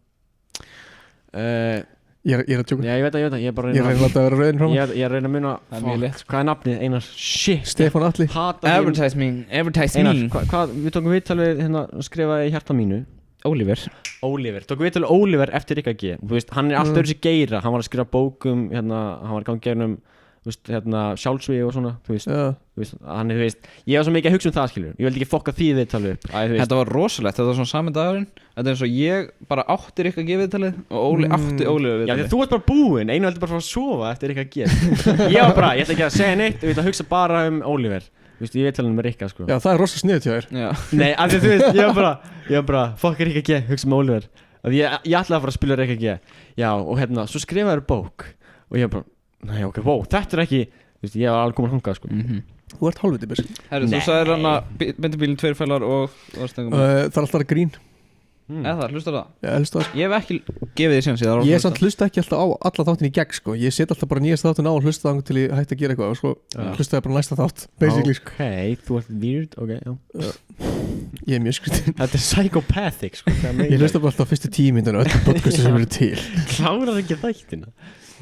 Ég er að tjóka. Já, ég veit að, ég er bara að Ég er að reyna láta að vera rauðin frá Ég er að reyna að muna. Það er mjög Fuck, létt. hvað er nafnið, Einar? Shit. Stefán Atli. Hata þín. Advertise me, advertise Einar, me. hvað, við tókum viðtal við hérna skrifaði í hjarta mínu. Oliver. Oliver, tókum viðtal við Oliver eftir Rikka G. Þú veist, hann er alltaf öðru sér geira. Hann var að skrifa bókum, hérna, hann var að ganga gegnum, þú veist, hérna, sjálfsvíði og svona, þú veist. Já, Þú veist, hann er, þú veist, ég var svo mikið að hugsa um það, skilur. Ég vildi ekki fokka því viðtalið upp. Æ, þú veist. Þetta var rosalegt, þetta var svona sami dagurinn. Þetta er eins og ég bara átti Rikka G viðtalið og Óli átti Oliver Já, því viðtalið. að þú ert bara búinn, Einar heldur bara að fara að sofa eftir Rikka G. Ég var bara, ég ætla ekki að segja neitt, ég ætla að hugsa bara um Oliver. Þú veist, ég veit talað með Rikka, sko. já, það er rosa sniðut hjá þér. Já. Nei, af því að þú veist, ég var bara, fokk Rikka G, hugsa um Oliver. Af því ég ætlaði að fara að spila Rikka G. Já, og hérna, svo skrifaður bók. Og ég bara, nei, ok, wow, þetta er ekki, þú veist, ég var alveg komin hangað, sko. Þú ert hálfviti byrst. Herru, þú Nei. sagðir hann að bindibílinn 2 fælar og varstengum. Það er alltaf grín. Eða það, hlustar það? Já, helst það. Ég hef ekki gefið því síðan síðan. Ég er samt hlusta ekki alltaf á alla þáttin í gegn sko. Ég set alltaf bara nýjast þáttin á og hlusta það til ég hætti að gera eitthvað og svo hlusta ég bara næsta þátt basically sko. Ok, þú ert weird, ok, já. Ég er mjög skritin. Þetta er psychopathic, sko. Ég hlusta bara alltaf á fyrstu 10 mínútur öllum podcastu sem eru til. Klárar ekki þættina.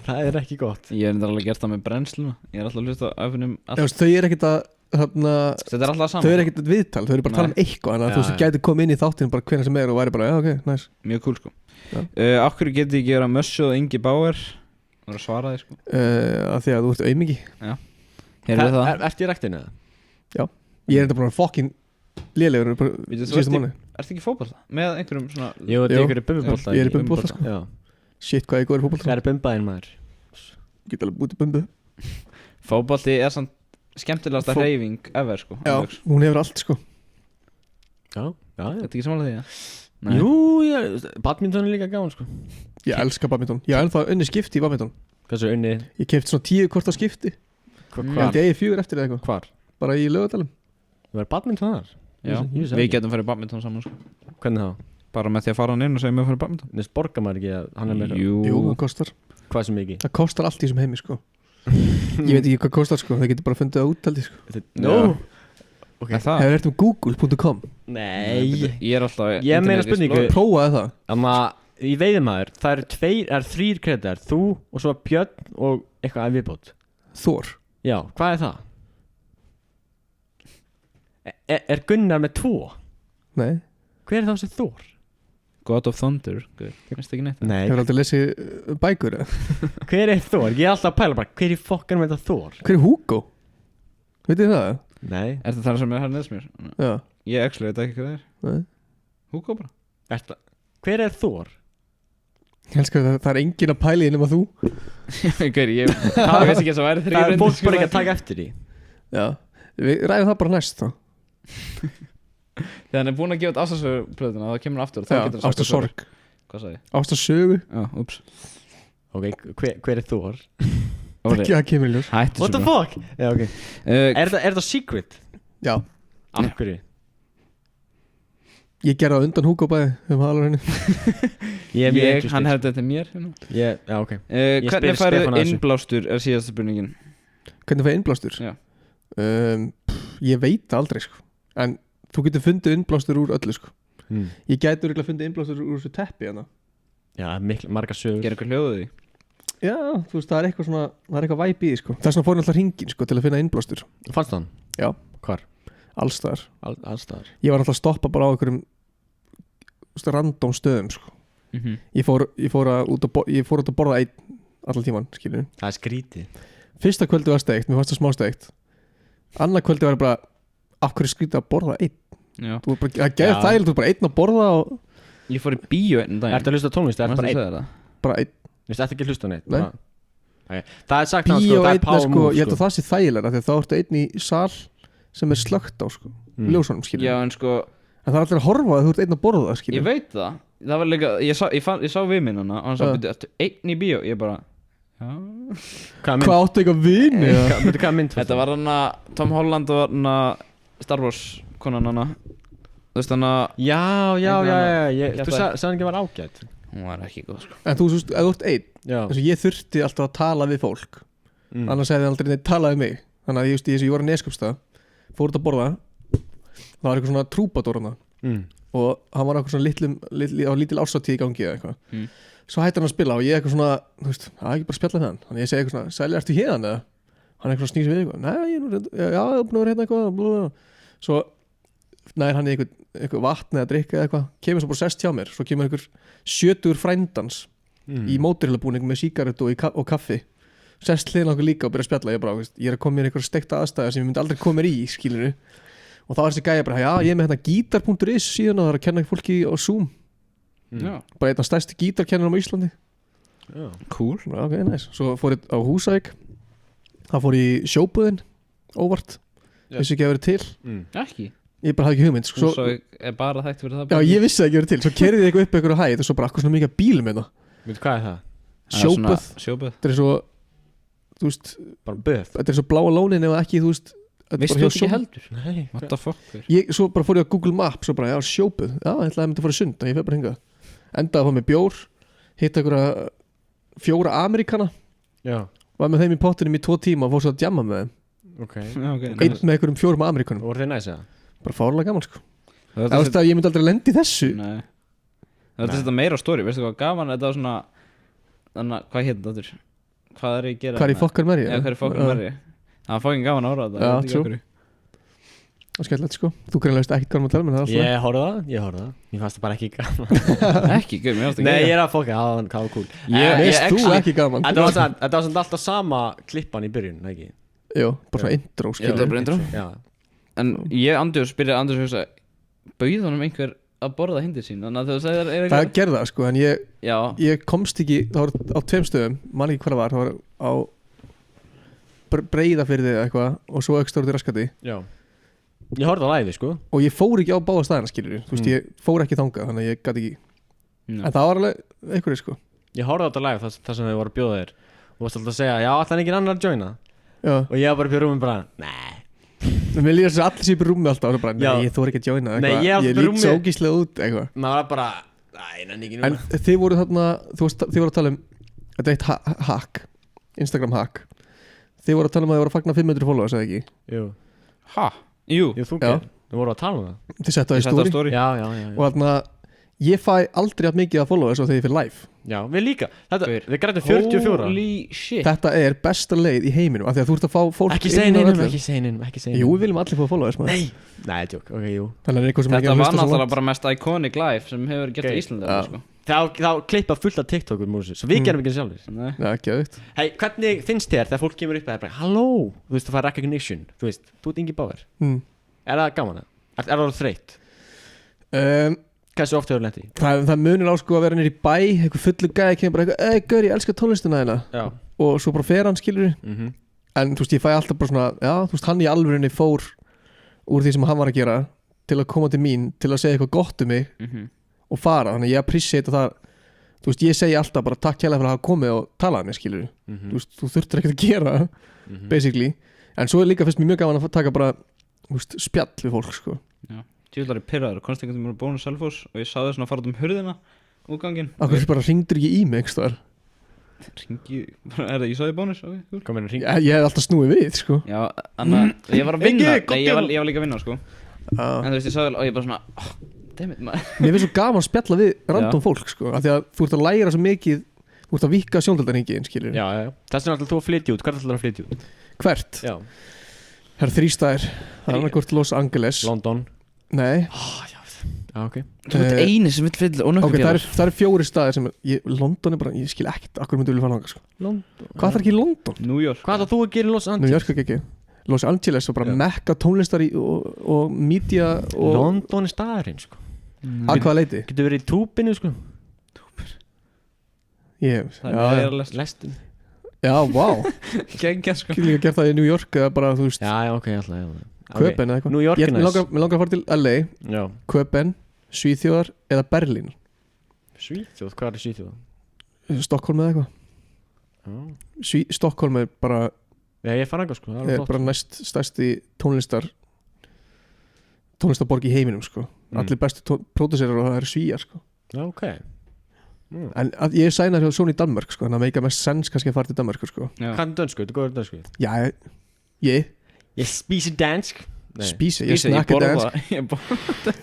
Það er ekki gott. Ég hef reyndar alveg gert það með brennsluna. Ég er alltaf að hlusta á öfunum Þú veist, þau eru ekkert að Þetta er alltaf þau saman. eru ekkert að viðtal, þau eru bara að tala um eitthvað þannig að þú veist, þú gæti komið inn í þáttin bara hvernig sem er og væri bara, já, ok, nice. Mjög cool sko. Já. Af hverju getið ekki vera Mössu og Ingi Bauer? Það var að svara því sko. Af því að þú ert aumingi. Heyrðu það? Ertu í ræktinu? Ég er enda bara fokkin lélegur síðustu mánu. Ertu ekki fótbolta? Með einhverjum svona Jú, þetta er ykkur bumbubolta. Ég er í bumbubolta sko. Shit, hvað ég góður í fótbolta. Hvað er bumbaðinn maður? Get alveg bútið bumbu. Fótbolti er samt skemmtilegasta hreyfing ever sko. Já, hún hefur allt sko. Já. Þetta er ekki samanlega því, Nei. Jú, badminton er líka gaman sko. Ég elska badminton. Ég er ennþá unni skipti í badminton. Hvað svo unni? Ég keypti svona 10 kort á skipti. Ég held ég 4 eftir eða eitthvað. Hvar? Bara í Laugardalum. Það var badminton þar? Já, við getum farið badminton saman sko. Hvernig þá? Bara með því að fara hann inn og segja mig að fara badminton. Nes borgar maður ekki að hann er með Jú, það kostar. Hvað sem ekki? Það kostar allt í þessum heimi sko. Ég veit ekki hvað kostar sko. Það getur bara fundið það út held ég sko. No. Okay. Hefur heyrt google.com? Nei. Ég er alltaf Ég meina spurningu. Prófaði það. Þannig að í veiðimaður, það eru 3 kreditar. Þú og svo Björn og eitthvað að viðbót. Þór. Já, hvað er það? Er Gunnar með 2? Nei. Hver er það sem Þór? God of Thunder, veist ekki neitt. Nei. Hefur aldrei lesið bækur? Hver er Þór? Ég er alltaf að pæla bara, hver í fokkan með þetta Þór? Hver er Hugo? Vitið það? Nei. Er þetta það sem er herrneðs mér? Já. Ég actually veit ekki hvað það er. Nei. Hugo bara. Hver er Þór? Ég elskar það er engin að pæli nema þú. Hver, ég veist ekki að það væri 3 Það er fólk bara ekki að taka eftir því. Já. Við ræðum það bara næst þá. Þegar hann er búinn að gefa út ástarsöguplötuna þá kemur hann aftur og þá Já, getur hann ástarsorg. Hvað sagði ég? Ástarsögu. Já, ups. Ok, hver er Þór? Ekki að kemur í ljós. Hættu What the fuck? Já, ok. Er það secret? Já. Af hverju? Ég gerði það undan Hugo bæði halvar henni. Hann hefði þetta mér Já, ok. Hvernig færðu innblástur er síðasta spurningin? Hvernig færðu innblástur? Já. Ég veit aldrei sko. En þú getur fundið innblástur úr öllu sko. Ég gæti örugglega fundið innblástur úr þessu teppi hérna. Já, margar sögur. Gerðu eitthvað hljóðu því? Já, þú veist, það er eitthvað svona, það er eitthvað væp í því sko. Það er svona fórin alltaf hringin sko til að finna innblástur. Fannst það hann? Já. Hvar? Allstaðar. Allstaðar. Ég var alltaf að stoppa bara á einhverjum random stöðum sko. Ég fór út að borða einn allan tíman, skilur. Það er skrítið. Fyrsta kvöldi var steikt, mér fannst það smá steikt. Annað kvöldi var bara af hverju skrítið að borða einn. Já. Þú var bara að geða þægilega, þú var bara einn að borða og Ég fór í bíó einn daginn. Ertu að hlusta á tónlist? Ertu bara einn? Bara einn. Þú veist ekki að hlusta á neitt? Nei. Það er sagt bíó það er einn power sko, move ég held að það sé þægilega því að þá ertu einn í sal sem er slökkt á sko, ljósunum skilur. Já, en sko En það er allir að horfa að þú ert einn að borða skilur. Ég veit það. Það var líka, ég sá við minn hana og hann sagði, ertu einn í bíó? Ég bara, já. Hvað áttu eitthvað vini? Hvað mynd? Þetta var hana Tom Holland og hana Star Wars konan hana. Þú veist hana. Já. Þú sagði ekki að var ágætt. Hún var ekki góð sko. En þú veist, ef þú ert einn, eins og ég þurfti alltaf að tala við fólk, annars hefði aldrei neitt talað við mig. Þannig að ég var í Neskjöpstað, fór út að borða, það var eitthvað svona trúbadór hana og hann var eitthvað svona lítil ársatíð í gangi eða eitthvað. Svo hætti hann að spila og ég eitthvað svona, þú veist, það er ekki bara að spjalla með hann. Þannig ég segi eitthvað svona, Sæli, ertu hérna eða? Hann eitthvað snýs við eitthvað, nei, ég er búin að vera hérna eitthvað. Svo nær hann í eitthvað vatn eða drikka eða eitthvað, kemur svo bara sest hjá mér. Svo kemur einhver 70 frændans í mótorhjólabúning með sígarettu og kaffi. Sest hliðina okkur líka og byrja að spjalla. Ég er að koma mér í einhver steikta aðstæða sem ég myndi aldrei koma mér í, skilurðu. Og þá var þessi gæja bara, já, ég er með hérna gítar.is síðan og það er að kenna fólki á Zoom. Já. Bara einn af stærsti gítarkennarum á Íslandi. Já. Cool. Já, ok, nice. Svo fór ég á Húsavík. Það fór ég í sjóbúðin, óvart. Vissi ekki að vera til. Ekki? Ég bara hafði ekki hugmynd. Húsavík er bara þekkt fyrir það. Já, ég vissi ekki að vera til. Svo kerði ég eitthvað upp eitthvað hæð og svo bara akkur svona mikið bílum hérna. Veitu hvað er það? Sjóbúð. Þetta er svo, þú veist, bara böð. Þetta er svo bláa lónin eða ekki, þú veist. Vistu þú ekki heldur? Nei. What the fuck? Svo bara fór ég á Google Maps og bara, já, sjóbúð. Já, ég ætlaði að mynda að fara í sund og ég fer bara hingað. Endaði að fá mig bjór, hitta einhverja 4 Amerikana. Já. Var með þeim í pottinum í 2 tíma og fór svo að djamma með þeim. Okay. Einn með einhverjum 4 Amerikanum. Voru þeir næs eða? Bara fárlega gaman sko. Það var að ég myndi aldrei lendi þessu. Nei. Það er þetta meira story, veistu hvað gaman þetta var svona. Þannig, hvað hétt þetta? Hvað er ég að gera? Hvað er í fokkar merri? Já, hvað er í fokkar merri? Það var fokkin gaman ára þetta. Já, trú. Það er skemmtilegt sko. Þú greinlegist ekkert gaman að tala með það. Ég horfði það. Ég fannst það bara ekki gaman. Ekki gaman, ég fannst ekki. Nei, ég er að fokka, það var cool. Veist þú ekki gaman? Þetta var samt alltaf sama klippan í byrjun, ekki? Jú, bara svona intro Já, það er bara intro. Já. En ég byrjaði Andrés hugsa, bauð honum einhver að borða hindi sín, þannig að þú sagðir Það gerði það sko, en Já, ég komst ekki, það var á 2 stöðum, man ekki hvað það var á Breiðafirði eða eitthvað og svo Öxtur út í Raskati Já. Ég horfði á live sko. og ég fór ekki á báða staðina skilur þú veist, ég fór ekki þangað, þannig að ég gæti ekki en það var alveg einhverju sko. Ég horfði á þetta live þar sem þau voru að bjóða þér og varst alltaf að segja, já, ætlaði enginn annar að joina Já, og ég var bara upp í rúmum bara, nei mér líður þess að allir sé upp í rúmi alltaf og svo bara, Já. nei, ég þór ekki að joina Nei, eitthvað. ég var upp í Ég lít rúmi. svo ógíslega út eitthvað. maður var bara, næ, ekki En núna þið voru þarna, þið voru að tala um þetta eitt hack, Instagram hack þið voru að tala um að þið voru að fagna 500 followers eða ekki Jú, ha, jú þú Já. gerð, við vorum að tala um það þið settu það í story story. Já. og þarna ég fæ aldrei að mikið að followers og þegar ég fyrir live Já, við líka, þetta, Hver? við grætum 44 Holy shit. þetta er besta leið í heiminum af því að þú ert að fá fólk Ekki inn segja á neinum, öllu. ekki segja neinum Jú, við viljum allir fá followers maður. Nei, tjók, ok, jú Þannig er eitthvað sem Þetta ekki að var hlusta svo náttúrulega langt. bara mest iconic live sem hefur gert Ok. í Íslandi Já. sko. Þá klippa fullt af TikTokur músir, svo við gerum ekki sjálfur Nei. Já, geðvikt. Hei, hvernig finnst þér þegar fólk kemur upp að það er bara, halló, þú veist, þú fær recognition, þú veist, þú ert Ingi Bauer Er það gaman það? Er það þreytt? Hversu oft hefur lent í? Það munir á sko að vera nýr í bæ eitthvað fullu gæði kemur bara eitthvað gaur, ég elska tónlistina þína Já og svo bara fer hann skilur en þú veist ég fæ alltaf bara svona já þú veist hann í alvörinni fór úr því sem hann var að gera til að koma til mín til að segja eitthvað gott um mig og fara þannig að ég appreciate það þú veist ég segi alltaf bara takk hérlega fyrir að hafa komið og talað um mig skilur þú veist þú þurftir ekkert að gera basically en svo er líka fyrst mér mjög gaman að taka bara þú veist spjall við fólk sko Tjóðlar er pyrraður, komst einhvern veginn bónu Selfoss og ég sá þau svona að fara út hurðina útganginn Akkur bara ringdur ekki í mig einhvers Ringi, ég sá þau bónus okay. Kom inn og hring ég hef alltaf snúið við sko Já, Anna, ég var að vinna Ingi, Nei, ég var líka að vinna sko Já. En þú veist, ég sá þau og ég bara svona dammit maður Mér finnst svo gaman að spjalla við random fólk sko af því að þú ert að læra svo mikið þú ert að vika sjóndeldarhingin skilur Já Þess vegna ætlar þú að flytja út, hvert ætlar að flytja út? Hvert? Já Það eru 3 staðir Það er annarkvort Los Angeles London Nei Já, ok Þú ert eini sem vill fylla og Ok, nokkuð það eru 4 staðir sem London er bara, ég skil ekkert akkur myndu vilja fara langa sko. London Hvað þarf ekki í London? New York Hvað ætlar þú að gera í Los New Angeles? York ekki Los Angeles og bara Já. mekka tónlistar og media og London er staðarinn, sko að hvaða leiti? Getur verið í túbinu, sko Það er að lesta Lestin Já, vá Gengja sko Getur líka gert það í New York eða bara, þú veist, Já, ok, alltaf Köpen eða eitthvað New York er Mér næst langar að fara til LA, Já Köpen, Svíþjóðar eða Berlín Svíþjóð, hvað er Svíþjóð? Stockholm eða eitthvað Já Stockholm er bara, Já, ég fann eitthvað, sko Það er bara næst stærsti tónlistarborg í heiminum sko. Allir bestu pródúserar og það eru Svíjar sko. Já, ok En ég sænar hjá Sony Danmark sko, þannig að meika mest sens kannski að fara til Danmark sko. Hvað er dönsku? Þú góður dönsku? Já, ég Ég spísi dansk spísi, ég snakka dansk Ég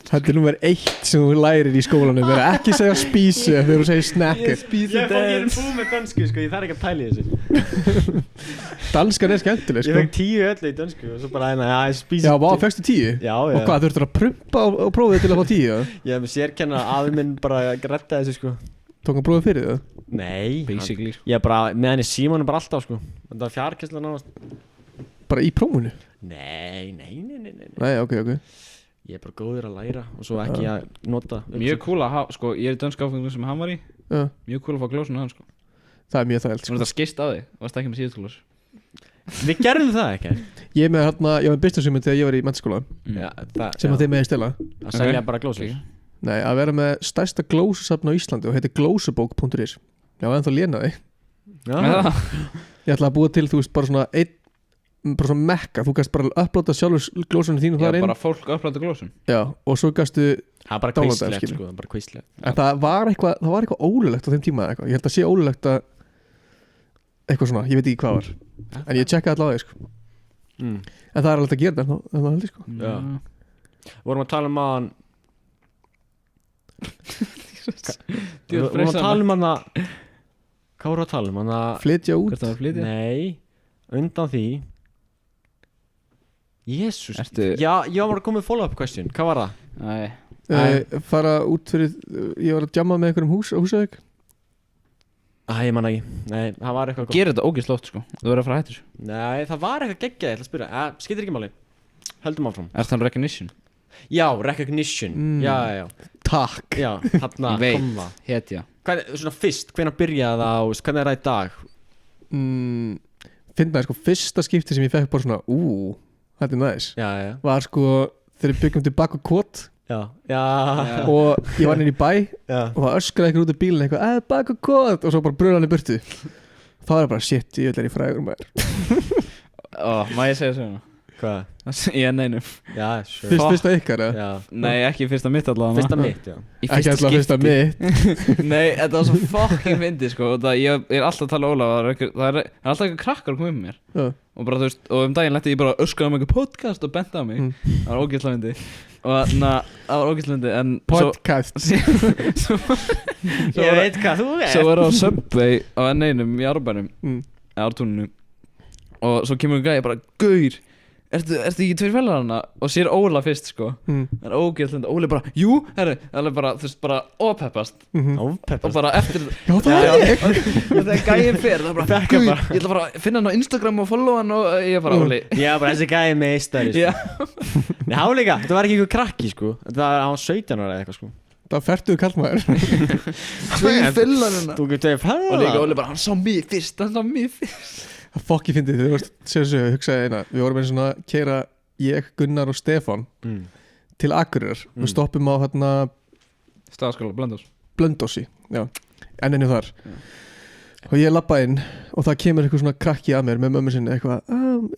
Þetta er nummer 1 sem þú lærir í skólanum vera ekki segja spísi þegar þú segir snakka spísi Ég er búið með dönsku, sko Ég þarf ekki að pæla í þessu Danskan er skemmtileg Ég sko. fekk 10 öllu í dönsku og svo bara hérna, já, ég spísi Já, vá, fegstu 10? Já, Og hvað, þurftur að prumpa og prófið til að fá 10? Ja? Ég hef með sérkenna að afi minn bara retta þessu, sko Tók hann prófið fyrir það? Nei Basically sko. Ég er bara, með henni Símon bara alltaf, sko Þetta var fjarkessla náðast Bara í prófunu? Nei Nei, ok Ég er bara góður að læra og svo ekki að nota Mjög cool að hafa, sko, ég er í dönsku áfengnum sem hann var í Já. Mjög cool að fá glósun á hann, sko Það er mjög þægilt Svo sko. er þetta skist á þig, varst ekki með síðutglós Við gerðum það ekki Ég er með hérna, ég var með businessuminn þegar ég var í mennskóla Já, það, sem að þið meði stela að selja bara glósur Nei, að vera með stærsta glósusafn á Íslandi og heitir glósubók.is Já, ennþá lénaði Ég ætla að búa til, þú veist, bara svona bara svona mekka, þú gæst bara upplota sjálfur glósunum þínu Já, þar inn bara fólk upplæta glósun Já, og svo gæstu Það er bara Downloada, kvíslegt, skilur. sko, bara kvíslegt en það var eitthvað ólulegt á þeim tíma eða eitthvað, ég held að sé ólulegt að eitthvað svona, ég veit ekki hvað var en ég tjekkaði allavega sko. En það er alveg að gera þetta en það heldur sko. Já. Vorum að tala um að Vorum að tala um að Hvað vorum að tala um að Flytja út Hvert það var að flytja? Nei, undan því Jésús Ertu- Já, ég var að koma með follow-up question Hvað var það? Nei, fara út fyrir ég var að jamma með einhverjum Húsavík Ég manna ekki. Nei, það var eitthvað gott. Gerir þetta ógeðslótt sko. Þú verður að fara að hætta þessu. Nei, það var eitthvað geggjað, ég ætla að spyrja. Skiptir ekki máli. Höldum áfram. Er það recognition? Já, recognition. Já. Takk. Já, þarna Ég veit. kom það. Hetja. Svona fyrst, hvenær byrjaði það og hvernig er það í dag? Finnaði sko fyrsta skipti sem ég fekk bara svona þetta er næs. Já. Var sko þegar við byggjum til Bakakot Já. og ég var inn í bæ Já. og það öskraði eitthvað út af bílinn eitthvað Bakakot og svo bara bröði hann í burtu. Þá var það bara shit, ég vil í frægur maður. Má ég segja svona? Hvað? Í neinum. Já, sure. Fyrsta ykkar, eða? Já. Nei, ekki fyrsta mitt allavega. Fyrsta mitt, já. Ekki alltaf fyrsta mitt. Nei, þetta var svo fucking fyndið sko. Og það, ég er alltaf að tala Ólaf. Það er alltaf eitthvað krakkar að koma með mér. Og bara þú veist, og daginn letti ég bara öskraði um eitthvað podcast og benta á mig. Það var ógeðslega fyndið. Og það var ógeðslega fyndið en podcast. Ég veit hvað þú er. Svo var það á Subway á N1 í Árbænum, Ártúninu. Og svo kemur ein gæi bara, gaur, ertu ekki tveir félagar hana? Og sér Óla fyrst sko. Það er ógeðslega, Óli bara, jú, herru, það er bara, þú veist, bara ópeppast. Og bara eftir Já, það er ég. Og þegar gæin fer, það er bara, gaur, ég ætla bara að finna hann á Instagram og followa hann og ég bara, Óli. Já, bara þessi gæi meistari sko. Nei, hann líka, þetta var ekki eitthvað krakki sko. Þetta var, hann var 17 ára eða eitthvað sko. Það færtuðu kallmaður. Tveir félagar hana. Þú getur tveir félagar. Og líka Óli bara, hann sá mig fyrst. Það fokk ég fyndið, þegar hugsaði eina, við vorum einu svona keyra ég, Gunnar og Stefán til Akureyrar, við stoppum á hérna Staðaskóla, Blöndósi, já, enninu þar og ég labba inn og það kemur eitthvað svona krakki að mér með mömmu sinni eitthvað,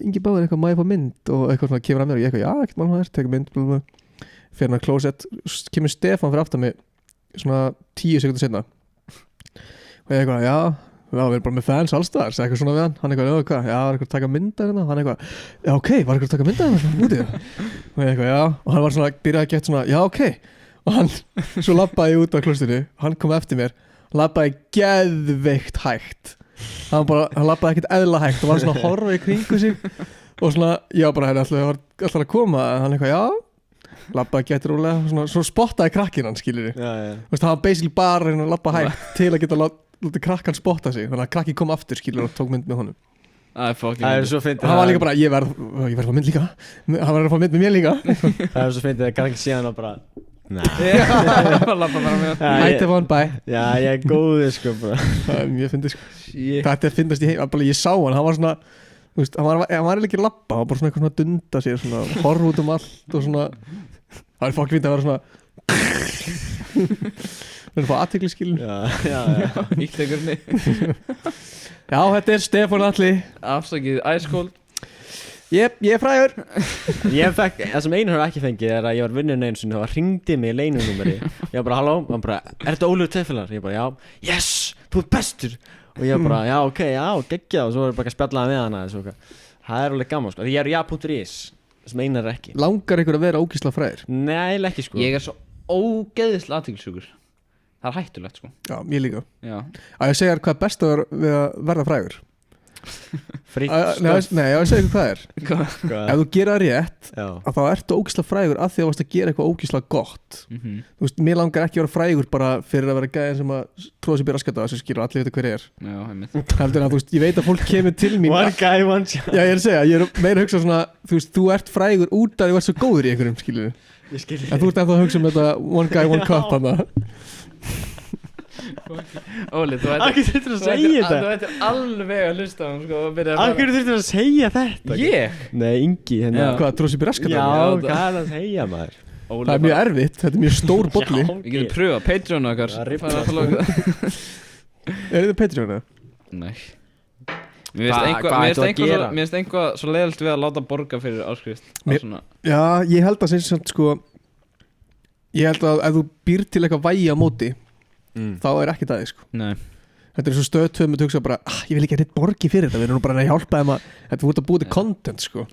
Ingi Báður eitthvað, má ég fá mynd og eitthvað svona kemur að mér og ég eitthvað, já, ekkert mál þær, tekur mynd fyrir hann að klósett, kemur Stefán fyrir aftan mig svona 10 sekúndur seinna og ég eitthvað, já, við erum bara með fans allstaðar, segði eitthvað svona við hann eitthvað, já, hvað, já, var eitthvað að taka mynda hérna hann eitthvað, já, ok, var eitthvað að taka mynda hérna úti og ég eitthvað, já, og hann var svona byrjaði að geta svona, já, ok og hann, svo labbaði ég út á klostinu hann kom eftir mér, labbaði geðveikt hægt hann labbaði ekkert eðla hægt og var svona að horfa í kringu sig og svona, já, bara hérna, alltaf að koma hann eitthvað, já, labbaði gett rólega svo spottaði krakkin hann, skilur það var basically bara að labba hægt til að geta lútið krakkan spotta sig þannig að krakki kom aftur skilur og tók mynd með honum Það er svo fyndið hann var líka bara, ég verð að fá mynd líka hann verður að fá mynd með mér líka það er svo fyndið að krakki síðan og bara Hætti von bæ já, ég er góðið sko bara. það er mjög fyndið sko þetta er fyndast í heim, ég sá hann var svona, þú veist, hann var ekki labba hann var bara svona eitthvað svona dunda sér svona horf út allt og svona það er fokk fyndið að vera svona það er fá aðtekli skilin Íklegurni Já, þetta er Stefán Atli Afsakið, Ice Cold Ég er frægur Ég fekk, það sem Einar hefur ekki fengið er að ég var vinnun einu sinni og það hringdi mig í leinunúmeri ég var bara, halló, hann bara, er þetta Ólafur Tveifélagar? Ég bara, já, yes, þú ert bestur og ég bara, já, ok, já, geggjað og svo var ég bara að spjallaði með hana það er alveg gaman, sko, því ég er ja.is sem Einar er ekki Langar ykkur að vera ógísla frægur? Nei, ekki, sko Ég er svo ógeðislega aðteklisjúkur Það er hættulegt, sko Já, ég líka Já Að ég segja hvað er best að verða frægur Fritt, Nei, ég segja ykkur hvað er Hvað? Ef þú gera það rétt já, að þá ertu ógísla frægur að því að þú varst að gera eitthvað ógísla gott Þú veist, mér langar ekki að vera frægur bara fyrir að vera gæðin sem að tróða sér byrja raskata þessu skilur allir veit hver ég er Já, einmitt Heldur en að þú veist, ég veit að fólk kemur til mín one guy, one shot Já, ég er að segja, ég er meira að hugsa svona þú veist, þú ert frægur út að þú ert svo góður í einhverjum skilur Ég skil En þú ert ennþá að hugsa um þetta one guy, one cup hana Óli, þú Akkur þurftir að segja þetta Þú ættir alveg að hlusta á hann, sko Akkur þurftir að segja þetta Ég? Nei, Ingi hérna. Hvað, tróð sér byrja raskata Já, hvað er það að segja maður Það er mjög erfitt, þetta er mjög stór bolli Ég geti pröfað Patreon okkar Það rifnar. Er þetta Patreon? Nei Hvað ættu að gera? Mér finnst einhvað svo leiðilt við að láta borga fyrir áskrift Já, ég held að sko ég held að ef þú býr til eitthvað vægi á móti þá er ekki það sko. Nei Þetta er svo stöðtöðum að hugsa bara ég vil ekki að þetta borgi fyrir þetta við erum nú bara að hjálpa þeim að þetta voru að búið til content sko.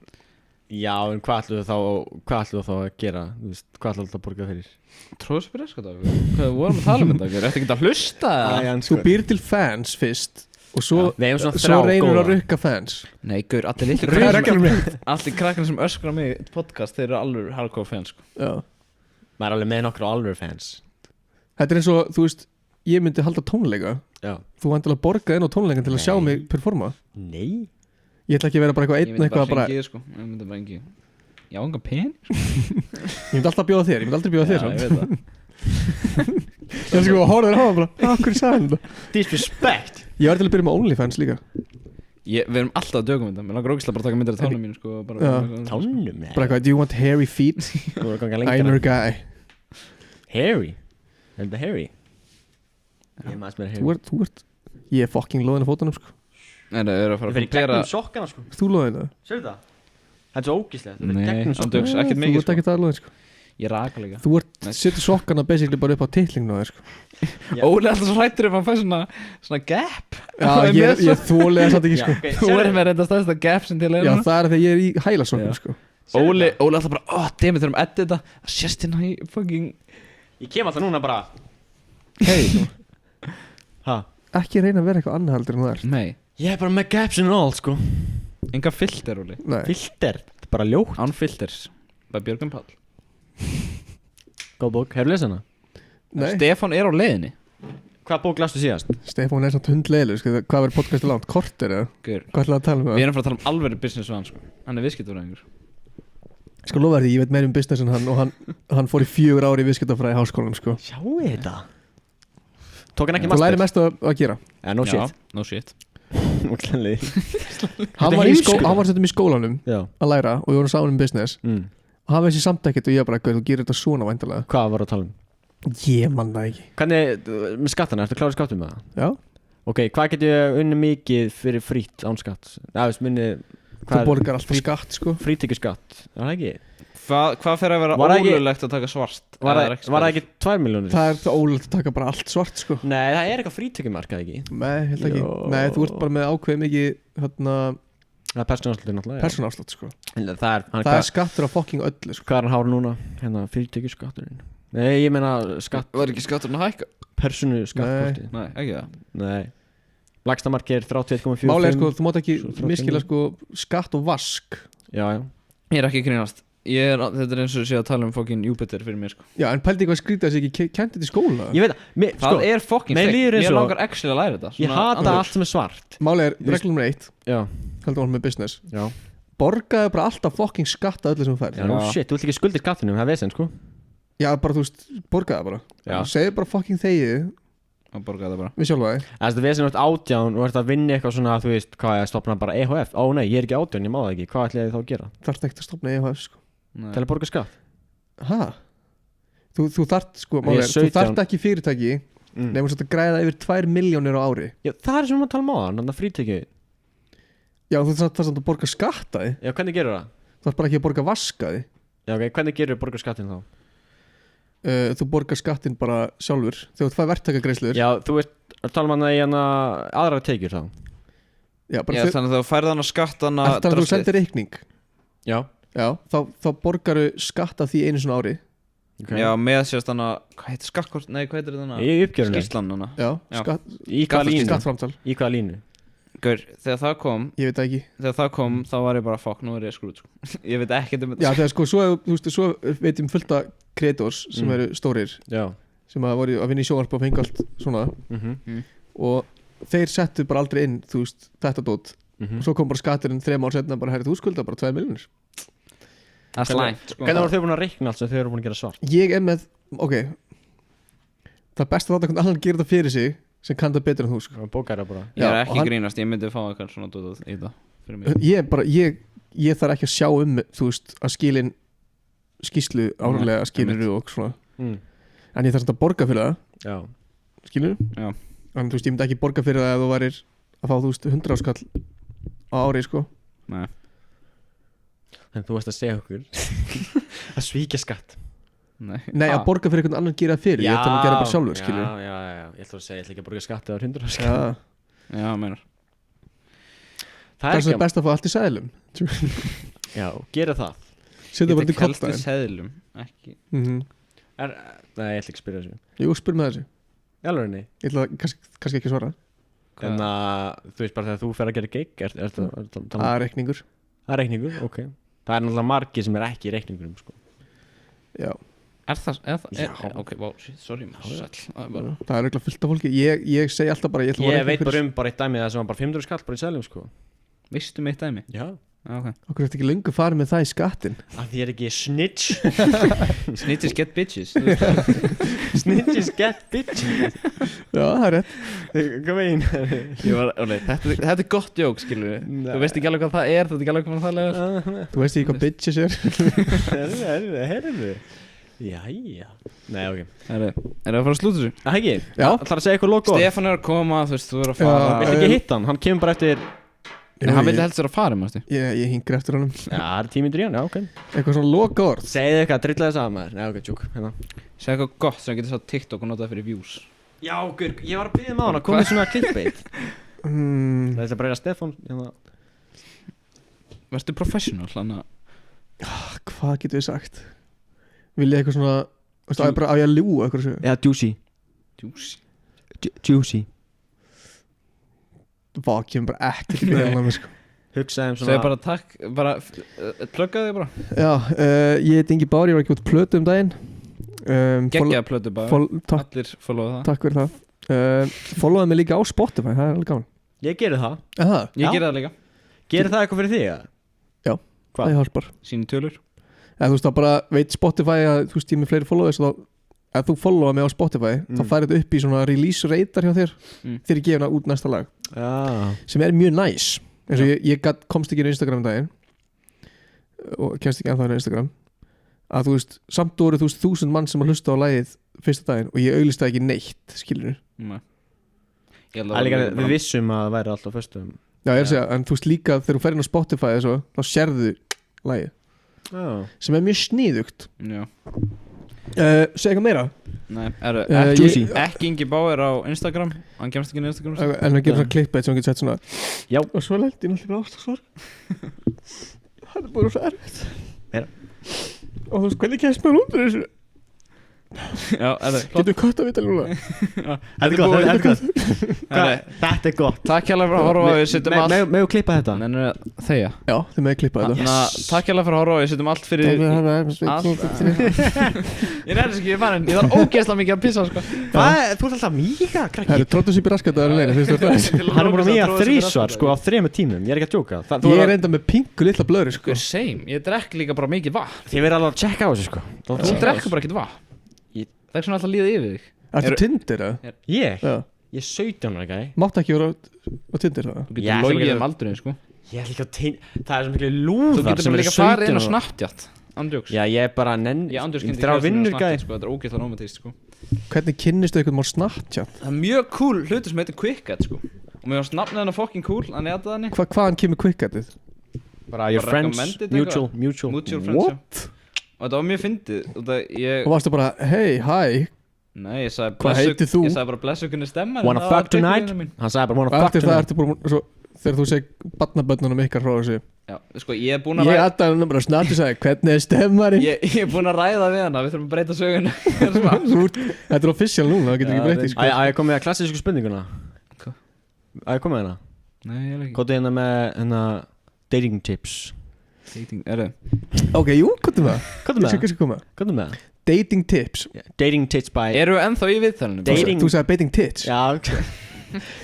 Já, en hvað ætlum við þá að gera? Þú veist, hvað ætlum við að borga fyrir? Tróðspyrir sko það Hvað vorum að tala um þetta? Ertu ekki að hlusta? Þú býr til fans fyrst og svo svo reynur að rukka fans Nei, gaur, allir litlu allir krakkar sem öskra mig í podcast þeir eru alveg hardcore fans sko. Já Maður er alveg með nokkru alveg fans Þetta er eins og, þú veist ég myndi halda tónleika Já. þú vandilega borga inn á tónleikan til að sjá mig performa. Nei. Ég ætla ekki að vera bara Ég eitthvað einn myndi bara eitthvað bara, hringið sko. Ég myndi bara hringið. Já, enga pen. ég myndi alltaf bjóða þér, ég myndi aldrei bjóða þér Já, samt. ég veit það. Ég er sko að horfa þér á það bara, hvað sagði hann þetta? Disrespect. Ég var til að byrja með OnlyFans líka. Við erum alltaf að dögum þetta. Mér langar ógeðslega bara að taka myndir af tánum mínu sko. Tánum, Bara eitthvað, do you want hairy feet? Þú voru að ganga I'm lengra. your guy. Harry. Er þetta Harry? Ég maður sem er Harry. Þú ert, ég er fucking loðin á fótunum sko. Nei, það eru að fara Ég að fer í kompera. gegnum sokkana sko. Þú loðin það? Sérðu það? Það er svo ógíslegt. Nei, andjóks, ekkert Þú mikið ert sko. ekkert aðloðin sko. Ég raka líka. Þú setur sokkana basically bara upp á titlinginu á þér sko. Óli er alltaf svo hrættur ef hann fær svona gap. Já, ég þóli það samt ekki sko. Þú er með reynda stæðsta gap sem til Já, er. það er þegar ég er í hælasokkum sko. Óli alltaf bara, damn, þurfum að edita. Það sést hérna í fucking. Ég kem alltaf núna bara. Hei, Ha? ekki reyna að vera eitthvað annað heldur en það er. Nei, Ég er bara með gaps and all sko. enga filter, Óli. Nei, Filter. Þetta er bara ljótt. Án filters. By Björgum Pall. Góð bók. Hefur lesið hana? nei. Stefán er á leiðinni. Hvað bók lastu síðast? Stefán er samt hundleilu sko. Hvað verður podcastið langt? Korter eða? Gaur. Hvað ætlaði að tala um Við það? erum að fara að tala um alveg business við hann sko. Hann er viðskiptafræðingur. Sko lofa því, ég veit meir um business en hann og hann fór í 4 ári í viðskiptafræði í háskólanum sko. Sjáu þetta. Tók hann ekki Þú læri master? mest að gera. No shit. Já, no shit. Óklæðanlega. Hann var stundum í skólanum Já. að læra og við vorum saman um business Mm. og hann veist ég samt ekkert og ég bara, þú gerir þetta svona væntalega. Hvað var að tala um? Ég man það ekki. Hvernig, með skattana, ertu klárið skattum með það? Já, Ok, hvað getur ég unni mikið fyrir frýtt án skatt? Já, veist minni, þú borgar alltaf skatt sko. frítekjuskatt, var það ekki? Hvað fer að vera Var það ekki- ólulegt að taka svart? Var Eða það ekki 2 miljónir? Það er það ólegt að taka bara allt svart sko. Nei, það er eitthvað frítekjumarkað ekki. Nei, held ekki. Jó. Nei, þú ert bara með ákveð mikið hérna, Það er persónuafsláttur náttúrulega. persónuafslátt sko. Það er Það er skattur á fucking öllu sko. Hvað er hann hár núna? Hérna, frítekjuskatturinn. Nei, ég meina skatt, Var ekki skatturinn að hækka? persónu skattkortið. Nei, ekki það. Nei. Lægstamarkið er 31,45. Málega er sko, þú mátt ekki Svo 35. miskila sko skatt og vask. Já, já. Ég er ekki að grínast. Þetta er eins og sé að tala um fucking Júpiter fyrir mér sko. Já, en pældi hvað skrítið þessi ekki kent þetta í skóla. Ég veit það. Það er fucking mér steikt. líður eins Mér og- langar actually að læra þetta. Ég Svona hata andjóks. allt sem er svart. Málega er Þú veist- reglum 1, Já, heldur hún með business. já. Borgaðu bara alltaf fucking skatt að öllu sem þú færð. Já, no Já. shit, þú vilt ekki skulda skattinum, það er vesen, sko. Já, bara þú veist, borgaðu bara. Já. Segðu bara fucking þegið Og borga þetta bara. við sjálfa þig. Það er vesen út 18 og ert að vinna eitthvað svona, þú veist, hvað er stopna bara EHF? Ó nei, ég er ekki 18, ég má það ekki, hvað ætla ég þá að gera? Þarf ekki að stopna EHF sko. Nei. Til að borga skatt? Hæ? Þú þarft sko, Ég er málega, þú 17. þarft ekki fyrirtæki nefnum svo að græða yfir 2 miljónir á ári. Já, það er sem við tala um á þannig að frítekju. Já, þú þarft að borga skatta þig. Já, hvernig gerur það? Þú þarft bara ekki að borga vaska þig. Já, ok, hvernig gerur borga skattin þá? Þú borgar skattin bara sjálfur þegar þú fær verktakagreiðslur. Já, þú veist, tala um hann í hana aðra tekjur þá? Já, bara Já, þannig að þú færð hann að skattana eftir að þú sendir reikning. Já. Já, þá borgaru skatta því einu svona ári. Okay. Já, með sérst hann að, hvað heitir skattkort? Nei, hvað heitir þetta? Í uppgjörunni? Skýrslan hann. Já, Já. Í hvaða línu? skattframtal. Í hvaða línu? Gaur, þegar það kom, Ég veit það ekki. þá var ég bara fuck, nú er ég skrút sko. Ég veit ekkert um Já, þetta. þegar sko, svo veitum fullt af kreators sem eru stórir Já. sem að voru að vinna í sjónvarp og fengi allt svona og þeir settu bara aldrei inn, þú veist, þetta dót og svo kom bara skatturinn 3 ár setna bara, herri, þú skulda bara 2 miljónir. Það er slæmt sko. Hvernig voru þau búin að reikna allt sem þau eru búin að gera svart? Ég er með, ok það er best að láta hvernig annan gera þetta fyrir sig sem kann það betur en þú sko. Bókar það bara. Ég er Já, ekki og hann- grínast, ég myndi fá eitthvað svona dót í það fyrir mig. Ég þarf ekki að sjá þú veist, að skilin skýslu árlega skilur og svona en ég þarf samt að borga fyrir það, Já. skilur Já. en þú veist, ég myndi ekki borga fyrir það ef þú værir að fá, þú veist, 100 áskall á ári, sko. Nei. Þannig þú veist að segja okkur að svíkja skatt. Nei, að borga fyrir einhvern annan gera fyrir, ég ætla að gera bara sjálfur, skilur. Já. Ég ætla að segja, ég ætla ekki að borga skatt eða 100 áskall. Já, Já, meinar. það er svo best að fá allt í sæðlum. Já, gera það. Setja bara til helst í kollaðin. seðlum, ekki. Nei, Nei, ég ætla ekki að spyrja þessu. jú, spyr með þessu. Í alveg nei. Ég ætla kannski ekki að svara. En að þú veist bara þegar þú fer að gera gig Það er reikningur. Það er reikningur, ok. Það er náttúrulega margir sem er ekki í reikningurum, sko. Já. Ok, wow, shit, sorry sæll. Það er eitthvað fullt af fólki. Ég segi alltaf bara Ég veit bara eitt dæmi það sem var bara 500 skall bara í Seljum sko. Veistu mig eitt dæmi? Já. Ok. Okkur eftir ekki löngu farið með það í skattin. Af því ekki snitch. Snitches get bitches. Snitches get bitches. Já, það er rétt. Hvað megin? Þetta er gott jók, skilur við. Þú veist ekki alveg hvað það er, þú veist ekki alveg hvað það er. Þú veist ekki hvað bitches er. Herðu. Jæja. Nei, ok. Er það að fara að slúta þessu? Það ekki? Já. Það að segja eitthvað logo. Stefán er að koma, þú veist, þú er að fara. Viltu ekki hitta hann? Hann kemur bara eftir. Nei, hann vildi helst vera að fara, mástu. Ég hingri eftir honum. Já, það er 10 mínútur í hann, já, ok. Eitthvað svona loka orð. Segðu eitthvað, drilla þess að maður. Nei, ok, tjúk, hérna. Segðu eitthvað gott sem getur sátt TikTok og notað fyrir views. Já, Gurk, ég var að biðja með hann að koma svona clickbait. Það er bara að Stefán, hérna. Vertu professional, hann að... Hvað getur við sagt? Vil ég eitthvað svona... Veistu, á ég að ljúga eitthvað svo? Já, juicy. Juicy. Vá, kemur bara ekkert í byrjanlega sko. Hugsaðum svona... Segðu bara takk, bara... Pluggaðu þig bara. Já, ég heit Ingi Bár, ég var ekki út plötu daginn. Geggjaða plötu bara. Takk. Allir followa það. Takk fyrir það. Followaði mig líka á Spotify, það er alveg gaman. Ég gerir það. Aha. Ég gerir það líka. Gerir það eitthvað fyrir þig, eða? Já, hvað? Það hjálpar. Sínu tölur. Eða þú veist, það bara veit Spotify að þú veist, ég er með fleiri followers og þá ef þú followa mig á Spotify þá færi þetta upp í svona release radar hjá þér þegar ég gefna út næsta lag sem er mjög næs eins og ég komst ekki inn á Instagram daginn og kemst ekki ennþá inn á Instagram að þú veist, samt voru þú veist 1000 mann sem að hlusta á lagið fyrsta daginn og ég auglista ekki neitt, skilur Það er líka, við vissum að það væri alltaf föstum Já, ég er að segja, en þú veist líka þegar þú fer inn á Spotify svo, þá sérðu lagið sem er mjög sniðugt Já Segja eitthvað meira? Nei, ekki Ingi Bauer á Instagram hann kemst ekki inn á Instagram en við gerum svona clickbait sem við getum sett svona já og svo lælti ég náttúrulega ástagsvar það er bara svo erfitt og þú veist hvernig kemst maður undir þessu já, getur við kött að vita núna þetta er gott takk hérlega fyrir að horfa og við setjum allt með að klippa þetta þegar já, þið með að klippa þetta takk hérlega fyrir að horfa og við setjum allt fyrir ég nefnir ekki, ég þarf ógeðslega mikið að pissa sko. Þú ert alltaf mýga það eru tróttu sér raskataður hann er búin að mýga 3 svar sko á 3 tímum, ég er ekki að djóka ég er enda með pingu litla blöðri sko. Same, ég drekk líka bara mikið vatn þið verður alveg að checka á þessu sko þú drekkur bara ekkert vatn það er svona alltaf líða yfir þig Ertu Tinder eða? Ég er 17 ára gæi Máttu ekki vera á Tinder það? Þú getur logið aldurinn sko Ég er líka á Tinder Það er svo miklu lúðar Þú getur bara líka farið inn á Snapchat Andjóks Já, ég er bara Andjóks kynnti kjærastinn á Snapchat sko Þetta er ógeðslega rómatist sko Hvernig kynnistu eitthvað á Snapchat? Það er mjög cool hlutur sem heitir QuickAd sko Og mér varst nafnið hennar fucking cool Hann er aðað henni Hvaðan kemur QuickAdið? Bara your friends Mutual What? Og þetta var mjög fyndið Og varstu bara, hey, hi Nei, ég sagði Hvað heitir þú? Ég sagði bara blessu kunni stemma Wanna fuck tonight? Hann sagði bara wanna fuck tonight Eftir það ertu bara Þegar þú segir barnabönnunum ykkar frá þessu Já, sko, ég er búin að Ég aðdæði hann bara snart og sagði hvernig er stemmarinn? Ég er búin að ræða við hana Við þurfum að breyta söguna Þetta er official núna, það getur ekki breytið sko. Að ég kom með að klassísku spurninguna Hvað? Að ég kom með hana Nei, ég er ekki Kóttu hérna með dating tips Ok, jú, hvað er það? Dating tips Dating tips by Eru ennþá í viðþælunum? Þú sagði dating tits Já,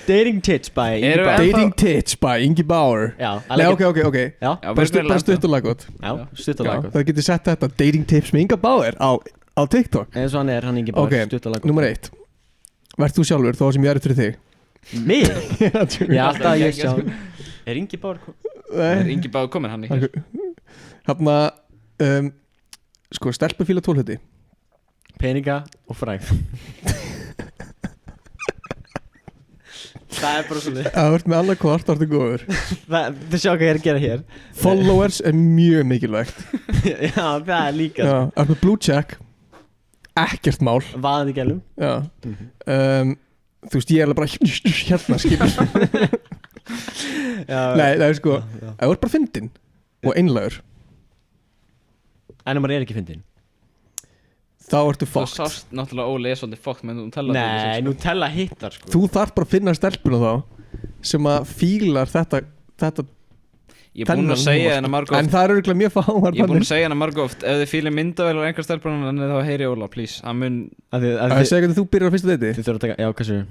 dating tips by Ingi Bauer Dating tits by Ingi Bauer Nei, ok Já, bara stutt og laggótt Já, stutt og laggótt Það getur sett þetta dating tips með Ingi Bauer á TikTok eins og hann Ingi Bauer, stutt og laggótt Númer 1 Verð þú sjálfur þó sem ég er fyrir þig Mig? Já, alltaf ég sjálf Er Ingi Bauer Er Ingi Bauer komin hann ekki? Þarna Sko, stelpur fíla tólhætti Peninga og frægð Það er bara svolítið Það vart með annað hvort, það ertu góður Þú sjá hvað ég er að gera hér Followers er mjög mikilvægt Já, það er líka Já, það er með blue check Ekkert mál Vaðandi gælum Já Þú veist, ég er alveg bara hérna, skilur Nei, það er sko Það er bara fyndin og einlægur En maður er ekki fyndin Þá ertu Þú fucked sást náttúrulega Óli er svolítið fucked með Nutella Nei, Nutella hittar sko Þú þarf bara að finna stelpuna þá sem að fílar þetta Ég er búinn að segja hennar margóft. En það örugglega mjög fáar Ég er búinn að segja hennar margóft. Ef þið fílið myndavélar einhver stelpunar þá heyri Óla, please. Hann mun Það segja hvernig þú byrjar á fyrsta deiti. Þið þurfa að taka, já, hvað séu?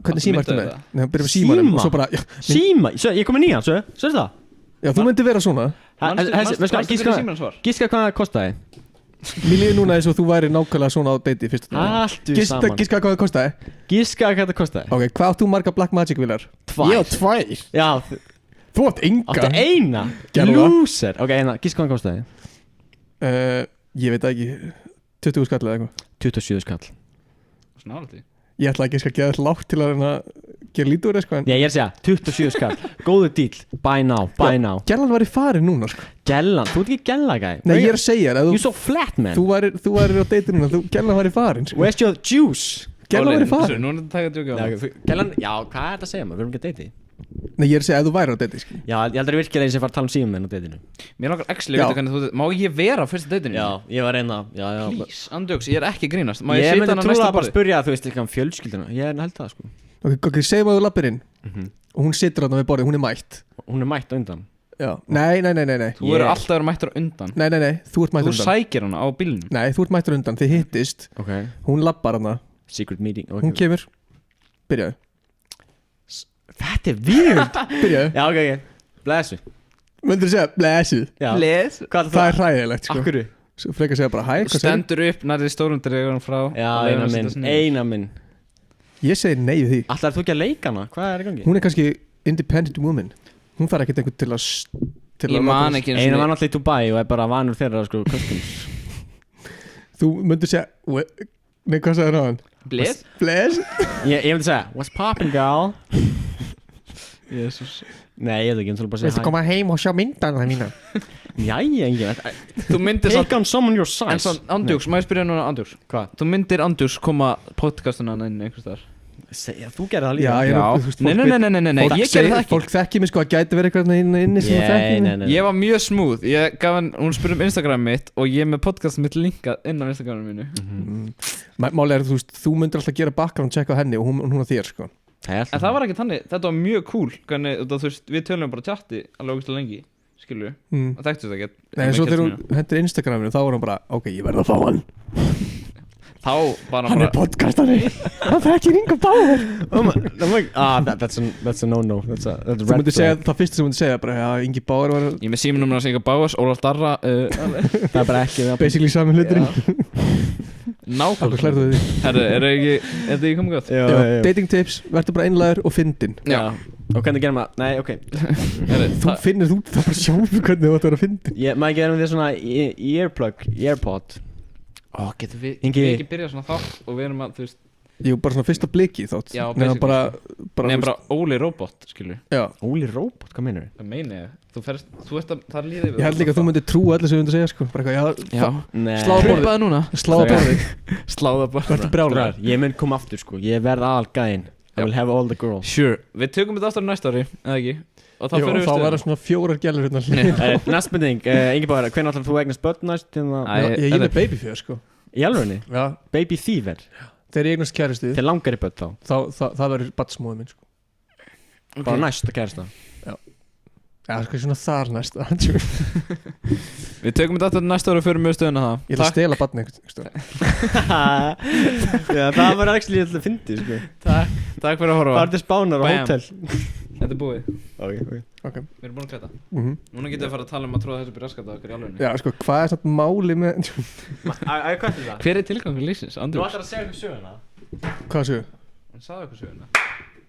Hvernig síma ertu með? Nei, hann byrjar með símanum og svo bara Síma? Ég kom með nýjan, svo það? Já, þú myndir vera svona. Gíska hvað það kostaði? Mér líður núna eins og þú væri nákvæmlega svona á deiti fyrsta deiti. Gíska hvað það kostaði? Gíska hvað það kostaði? Ok, hvað átt þú marga Black Magic vilar? 2. Ég á 2. Já, þú átt enga. áttu eina? Loser. Ok, gíska hvað það kostaði? Ég veit ekki 20 skall eða eitthvað. 27 skall. Snáðaldi. Ég ætla ekki að geða lágt til að gera lítið úr sko. Ég er að segja 27 skall. Góður díl. Buy now. Gellan var í farin núna sko. Gellan, þú ert ekki gellagæ. Nei, ég er að segja þér. You so flat man. Þú væri á deiti núna. Gellan var í farin sko. Where's your juice? Gellan var í farin. Nú er þetta að taka djókja á það. Gellan, já, hvað er þetta að segja maður? Við erum ekki að deiti. Nei, ég er að segja að þú væri á deiti sko. Já, ég heldur virkilega eins og fara að tala um símum en á deitinu. Mér langar actually að vita hvernig þú... Má ég vera á fyrsta deitinu? Já, ég var reyna. Já. Please, andjóks, ég er ekki að grínast. Má Ég ég myndi sita hann á trúlega næsta bara að borði? spyrja þú veist líka um fjölskylduna. Ég held það sko. Ok, segjum að þú lappir inn og hún situr þarna við borðið, hún er mætt. Hún er mætt á undan. Já. Nei. Þú eru alltaf verið mættur á undan. Nei, þú ert mættur Þú undan. sækir hana á bílnum. Nei, þú ert mættur undan, þið hittist. Ok. Hún lappar hana, Secret meeting. hún kemur. Byrjaðu. Þetta er weird. Byrjaðu. Já, ok. Blessu. Möndur segja, blessuð. Já. Les. Hvað Það er hræðilegt sko. Akkurru? Svo frekar segja bara hæ, Þú stendur upp nærði stórum dregunum frá. Já, og leyfir henni að setjast niður. eina minn. Ég segi nei við því. Alltaf þú ekki að leika hana? Hvað er í gangi? Hún er kannski independent woman. Hún þarf ekkert einhvern til að Ég man ekki Eina var náttúrulega í Dubai og er bara vanur þeirra sko customs. Þú myndir segja nei, hvað sagði hann? Bless. Bless. Ég myndi segja, what's poppin' girl? Jesus. Nei, ég veit ekki, ég bara segja Viltu koma heim og sjá myndana mína? Jæja, engin. Þú myndir Take on someone your size. En svona, andjóks, má ég spyrja núna andjóks? Hvað? Þú myndir andjóks koma podcastuna inn einhvers þar? Þú gerði það líka. Já, ég þú veist, Nei, ég gerði það ekki. Fólk þekki mig sko, að gæti verið eitthvað inni sem það þekki mig. Ég var mjög smooth. Ég gaf hann, hún spurði um Instagram mitt og ég með podcast mitt linkað inn á Instagraminu mínu. Máli er, þú myndir alltaf gera background check á henni og hún á þér sko. En það var ekki þannig, þetta var mjög cool. Þú veist, við tölum bara chatti alveg ógeðslega lengi, skilur við. Og þekktust það ekki. Nei, en svo þegar hún hendur Instagraminu þá var hún bara, ok, ég verð að fá hann. Þá var hann er podcastari. Hann þekkir Ingo Bauer. That's a no-no. That's a Þú red myndir segja, flag. það fyrsta sem myndir segja bara, já, Ingi Bauer var Ég með símanúmer að segja Báas, Ólaf Darra Það er bara ekki basically saman hluturinn. Nákvæmlega. Hvað klærðu þið því? Herru, er þetta ekki komið gott? Já. Dating tips, verður bara einlægur og fyndin. Já. Og hvernig gerum maður? Nei, ok. Þú finnir út það bara sjálfur hvernig þú ætti að vera fyndin. Maður gerum því svona earplug, earpod. Getum við Ingi. ekki byrjað svona þátt og við erum að, þú veist Jú, bara svona fyrsta bliki þátt. Já, Nefnum basically. bara bara Óli Robot, skilur Já, Óli Robot, hvað meinur Það meina ég Þú ert að, það líði ég held líka að þú myndir trúa allir sem þú myndir segja sko. Bara eitthvað, Já Nei. Slá á borðið. Pröfaðu núna Slá á borðið. Sláða bara Verður brjálæður. Ég mun koma aftur sko. Ég verð aðal gæinn. I will have all the girls. Sure Við tökum þetta aftur næsta ári, eða ekki? Og þá Jú, fyrir við þá stöðuna. verður svona 4 gælur hérna hlýðin. Næst spurning, Ingi Báður, hvernig ætlar þú að eignast börn næst? Ég er með babyfjör sko. Í alvegni? Já. Baby Thiever? Þegar ég eignast kæristu Þeir langar í börn þá? Það verður batsmóðið minn sko. Bara næst að kærasta? Já, sko svona þar næst. Við tökum þetta aftur næsta ári og fyrir við stöðuna það Ég ætla að stela batni eitthvað. Já, það var actually alltaf fyndið sko. Takk fyrir að horfa Það er til Spánar og Bam. hótel. Þetta er búið Ok. Við erum búin að klæta Mhm. Núna getum við að fara að tala um að tróða þessu byrjaskata okkur í alvegni Já, sko, hvað er svona máli með Hvað er það? Hver er tilgangur lífsins? Þú Andrús ætlar að segja eitthvað söguna? Hvað séu? Hann sagði okkur söguna